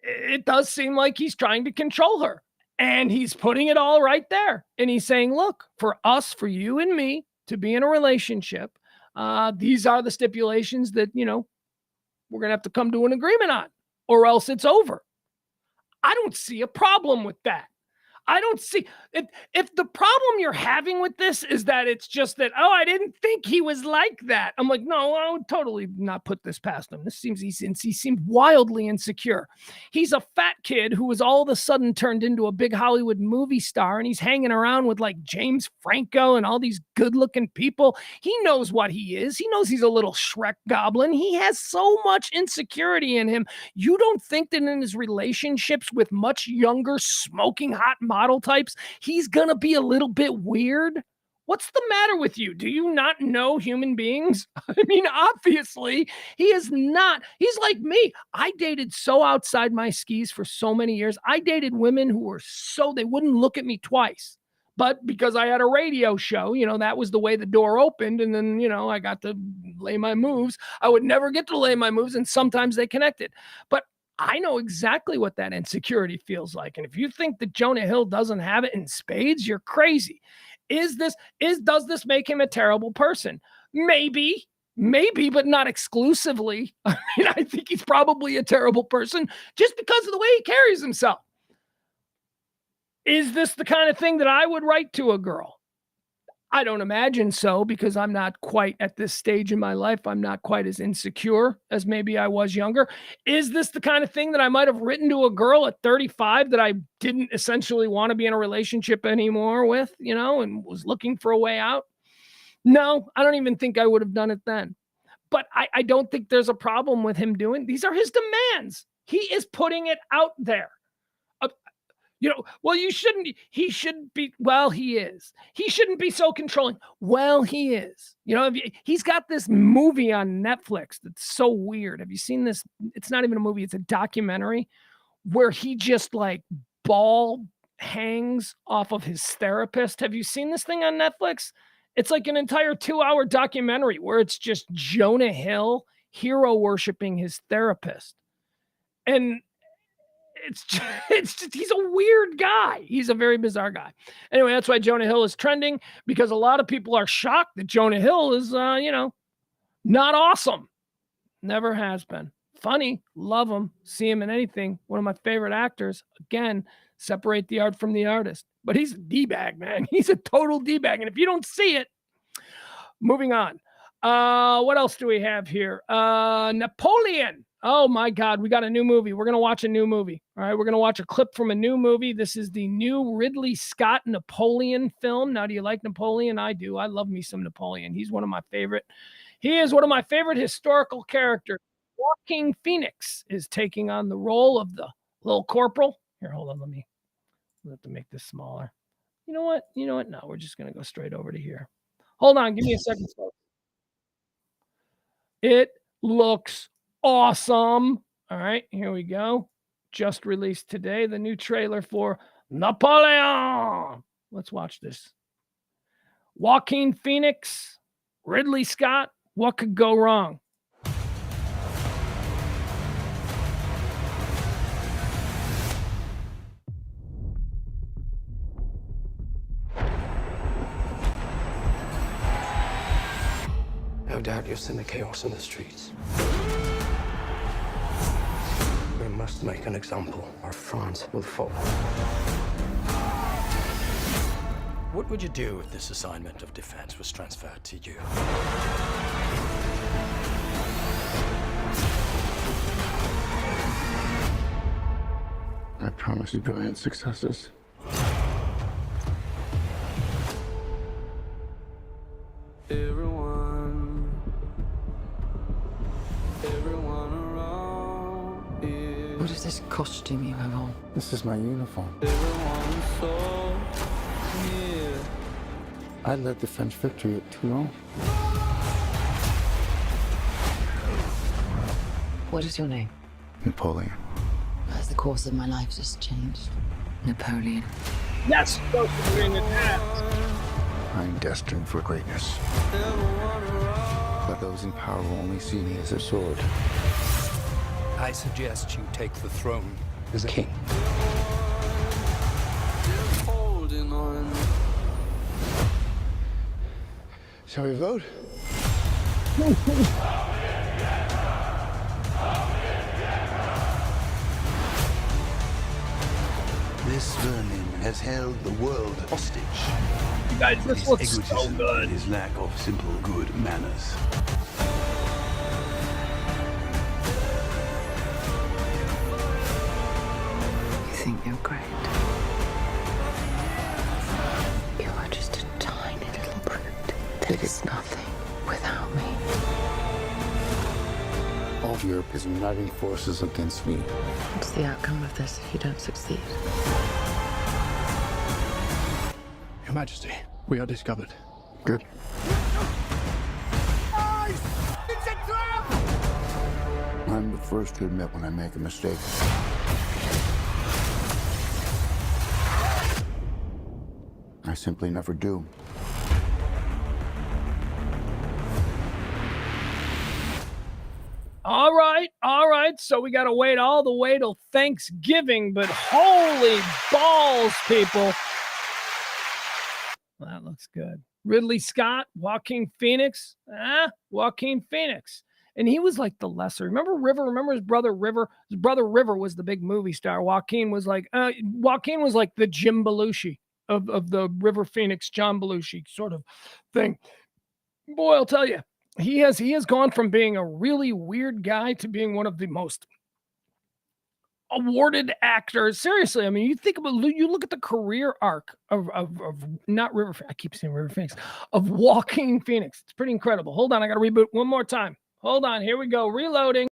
it does seem like he's trying to control her, and he's putting it all right there. And he's saying, look, for us, for you and me to be in a relationship, these are the stipulations that, we're going to have to come to an agreement on, or else it's over. I don't see a problem with that. I don't see if the problem you're having with this is that it's just that, oh, I didn't think he was like that. I'm like, no, I would totally not put this past him. This seems he seemed wildly insecure. He's a fat kid who was all of a sudden turned into a big Hollywood movie star, and he's hanging around with like James Franco and all these good-looking people. He knows what he is. He knows he's a little Shrek goblin. He has so much insecurity in him. You don't think that in his relationships with much younger, smoking hot model types, he's gonna be a little bit weird? What's the matter with you? Do you not know human beings? I mean, obviously, he is not. He's like me. I dated so outside my skis for so many years. I dated women who were they wouldn't look at me twice. But because I had a radio show, that was the way the door opened. And then, I got to lay my moves. I would never get to lay my moves. And sometimes they connected. But I know exactly what that insecurity feels like. And if you think that Jonah Hill doesn't have it in spades, you're crazy. Does this make him a terrible person? Maybe, but not exclusively. I mean, I think he's probably a terrible person just because of the way he carries himself. Is this the kind of thing that I would write to a girl? I don't imagine so, because I'm not quite at this stage in my life. I'm not quite as insecure as maybe I was younger. Is this the kind of thing that I might have written to a girl at 35 that I didn't essentially want to be in a relationship anymore with, and was looking for a way out? No, I don't even think I would have done it then. But I don't think there's a problem with him doing. These are his demands. He is putting it out there. Well, he shouldn't be. Well, he is. He shouldn't be so controlling. Well, he is. He's got this movie on Netflix that's so weird. Have you seen this? It's not even a movie. It's a documentary where he just like ball hangs off of his therapist. Have you seen this thing on Netflix? It's like an entire 2-hour documentary where it's just Jonah Hill hero worshiping his therapist. And it's just, he's a weird guy. He's a very bizarre guy. Anyway, that's why Jonah Hill is trending, because a lot of people are shocked that Jonah Hill is, not awesome. Never has been. Funny. Love him. See him in anything. One of my favorite actors. Again, separate the art from the artist. But he's a D-bag, man. He's a total D-bag. And if you don't see it, moving on. What else do we have here? Napoleon. Oh my God, we got a new movie. We're going to watch a new movie. All right, we're going to watch a clip from a new movie. This is the new Ridley Scott Napoleon film. Now, do you like Napoleon? I do. I love me some Napoleon. He's one of my favorite. He is one of my favorite historical characters. Joaquin Phoenix is taking on the role of the little corporal. Here, hold on. We'll have to make this smaller. You know what? No, we're just going to go straight over to here. Hold on. Give me a second. It looks awesome. All right, here we go. Just released today, the new trailer for Napoleon. Let's watch this. Joaquin Phoenix, Ridley Scott. What could go wrong? No doubt you'll send the chaos in the streets. We must make an example, or France will fall. What would you do if this assignment of defense was transferred to you? I promise you brilliant successes. What is this costume you have on? This is my uniform. I led the French victory at Toulon. What is your name? Napoleon. As the course of my life just changed. Napoleon. That's supposed to be in the past. I'm destined for greatness. But those in power will only see me as a sword. I suggest you take the throne as a king. Shall we vote? This vermin has held the world hostage. You guys, this looks so Egotism good. and his lack of simple good manners. You think you're great. You are just a tiny little brute that is nothing without me. All of Europe is uniting forces against me. What's the outcome of this if you don't succeed? Your Majesty, we are discovered. Good. It's a trap! I'm the first to admit when I make a mistake. I simply never do. All right. So we got to wait all the way till Thanksgiving, but holy balls, people. Well, that looks good. Ridley Scott, Joaquin Phoenix. Joaquin Phoenix. And he was like the lesser. Remember River? Remember his brother River? His brother River was the big movie star. Joaquin was like the Jim Belushi of the River Phoenix, John Belushi sort of thing. Boy, I'll tell you, he has gone from being a really weird guy to being one of the most awarded actors. Seriously, I mean, you look at the career arc of not River. I keep saying River Phoenix, of Joaquin Phoenix. It's pretty incredible. Hold on, I got to reboot one more time. Hold on, here we go. Reloading.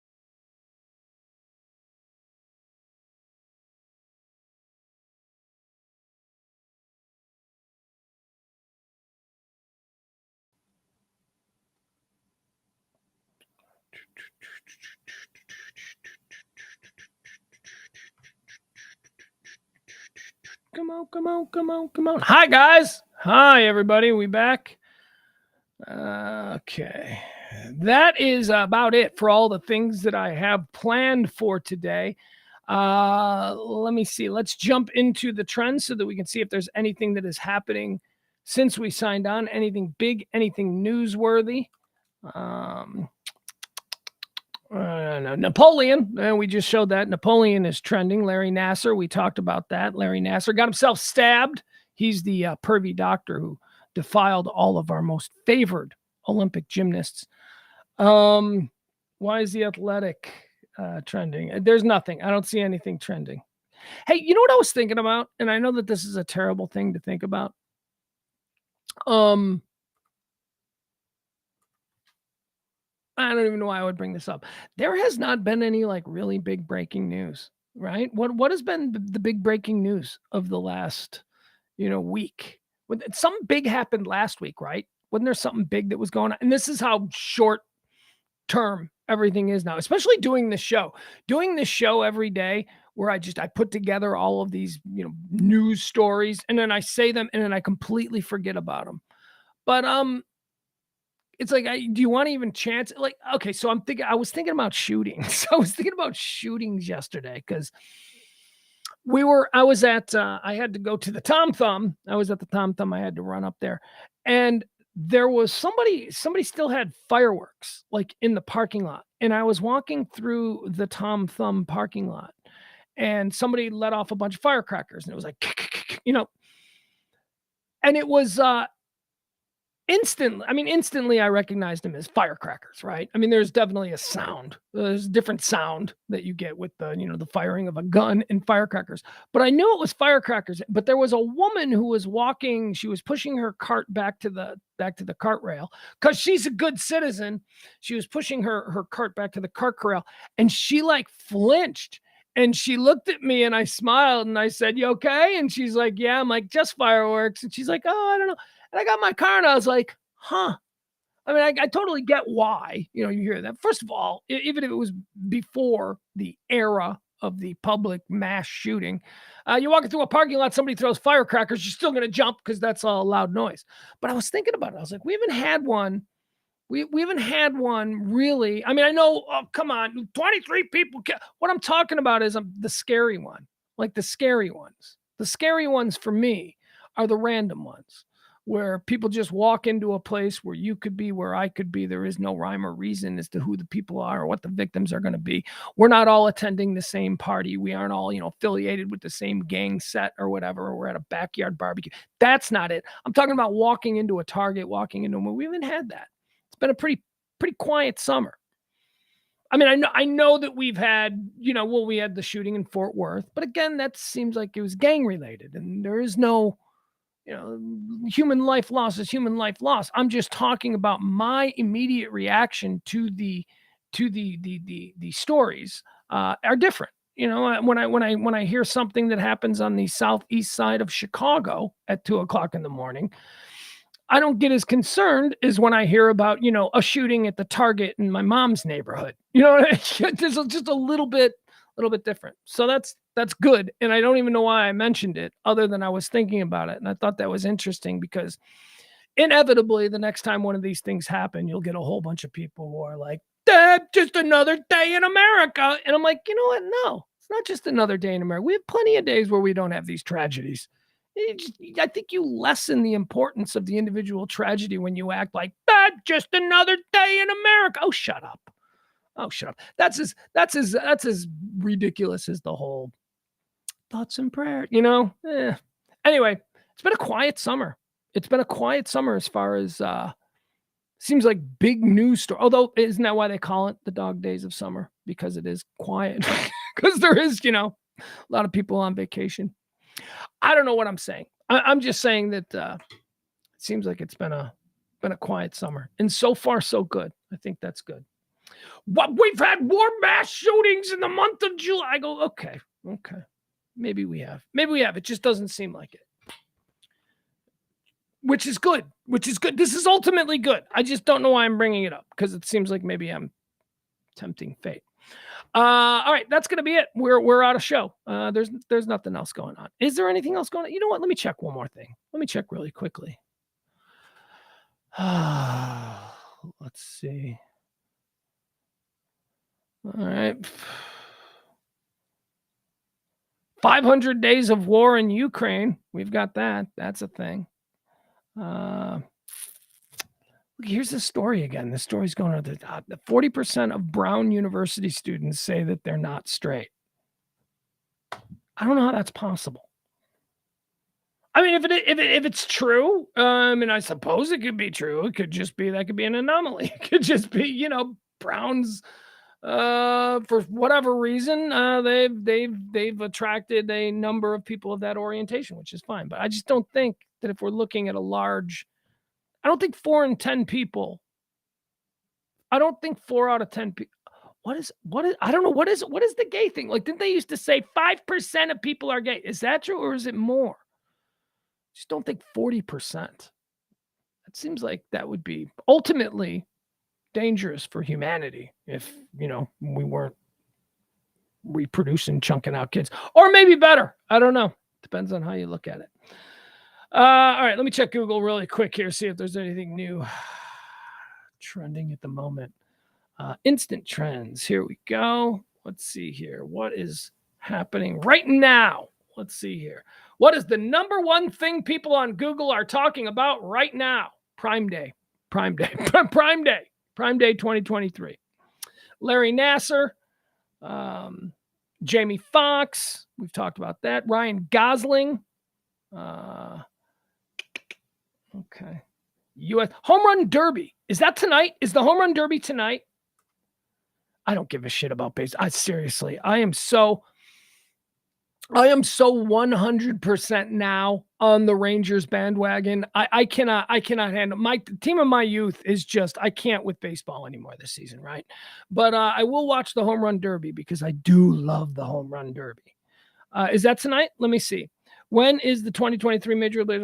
Come on. Hi, guys. Hi, everybody. We back. Okay. That is about it for all the things that I have planned for today. Let me see. Let's jump into the trends so that we can see if there's anything that is happening since we signed on. Anything big, anything newsworthy. No, Napoleon. We just showed that. Napoleon is trending. Larry Nassar. We talked about that. Larry Nassar got himself stabbed. He's the pervy doctor who defiled all of our most favored Olympic gymnasts. Why is the Athletic trending? There's nothing. I don't see anything trending. Hey, you know what I was thinking about? And I know that this is a terrible thing to think about. I don't even know why I would bring this up. There has not been any like really big breaking news, right? What has been the big breaking news of the last, week? Something big happened last week, right? Wasn't there something big that was going on? And this is how short term everything is now, especially doing this show every day where I put together all of these, news stories and then I say them and then I completely forget about them. But, it's like, do you want to even chance? Like, okay, so I was thinking about shootings. I was thinking about shootings yesterday because I had to go to the Tom Thumb. I was at the Tom Thumb. I had to run up there and there was somebody still had fireworks like in the parking lot. And I was walking through the Tom Thumb parking lot and somebody let off a bunch of firecrackers and it was like, and it was, instantly I recognized them as firecrackers, right? I mean, there's definitely a sound. There's a different sound that you get with the, the firing of a gun and firecrackers. But I knew it was firecrackers. But there was a woman who was walking, she was pushing her cart back to the cart rail because she's a good citizen. She was pushing her cart back to the cart corral and she like flinched. And she looked at me and I smiled and I said, "You okay?" And she's like, "Yeah." I'm like, "Just fireworks." And she's like, "Oh, I don't know." And I got my car and I was like, huh. I mean, I totally get why, you hear that. First of all, even if it was before the era of the public mass shooting, you're walking through a parking lot, somebody throws firecrackers, you're still going to jump because that's a loud noise. But I was thinking about it. I was like, we haven't had one. We haven't had one really. I mean, I know, come on, 23 people. What I'm talking about is the scary one, like the scary ones. The scary ones for me are the random ones, where people just walk into a place where you could be, where I could be. There is no rhyme or reason as to who the people are or what the victims are going to be. We're not all attending the same party. We aren't all, affiliated with the same gang set or whatever. Or we're at a backyard barbecue. That's not it. I'm talking about walking into a Target, walking into a movie. We haven't had that. It's been a pretty quiet summer. I mean, I know that we've had, we had the shooting in Fort Worth, but again, that seems like it was gang related and there is no, human life loss is human life loss. I'm just talking about my immediate reaction to the stories are different. When I hear something that happens on the southeast side of Chicago at 2:00 in the morning, I don't get as concerned as when I hear about, a shooting at the Target in my mom's neighborhood. There's just a little bit little bit different. So that's good. And I don't even know why I mentioned it other than I was thinking about it. And I thought that was interesting because inevitably the next time one of these things happen, you'll get a whole bunch of people who are like, just another day in America. And I'm like, you know what? No, it's not just another day in America. We have plenty of days where we don't have these tragedies. I think you lessen the importance of the individual tragedy when you act like just another day in America. Oh, shut up. Oh, shut up. That's as ridiculous as the whole thoughts and prayer, Anyway, it's been a quiet summer. It's been a quiet summer as far as seems like big news story. Although, isn't that why they call it the dog days of summer? Because it is quiet. Because there is, a lot of people on vacation. I don't know what I'm saying. I'm just saying that it seems like it's been a quiet summer. And so far, so good. I think that's good. What we've had more mass shootings in the month of July. I go, okay. Maybe we have. It just doesn't seem like it. Which is good. This is ultimately good. I just don't know why I'm bringing it up because it seems like maybe I'm tempting fate. All right, that's gonna be it. We're out of show. There's nothing else going on. Is there anything else going on? You know what? Let me check one more thing. Let me check really quickly. Let's see. All right. 500 days of war in Ukraine. We've got that. That's a thing. Here's the story again. The story's going to the top. 40% of Brown University students say that they're not straight. I don't know how that's possible. I mean, if it's true, and I suppose it could be true. It could just be that could be an anomaly. It could just be, Browns, for whatever reason, they've attracted a number of people of that orientation, which is fine. But I just don't think that if we're looking at a large, I don't think 4 in 10 people. I don't think 4 out of 10 people. What is, I don't know. What is the gay thing? Like, didn't they used to say 5% of people are gay? Is that true or is it more? Just don't think 40%. It seems like that would be ultimately dangerous for humanity if, we weren't reproducing, chunking out kids. Or maybe better. I don't know. Depends on how you look at it. All right, let me check Google really quick here, see if there's anything new trending at the moment. Instant trends. Here we go. Let's see here. What is happening right now? Let's see here. What is the number one thing people on Google are talking about right now? Prime Day. Prime Day 2023. Larry Nasser, Jamie Foxx. We've talked about that. Ryan Gosling. Okay. U.S. Home Run Derby. Is that tonight? Is the Home Run Derby tonight? I don't give a shit about baseball. Seriously, I am so 100% now on the Rangers bandwagon. I cannot handle my team of my youth is just, I can't with baseball anymore this season. Right. But I will watch the Home Run Derby because I do love the Home Run Derby. Is that tonight? Let me see. When is the 2023 Major League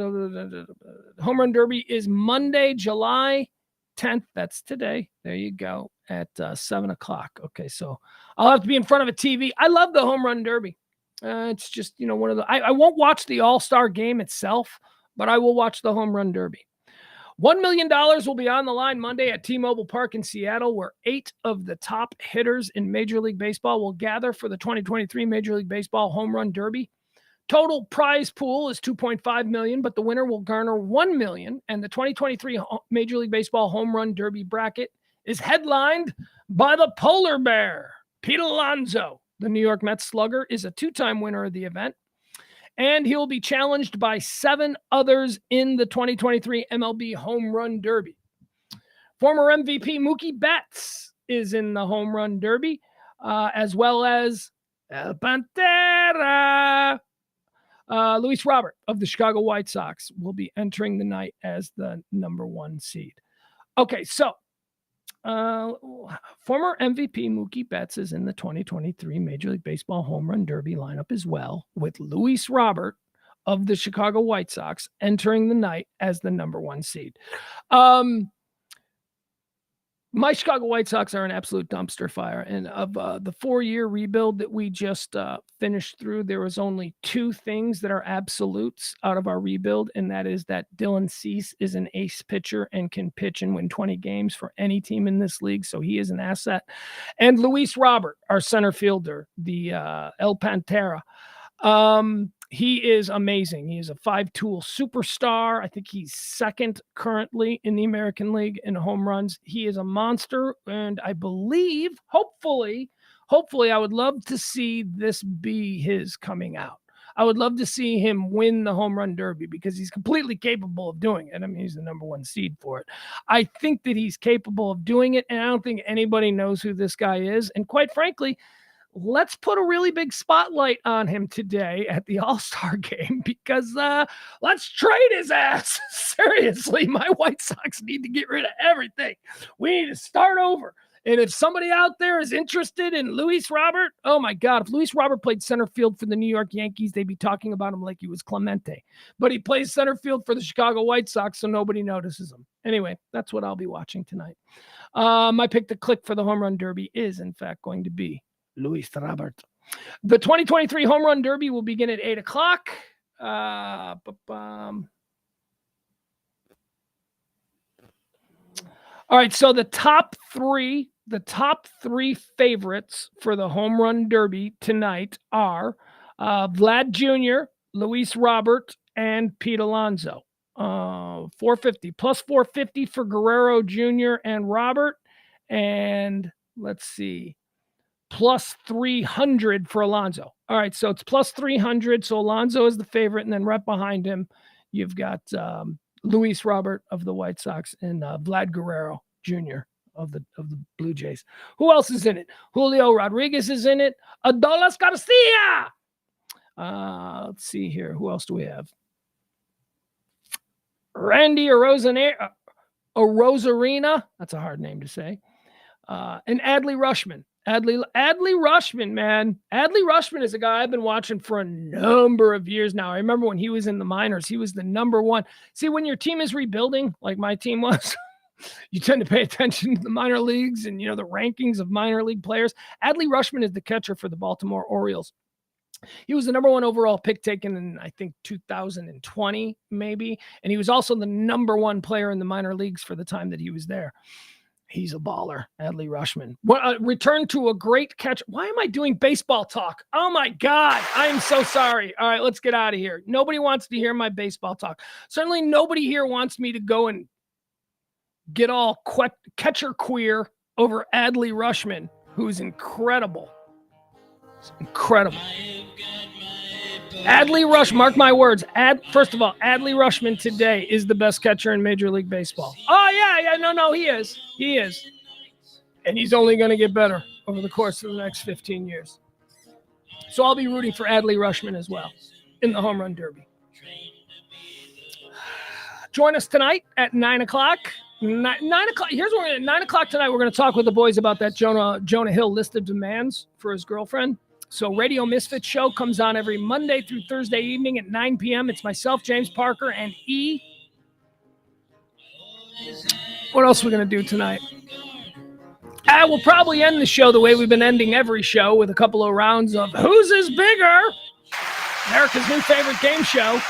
Home Run Derby? Is Monday, July 10th. That's today. There you go at 7:00. Okay. So I'll have to be in front of a TV. I love the Home Run Derby. It's just, one of the, I won't watch the All-Star game itself, but I will watch the Home Run Derby. $1 million will be on the line Monday at T-Mobile Park in Seattle, where 8 of the top hitters in Major League Baseball will gather for the 2023 Major League Baseball Home Run Derby. Total prize pool is $2.5 million, but the winner will garner $1 million, and the 2023 Major League Baseball Home Run Derby bracket is headlined by the Polar Bear. Pete Alonso, the New York Mets slugger, is a 2-time winner of the event, and he'll be challenged by 7 others in the 2023 MLB Home Run Derby. Former MVP Mookie Betts is in the Home Run Derby, as well as El Pantera. Luis Robert of the Chicago White Sox will be entering the night as the number 1 seed. Okay, so former MVP Mookie Betts is in the 2023 Major League Baseball Home Run Derby lineup as well, with Luis Robert of the Chicago White Sox entering the night as the number 1 seed. My Chicago White Sox are an absolute dumpster fire. And of the 4-year rebuild that we just finished through, there was only 2 things that are absolutes out of our rebuild. And that is that Dylan Cease is an ace pitcher and can pitch and win 20 games for any team in this league. So he is an asset. And Luis Robert, our center fielder, the El Pantera. He is amazing. He is a 5-tool superstar. I think he's second currently in the American League in home runs. He is a monster. And I believe, hopefully, I would love to see this be his coming out. I would love to see him win the home run derby because he's completely capable of doing it. I mean, he's the number 1 seed for it. I think that he's capable of doing it. And I don't think anybody knows who this guy is. And quite frankly, let's put a really big spotlight on him today at the All-Star game because let's trade his ass. Seriously, my White Sox need to get rid of everything. We need to start over. And if somebody out there is interested in Luis Robert, oh my God, if Luis Robert played center field for the New York Yankees, they'd be talking about him like he was Clemente. But he plays center field for the Chicago White Sox, so nobody notices him. Anyway, that's what I'll be watching tonight. My pick to click for the home run derby is, in fact, going to be Luis Robert. The 2023 Home Run Derby will begin at 8 o'clock. All right, so the top three favorites for the Home Run Derby tonight are Vlad Jr., Luis Robert, and Pete Alonso. 450 plus 450 for Guerrero Jr. and Robert. And let's see, plus 300 for Alonso. All right, so it's plus 300. So Alonso is the favorite, and then right behind him, you've got Luis Robert of the White Sox and Vlad Guerrero Jr. of the Blue Jays. Who else is in it? Julio Rodriguez is in it. Adolis Garcia. Let's see here. Who else do we have? Randy Arozarena. That's a hard name to say. And Adley Rutschman. Adley Rutschman, man. Adley Rutschman is a guy I've been watching for a number of years now. I remember when he was in the minors, he was the number 1. See, when your team is rebuilding, like my team was, you tend to pay attention to the minor leagues and, the rankings of minor league players. Adley Rutschman is the catcher for the Baltimore Orioles. He was the number 1 overall pick taken in, I think, 2020, maybe. And he was also the number 1 player in the minor leagues for the time that he was there. He's a baller, Adley Rutschman. Return to a great catch. Why am I doing baseball talk? Oh, my God. I am so sorry. All right, let's get out of here. Nobody wants to hear my baseball talk. Certainly nobody here wants me to go and get all catcher queer over Adley Rutschman, who's incredible. It's incredible. Adley Rutschman, mark my words. First of all, Adley Rutschman today is the best catcher in Major League Baseball. Oh, yeah, no, he is. He is. And he's only going to get better over the course of the next 15 years. So I'll be rooting for Adley Rutschman as well in the Home Run Derby. Join us tonight at 9 o'clock. 9 o'clock. Here's what we're at 9 o'clock tonight. We're going to talk with the boys about that Jonah Hill list of demands for his girlfriend. So Radio Misfits show comes on every Monday through Thursday evening at 9 p.m. It's myself, James Parker, and E. What else are we going to do tonight? We'll probably end the show the way we've been ending every show with a couple of rounds of Who's Is Bigger? America's new favorite game show.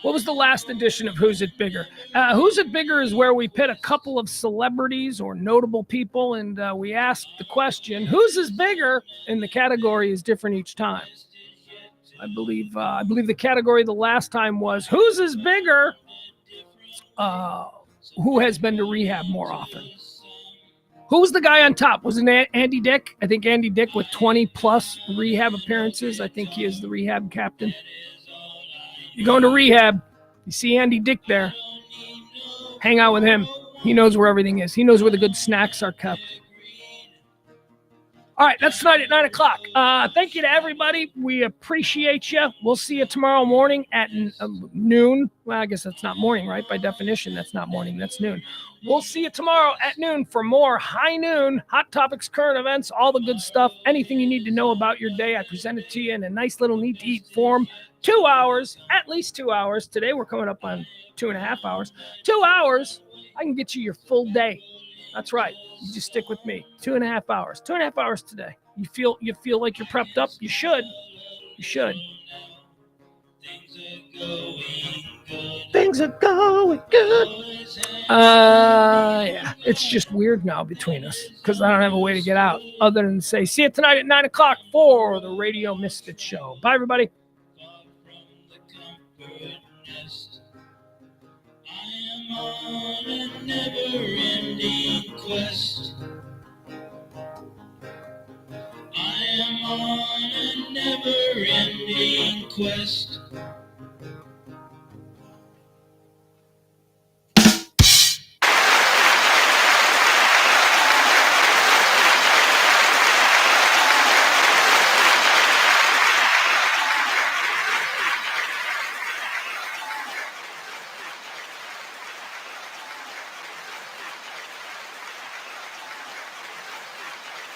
What was the last edition of Who's It Bigger? Who's It Bigger is where we pit a couple of celebrities or notable people, and we ask the question, whose is bigger? And the category is different each time. I believe the category the last time was, whose is bigger? Who has been to rehab more often? Who was the guy on top? Was it Andy Dick? I think Andy Dick with 20-plus rehab appearances. I think he is the rehab captain. You're going to rehab. You see Andy Dick there. Hang out with him. He knows where everything is. He knows where the good snacks are kept. All right, that's tonight at 9 o'clock. Thank you to everybody. We appreciate you. We'll see you tomorrow morning at noon. Well, I guess that's not morning, right? By definition, that's not morning. That's noon. We'll see you tomorrow at noon for more high noon, hot topics, current events, all the good stuff. Anything you need to know about your day, I present it to you in a nice little neat-to-eat form. 2 hours, at least 2 hours. Today we're coming up on 2.5 hours. 2 hours, I can get you your full day. That's right. You just stick with me. 2.5 hours. 2.5 hours today. You feel like you're prepped up? You should. You should. Things are going good. Yeah. It's just weird now between us because I don't have a way to get out other than say, see you tonight at 9 o'clock for the Radio Misfit Show. Bye, everybody. I am on a never-ending quest. I am on a never-ending quest.